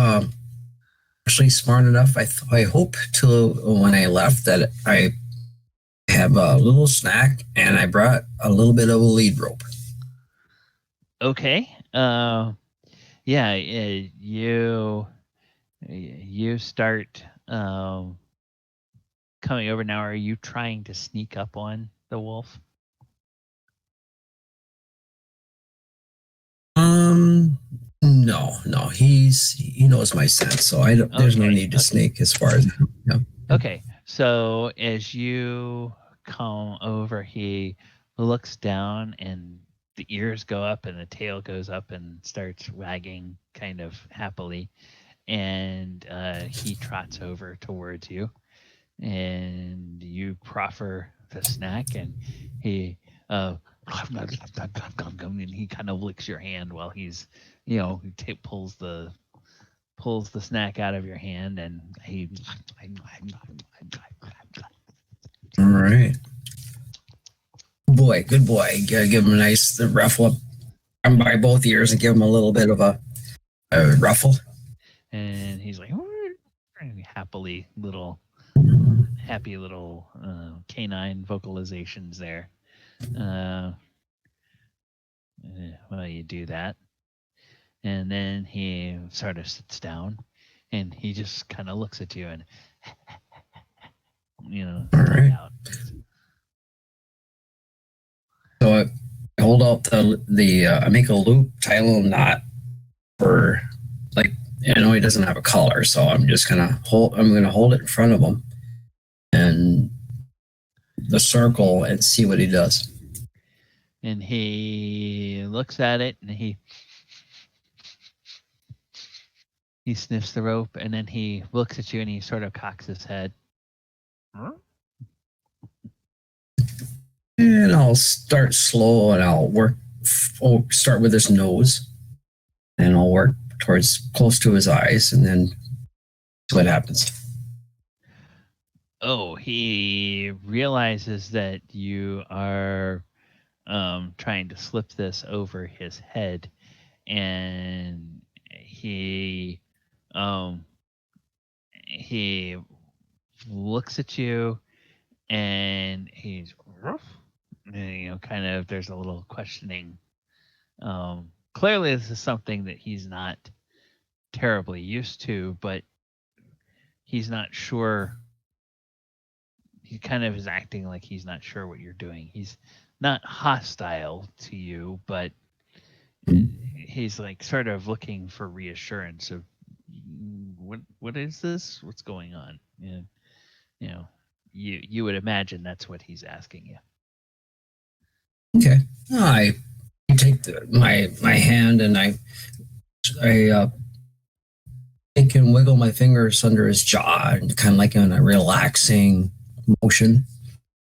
actually smart enough. I hope to when I left that I have a little snack, and I brought a little bit of a lead rope. Okay. Yeah. You start coming over now. Are you trying to sneak up on the wolf? No. He knows my scent, so I don't. There's no need to sneak as far as. Yeah. Okay. So as you come over, he looks down, and the ears go up, and the tail goes up, and starts wagging kind of happily, and he trots over towards you, and you proffer the snack, and he and he kind of licks your hand while he's pulls the snack out of your hand, and he All right. Good boy. Give him a nice ruffle up by both ears and give him a little bit of a ruffle. And he's like, happy little canine vocalizations there. Well, you do that, and then he sort of sits down, and he just kind of looks at you, and all right. Out. So I hold out I make a loop, tie a little knot for, like, he doesn't have a collar, so I'm just gonna hold it in front of him and the circle and see what he does. And he looks at it, and he sniffs the rope, and then he looks at you, and he sort of cocks his head. And I'll start slow, and I'll start with his nose, and I'll work towards close to his eyes, and then see what happens. Oh, he realizes that you are trying to slip this over his head, and he looks at you, and he's and, kind of, there's a little questioning. Clearly this is something that he's not terribly used to, but he's not sure. He kind of is acting like he's not sure what you're doing. He's not hostile to you, but he's like sort of looking for reassurance of what is this? What's going on? And, you would imagine that's what he's asking you. Okay. I take my hand and I take and wiggle my fingers under his jaw and kind of like in a relaxing motion.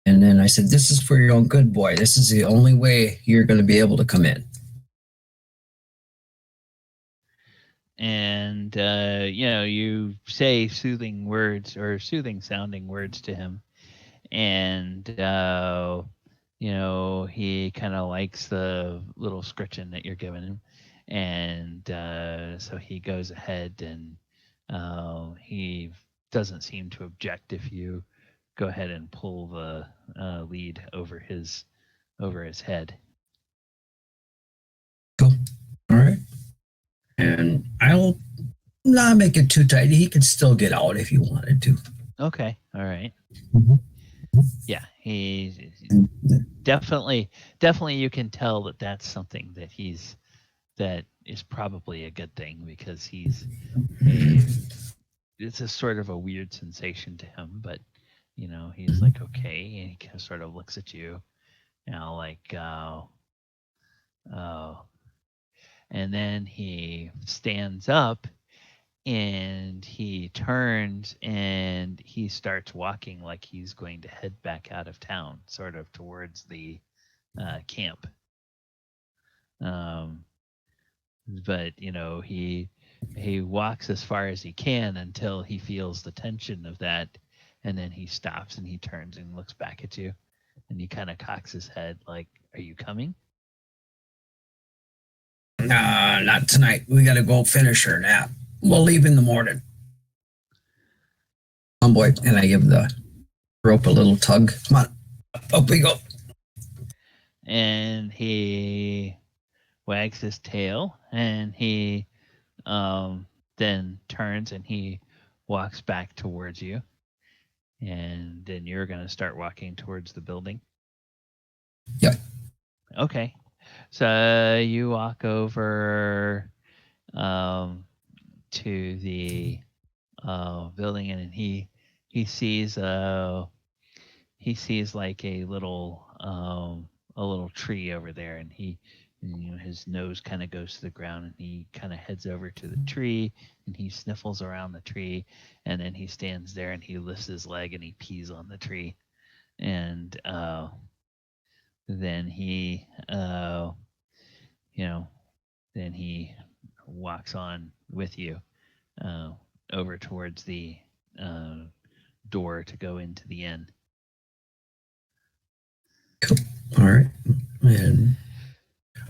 And then I said, "This is for your own good, boy. This is the only way you're going to be able to come in." And you say soothing words or soothing sounding words to him, and he kind of likes the little scritching that you're giving him, and so he goes ahead, and he doesn't seem to object if you go ahead and pull the lead over his head. Cool. All right. And I'll not make it too tight. He can still get out if you wanted to. Okay. All right. Mm-hmm. Yeah, he's definitely you can tell that that's something that is probably a good thing, because it's a sort of a weird sensation to him, but he's like, okay, and he kind of sort of looks at you, like, oh, and then he stands up and he turns and he starts walking like he's going to head back out of town, sort of towards the camp. But he walks as far as he can until he feels the tension of that, and then he stops and he turns and looks back at you, and he kind of cocks his head like, "Are you coming?" Nah, not tonight. We got to go finish her nap. We'll leave in the morning. Come on, boy. And I give the rope a little tug. Come on. Up we go. And he wags his tail, and he then turns and he walks back towards you. And then you're going to start walking towards the building? Yep. Okay. So you walk over to the building, and he sees like a little tree over there, and his nose kind of goes to the ground, and he kind of heads over to the tree, and he sniffles around the tree, and then he stands there and he lifts his leg and he pees on the tree, and then he then he walks on with you over towards the door to go into the inn. Cool. All right. And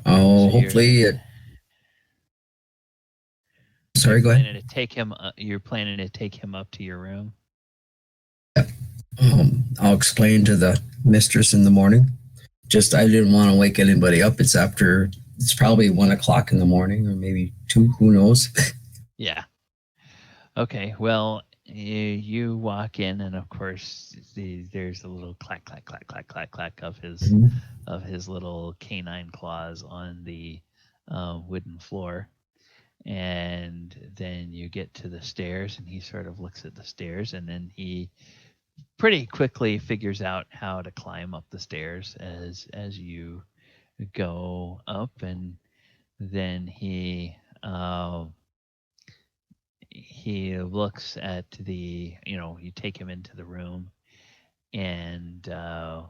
So hopefully sorry, go ahead. You're planning to take him up to your room? Yep. I'll explain to the mistress in the morning. Just, I didn't want to wake anybody up. It's probably 1:00 in the morning, or maybe 2, who knows? Yeah. Okay. Well, you walk in, and of course there's a little clack, clack, clack, clack, clack, clack of his little canine claws on the wooden floor. And then you get to the stairs, and he sort of looks at the stairs, and then he pretty quickly figures out how to climb up the stairs as you go up. And then he looks at you take him into the room, and so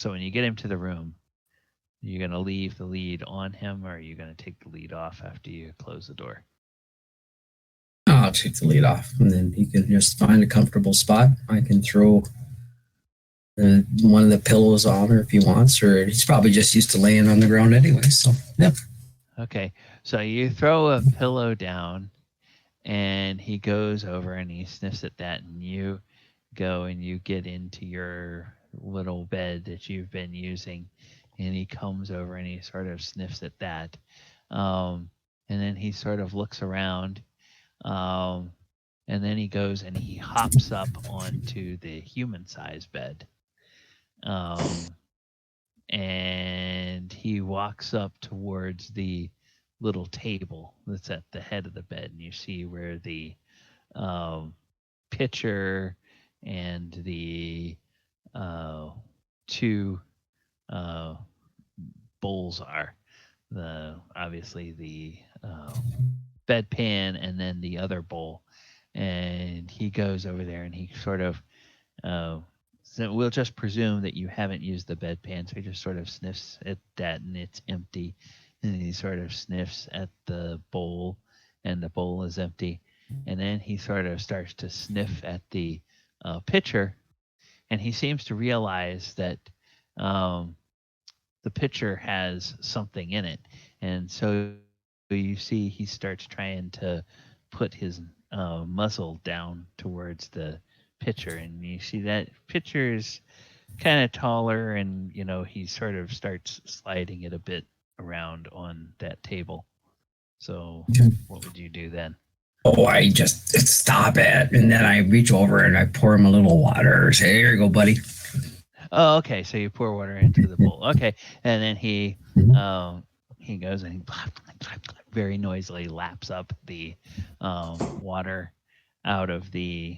when you get him to the room, you're going to leave the lead on him, or are you going to take the lead off after you close the door? I'll take the lead off, and then he can just find a comfortable spot. I can throw one of the pillows on her if he wants, or he's probably just used to laying on the ground anyway. So, yeah. Okay, so you throw a pillow down, and he goes over and he sniffs at that, and you go and you get into your little bed that you've been using, and he comes over and he sort of sniffs at that, and then he sort of looks around, and then he goes and he hops up onto the human-sized bed, and he walks up towards the little table that's at the head of the bed, and you see where the pitcher and the two bowls are. Obviously the bedpan and then the other bowl. And he goes over there and he sort of so we'll just presume that you haven't used the bedpan, so he just sort of sniffs at that and it's empty. And he sort of sniffs at the bowl and the bowl is empty. And then he sort of starts to sniff at the pitcher, and he seems to realize that the pitcher has something in it. And so you see he starts trying to put his muzzle down towards the pitcher, and you see that pitcher is kind of taller, and he sort of starts sliding it a bit around on that table. So what would you do then? Oh, I just stop it, and then I reach over and I pour him a little water. Say, "Here you go, buddy." Oh, okay. So you pour water into the bowl. Okay, and then he goes and he very noisily laps up the water out of the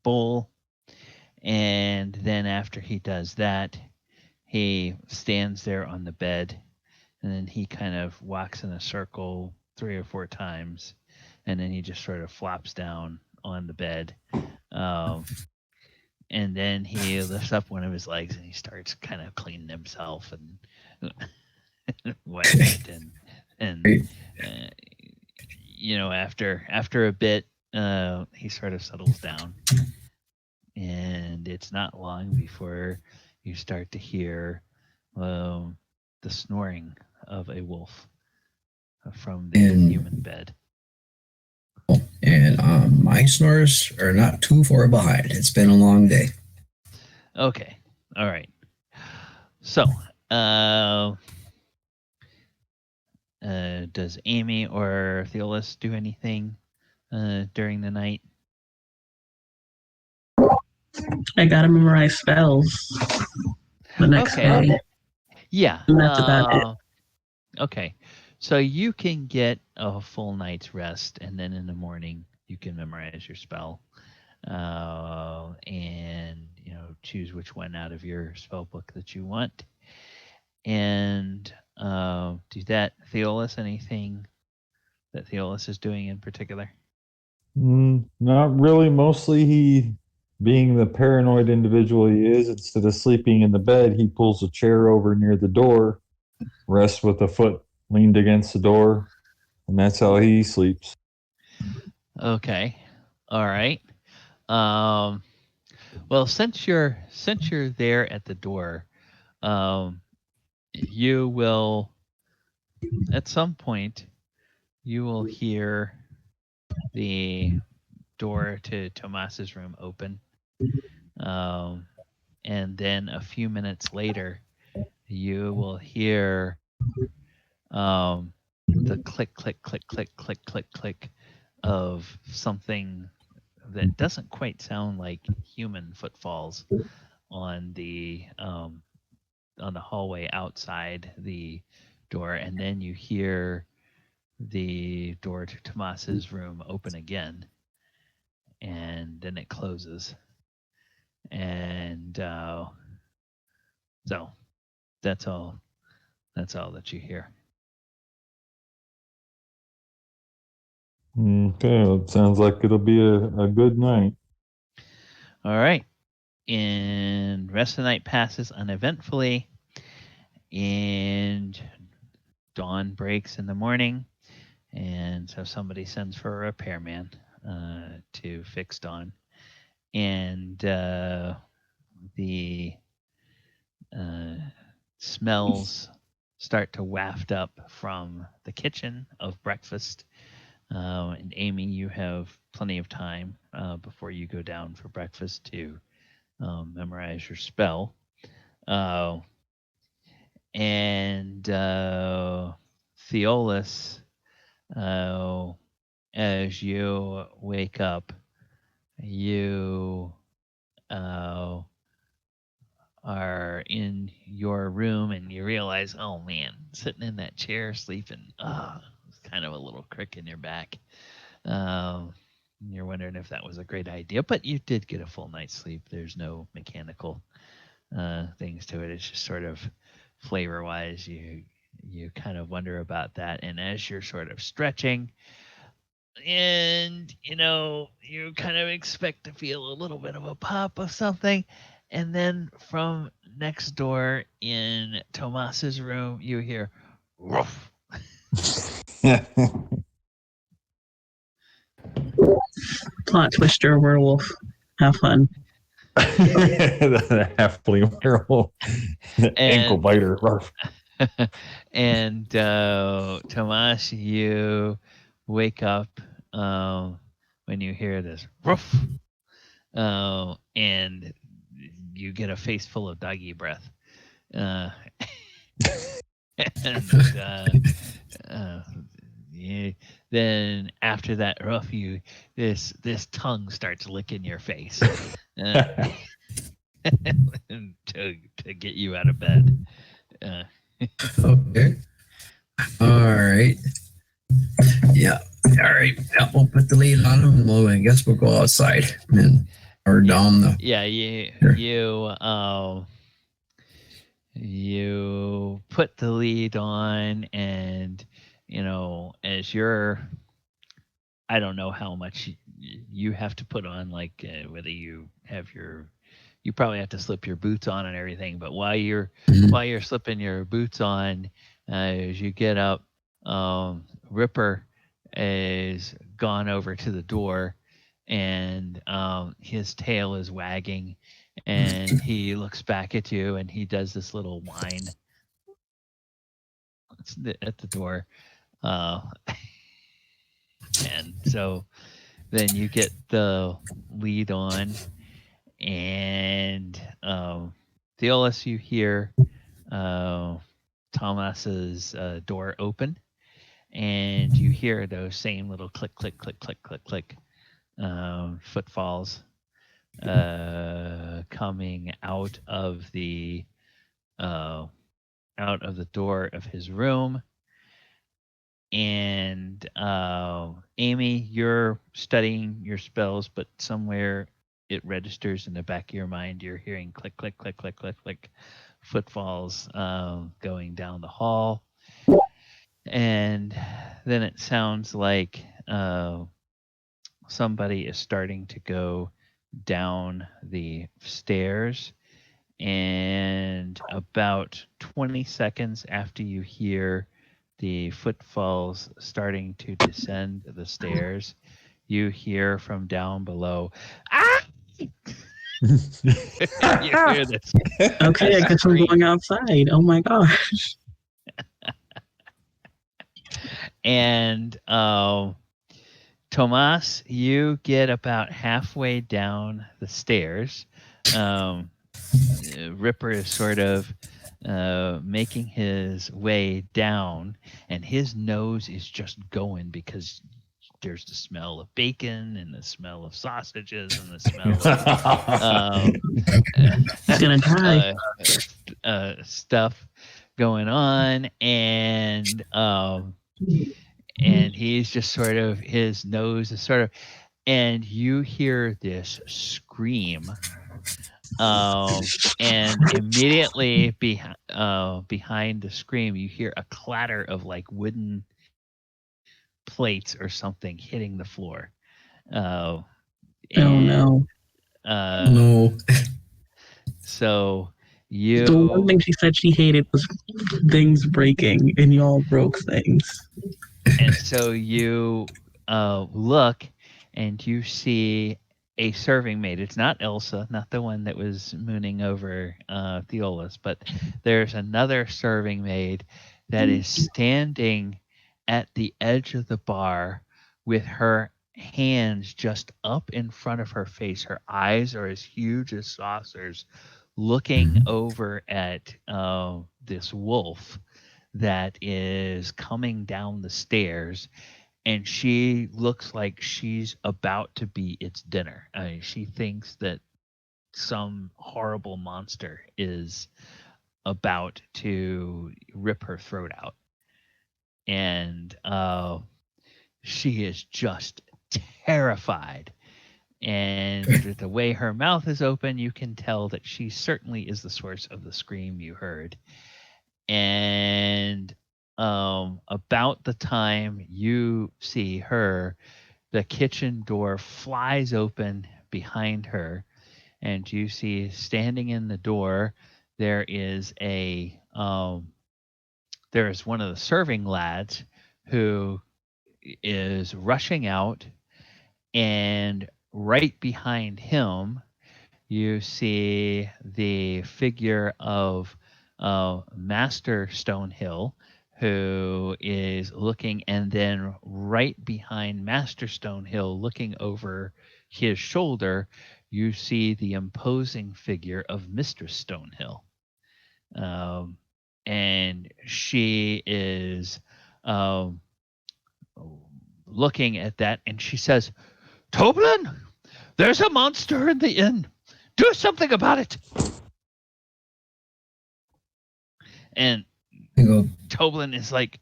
bowl, and then after he does that, he stands there on the bed, and then he kind of walks in a circle 3 or 4 times, and then he just sort of flops down on the bed, and then he lifts up one of his legs and he starts kind of cleaning himself and wetting it, and after a bit, he sort of settles down, and it's not long before you start to hear the snoring of a wolf from the human bed. And my snores are not too far behind. It's been a long day. Okay. All right. So, does Amy or Theolis do anything during the night? I gotta memorize spells the next day. Yeah. And that's about it. Okay. So you can get a full night's rest, and then in the morning you can memorize your spell, and choose which one out of your spell book that you want, and do that. Theolis, anything that Theolis is doing in particular? Not really. Mostly he, being the paranoid individual he is, instead of sleeping in the bed, he pulls a chair over near the door, rests with a foot leaned against the door, and that's how he sleeps. Okay. All right. Well, since you're there at the door, you will, at some point, you will hear the door to Tomas's room open, and then a few minutes later, you will hear the click, click, click, click, click, click, click of something that doesn't quite sound like human footfalls on the hallway outside the door, and then you hear the door to Tomas's room open again, and then it closes, and so that's all that you hear. Okay, well, it sounds like it'll be a good night. All right. And rest of the night passes uneventfully, and dawn breaks in the morning, and so somebody sends for a repairman. to fixed on, and the smells start to waft up from the kitchen of breakfast. And Amy, you have plenty of time before you go down for breakfast to memorize your spell. And Theolis, as you wake up, you are in your room and you realize, oh man, sitting in that chair sleeping, it's kind of a little crick in your back. You're wondering if that was a great idea, but you did get a full night's sleep. There's no mechanical things to it. It's just sort of flavor-wise, you kind of wonder about that. And as you're sort of stretching, and you kind of expect to feel a little bit of a pop of something, and then from next door in Tomas's room, you hear woof. Plot twister werewolf. Have fun. The halfling werewolf. Ankle biter. And Tomas, you wake up when you hear this woof, and you get a face full of doggy breath. And then after that rough, this tongue starts licking your face to get you out of bed. Okay. All right. Yeah. All right. Yeah, we'll put the lead on him. Well, I guess we'll go outside or down the. Yeah. You put the lead on, and as you're, I don't know how much you have to put on, like whether you have you probably have to slip your boots on and everything. But while you're slipping your boots on, as you get up, Ripper is gone over to the door, and his tail is wagging, and he looks back at you, and he does this little whine at the door, and so then you get the lead on. And Theolis, you hear Tomas's door open, and you hear those same little click, click, click, click, click, click footfalls coming out of the door of his room. And Amy, you're studying your spells, but somewhere it registers in the back of your mind. You're hearing click, click, click, click, click, click footfalls going down the hall. And then it sounds like somebody is starting to go down the stairs. And about 20 seconds after you hear the footfalls starting to descend the stairs, you hear from down below, "Ah!" You hear this. Okay, I guess I'm going outside. Oh my gosh. And Tomas, you get about halfway down the stairs. Ripper is sort of making his way down, and his nose is just going because there's the smell of bacon and the smell of sausages and the smell of He's gonna die. Stuff going on, and he's just sort of, his nose is sort of, and you hear this scream, and immediately behind the scream you hear a clatter of like wooden plates or something hitting the floor. Oh no. No. So The one thing she said she hated was things breaking, and y'all broke things. And so you look, and you see a serving maid. It's not Elsa, not the one that was mooning over Theolis, but there's another serving maid that is standing at the edge of the bar with her hands just up in front of her face. Her eyes are as huge as saucers, looking over at this wolf that is coming down the stairs, and she looks like she's about to be its dinner. I mean, she thinks that some horrible monster is about to rip her throat out. And she is just terrified. And the way her mouth is open, you can tell that she certainly is the source of the scream you heard. And about the time you see her, the kitchen door flies open behind her, and you see standing in the door there is one of the serving lads who is rushing out, and right behind him you see the figure of Master Stonehill, who is looking, and then right behind Master Stonehill, looking over his shoulder, you see the imposing figure of Mistress Stonehill. And she is looking at that, and she says, "Toblin, there's a monster in the inn. Do something about it." And Toblin is like,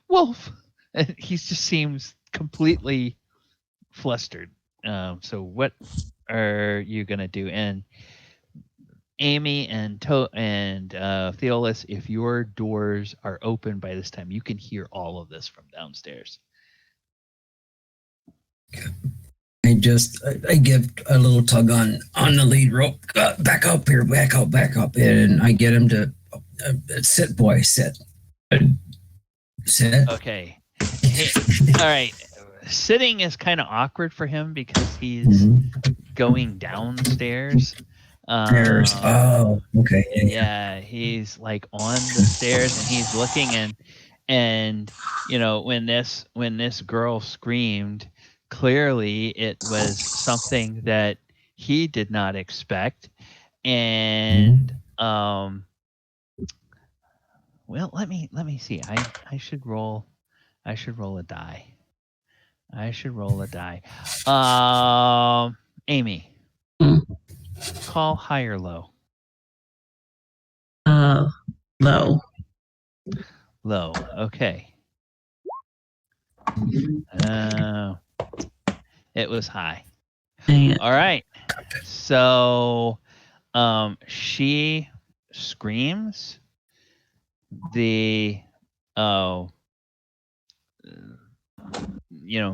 wolf. And he just seems completely flustered. So what are you going to do? And Amy and Theolis, if your doors are open by this time, you can hear all of this from downstairs. I give a little tug on the lead rope. Back up here, back up. And I get him to sit, boy, sit. Sit. Okay. All right. Sitting is kind of awkward for him because he's going downstairs. Oh, okay. Yeah, he's like on the stairs, and he's looking, and you know, when this girl screamed, clearly it was something that he did not expect. And well, let me see. I should roll a die. Amy, call high or low? Low. Low. Okay. It was high. Dang it. All right. So she screams. The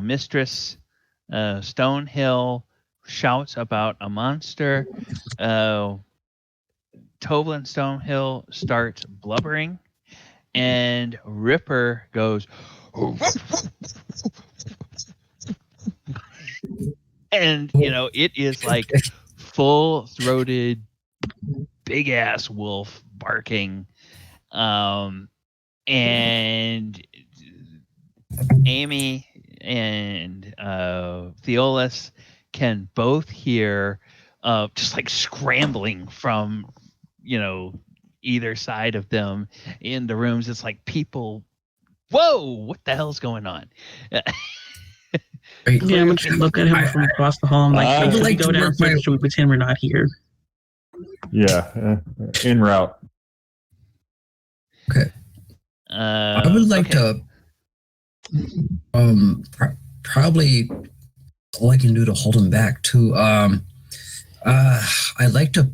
Mistress Stonehill shouts about a monster. Toblin Stonehill starts blubbering, and Ripper goes, and it is like full-throated, big-ass wolf barking. And Amy and Theolis can both hear just like scrambling from either side of them in the rooms. It's like people, whoa, what the hell's going on? Yeah, I'm gonna just look at him from across the hall. I'm like, hey, should we go downstairs or should we pretend we're not here? Yeah, en route. Okay. I would like to probably all I can do to hold him back too. I'd like to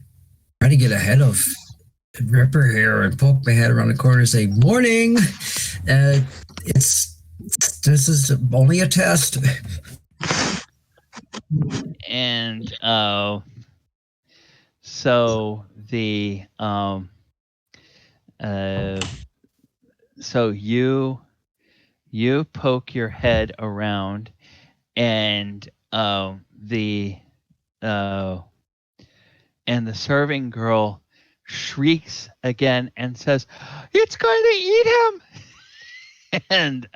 try to get ahead of Ripper here and poke my head around the corner and say, "Morning! This is only a test." And so the So you poke your head around, and the serving girl shrieks again and says, "It's going to eat him!" and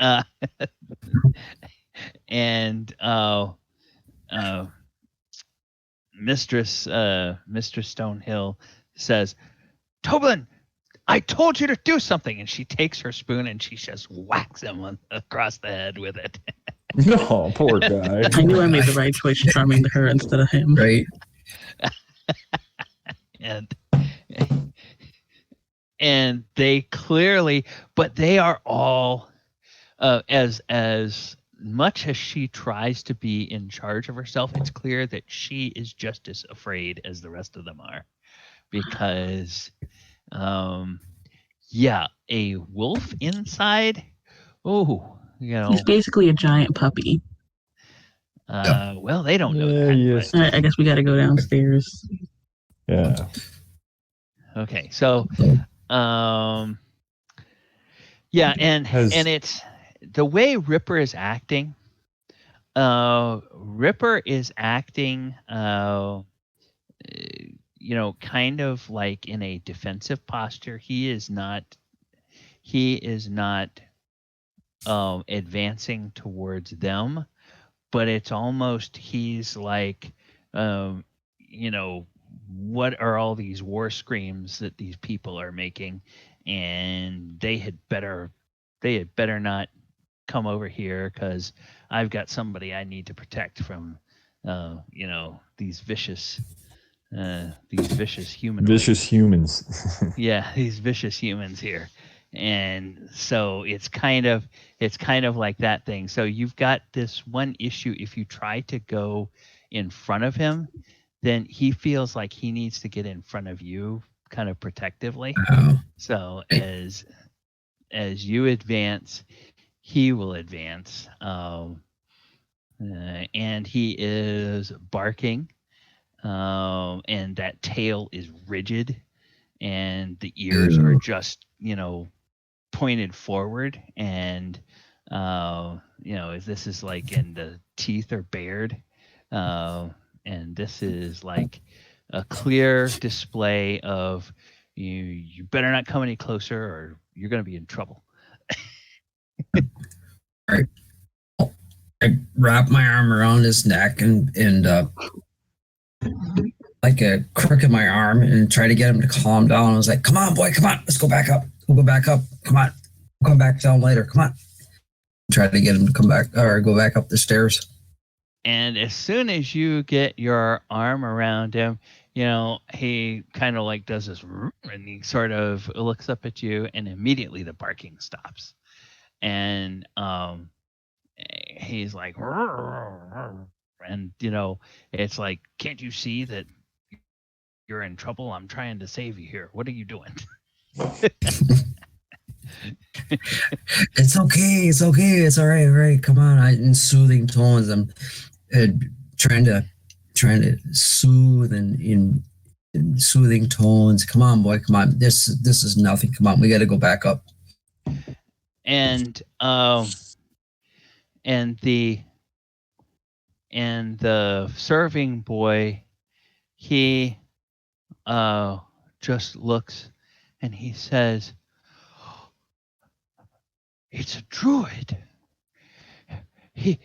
Mistress Stonehill says, "Toblin, I told you to do something," and she takes her spoon and she just whacks him across the head with it. No, poor guy. I knew I made the right choice charming her instead of him. Right. and they clearly, but they are all as much as she tries to be in charge of herself, it's clear that she is just as afraid as the rest of them are, because a wolf inside. Oh, he's basically a giant puppy. Well, they don't know Yeah, that. yes. But, I guess we got to go downstairs. Yeah. okay, so and it's the way Ripper is acting. Ripper is acting kind of like in a defensive posture. He is not advancing towards them, but it's almost he's like, what are all these war screams that these people are making, and they had better not come over here, because I've got somebody I need to protect from these vicious humanoids. Vicious humans. Yeah, these vicious humans here. And so it's kind of like that thing. So you've got this one issue. If you try to go in front of him, then he feels like he needs to get in front of you kind of protectively. Oh. So as you advance, he will advance. And he is barking. And that tail is rigid, and the ears are just, pointed forward, and this is like, and the teeth are bared, and this is like a clear display of you better not come any closer or you're going to be in trouble. All right. I wrap my arm around his neck and like a crook in my arm, and try to get him to calm down. I was like, "Come on, boy, come on, let's go back up. We'll go back up. Come on, we'll come back down later. Come on." Try to get him to come back or go back up the stairs. And as soon as you get your arm around him, he kind of like does this, and he sort of looks up at you, and immediately the barking stops. And he's like, and it's like, "Can't you see that you're in trouble? I'm trying to save you here. What are you doing?" It's okay. It's okay. It's all right. All right. Come on. In soothing tones, I'm trying to soothe and in soothing tones. Come on, boy. Come on. This is nothing. Come on. We got to go back up. And the serving boy, he just looks and he says, "It's a druid. He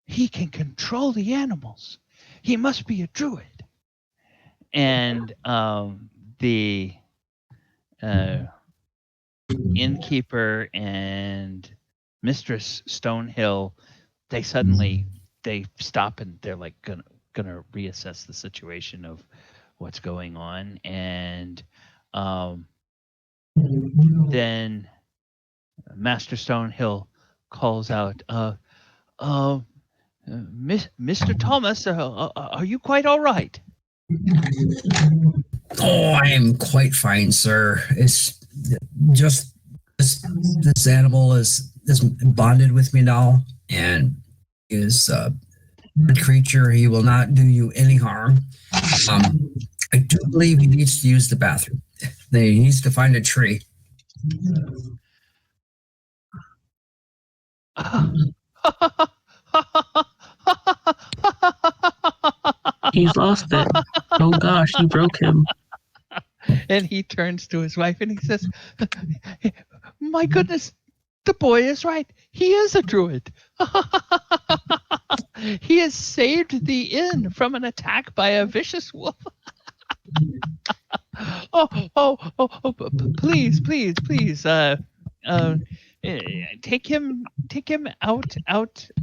can control the animals. He must be a druid." And the innkeeper and Mistress Stonehill, they suddenly they stop, and they're like gonna reassess the situation of what's going on. And then Master Stonehill calls out, "Mr. Thomas, are you quite all right?" "Oh, I am quite fine, sir. It's just this animal is bonded with me now, and is a creature. He will not do you any harm. I do believe he needs to use the bathroom. He needs to find a tree He's lost it. Oh gosh, you broke him. And he turns to his wife and he says, "My goodness, the boy is right. He is a druid. He has saved the inn from an attack by a vicious wolf. Please, take him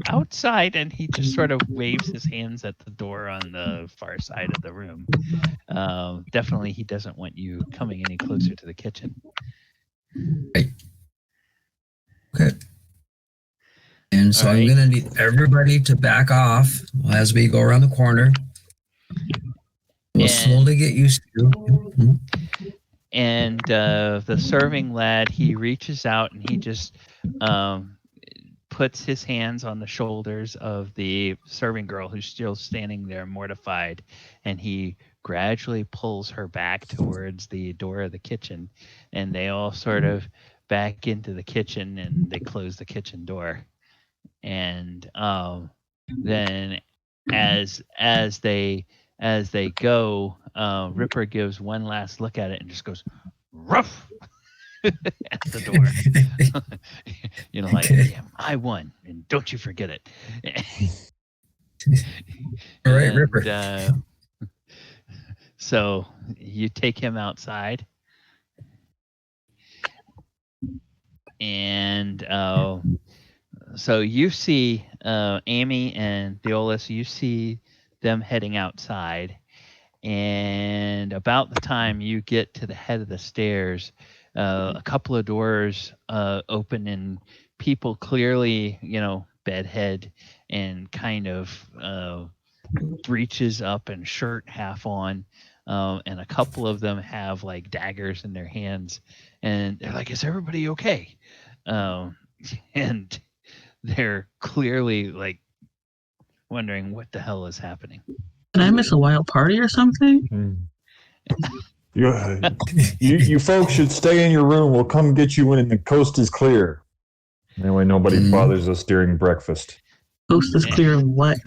outside." And he just sort of waves his hands at the door on the far side of the room. Definitely, he doesn't want you coming any closer to the kitchen. Right. Okay. And so I'm going to need everybody to back off as we go around the corner. We'll slowly get used to. Mm-hmm. And the serving lad, he reaches out and he just puts his hands on the shoulders of the serving girl who's still standing there mortified, and he gradually pulls her back towards the door of the kitchen, and they all sort of back into the kitchen and they close the kitchen door. And then as they go, Ripper gives one last look at it and just goes, "Ruff!" at the door. Like, "Yeah, I won, and don't you forget it." All right, Ripper. So you take him outside, and so you see Amy and Theolis, you see them heading outside, and about the time you get to the head of the stairs, a couple of doors open, and people clearly, bedhead and kind of breeches up and shirt half on, and a couple of them have like daggers in their hands, and they're like, "Is everybody okay?" And they're clearly like wondering what the hell is happening. Did I miss a wild party or something? You folks should stay in your room. We'll come get you when the coast is clear. Anyway, nobody bothers us during breakfast. Coast is clear of what?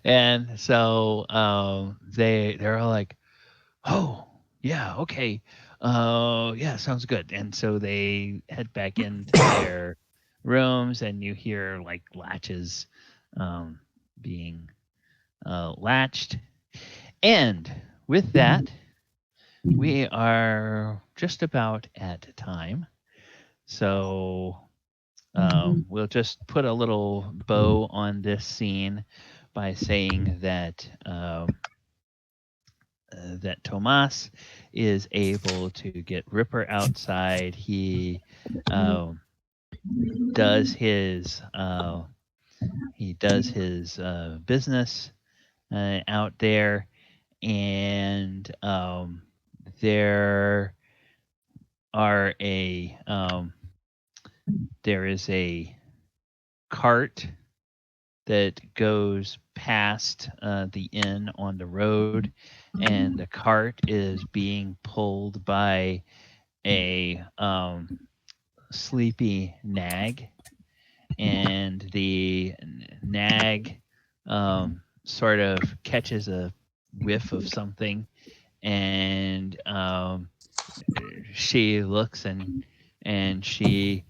And so they're all like, "Oh, yeah, okay. Yeah, sounds good." And so they head back into their rooms, and you hear like latches being latched. And with that, we are just about at time. So we'll just put a little bow on this scene by saying that that Tomas is able to get Ripper outside. He does his business out there, and there is a cart that goes past the inn on the road, and the cart is being pulled by a sleepy nag, and the nag sort of catches a whiff of something, and she looks and she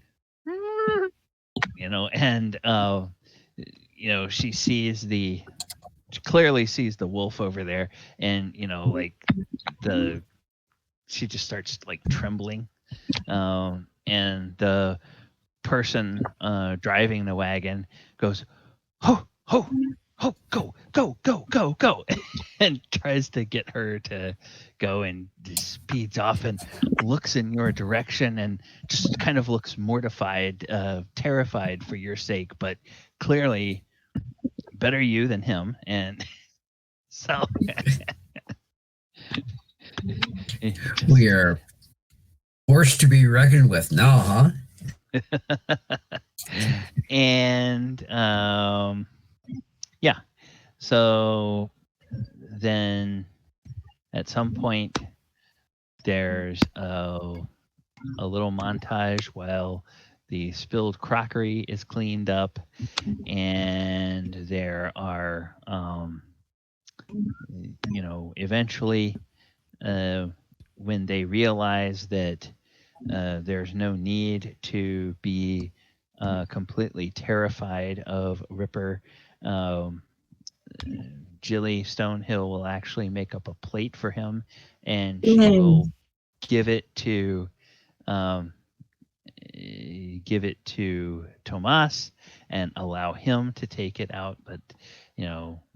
she clearly sees the wolf over there, and she just starts like trembling, and the person driving the wagon goes, "Ho, ho, ho, go, go, go, go, go," and tries to get her to go, and just speeds off and looks in your direction and just kind of looks mortified, terrified for your sake, but clearly better you than him. And so we are forced to be reckoned with now, huh? And yeah, so then at some point there's a little montage while the spilled crockery is cleaned up, and there are, eventually, when they realize that there's no need to be completely terrified of Ripper, Jilly Stonehill will actually make up a plate for him, and she will give it to Tomas and allow him to take it out. But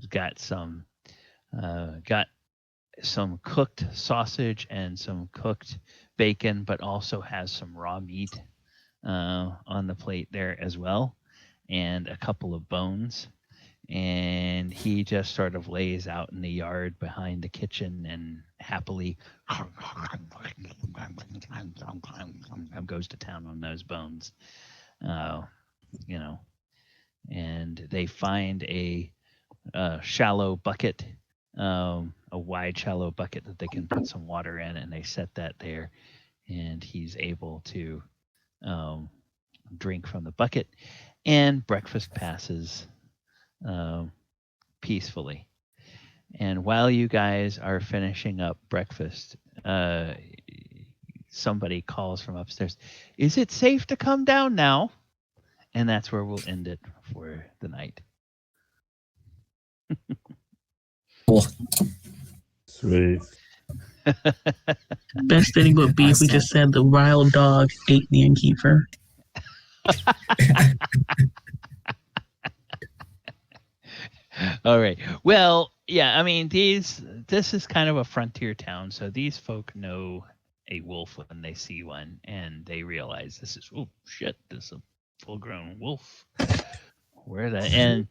got some cooked sausage and some cooked bacon, but also has some raw meat on the plate there as well, and a couple of bones. And he just sort of lays out in the yard behind the kitchen and happily goes to town on those bones. And they find a shallow bucket, a wide shallow bucket that they can put some water in, and they set that there, and he's able to drink from the bucket, and breakfast passes peacefully. And while you guys are finishing up breakfast, somebody calls from upstairs, "Is it safe to come down now?" And that's where we'll end it for the night. Cool. Sweet. Best thing would be if we just said the wild dog ate the innkeeper. All right. Well, yeah, I mean, this is kind of a frontier town, so these folk know a wolf when they see one, and they realize this is, oh shit, this is a full-grown wolf. Where that? And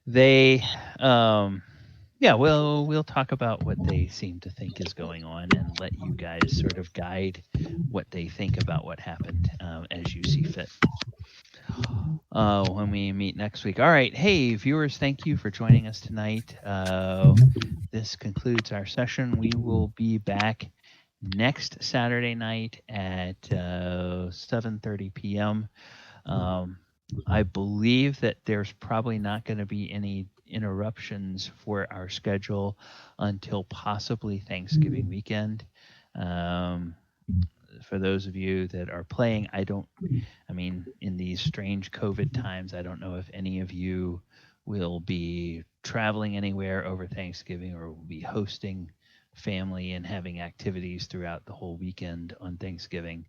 they, we'll talk about what they seem to think is going on, and let you guys sort of guide what they think about what happened as you see fit. When we meet next week. All right. Hey, viewers, thank you for joining us tonight. This concludes our session. We will be back next Saturday night at 7:30 p.m. I believe that there's probably not going to be any interruptions for our schedule until possibly Thanksgiving weekend. For those of you that are playing, in these strange COVID times, I don't know if any of you will be traveling anywhere over Thanksgiving or will be hosting family and having activities throughout the whole weekend on Thanksgiving.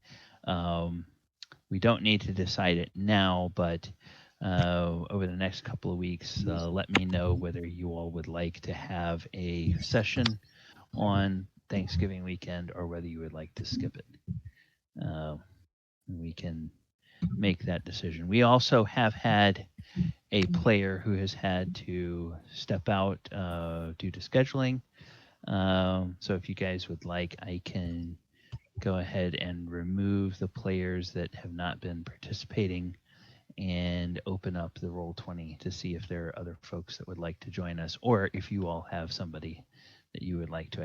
We don't need to decide it now, but over the next couple of weeks, let me know whether you all would like to have a session on Thanksgiving weekend or whether you would like to skip it. We can make that decision. We also have had a player who has had to step out due to scheduling. So if you guys would like, I can go ahead and remove the players that have not been participating and open up the Roll20 to see if there are other folks that would like to join us, or if you all have somebody that you would like to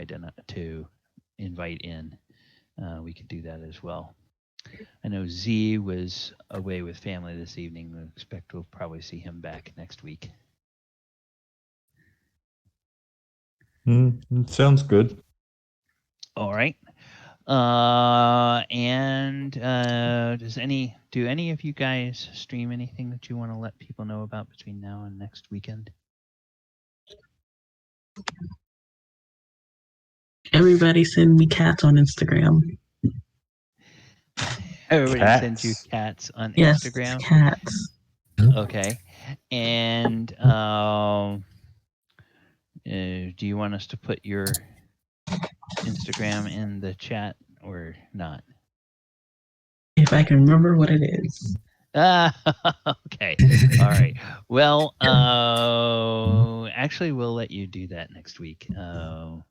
invite in, we could do that as well. I know Z was away with family this evening. We expect we'll probably see him back next week. Sounds good. All right. Do any of you guys stream anything that you want to let people know about between now and next weekend? Everybody send me cats on Instagram. Everybody sends you cats on Instagram? Yes, cats. Okay. And do you want us to put your Instagram in the chat or not? If I can remember what it is. Okay. All right. Well, actually, we'll let you do that next week. We'll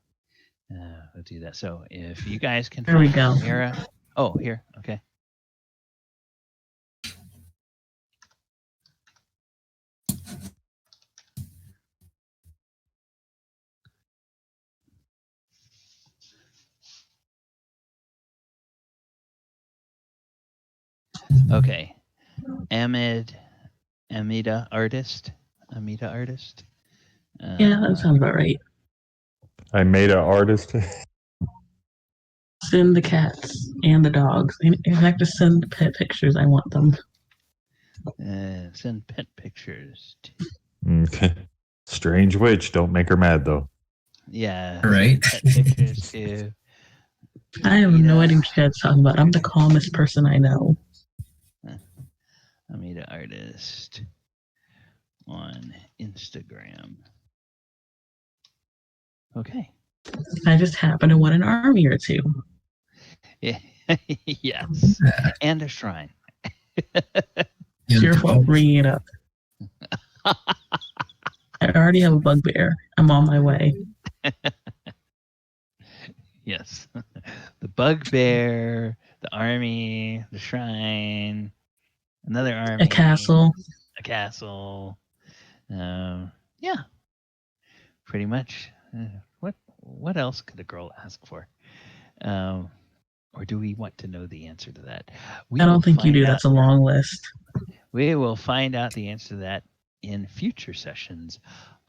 do that. So if you guys can There we go. Amira. Oh, here. Okay. Okay. Amida artist. Yeah, that sounds about right. I made an artist. Send the cats and the dogs. In fact, just send pet pictures. I want them. Send pet pictures. Okay. Strange witch. Don't make her mad, though. Yeah. Right. Pet pictures too. I have no idea what you guys are talking about. I'm the calmest person I know. Amida artist on Instagram. Okay. I just happen to want an army or two. Yeah. Yes. And a shrine. It's your fault bringing it up. I already have a bugbear. I'm on my way. Yes. The bugbear, the army, the shrine, another army. A castle. A castle. Yeah. Pretty much. What else could a girl ask for? Or do we want to know the answer to that? I don't think you do. That's a long list. We will find out the answer to that in future sessions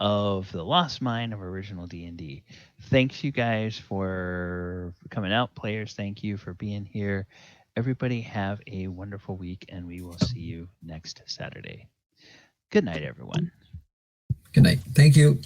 of the Lost Mine of Original D&D. Thanks, you guys, for coming out. Players, thank you for being here. Everybody have a wonderful week, and we will see you next Saturday. Good night, everyone. Good night. Thank you.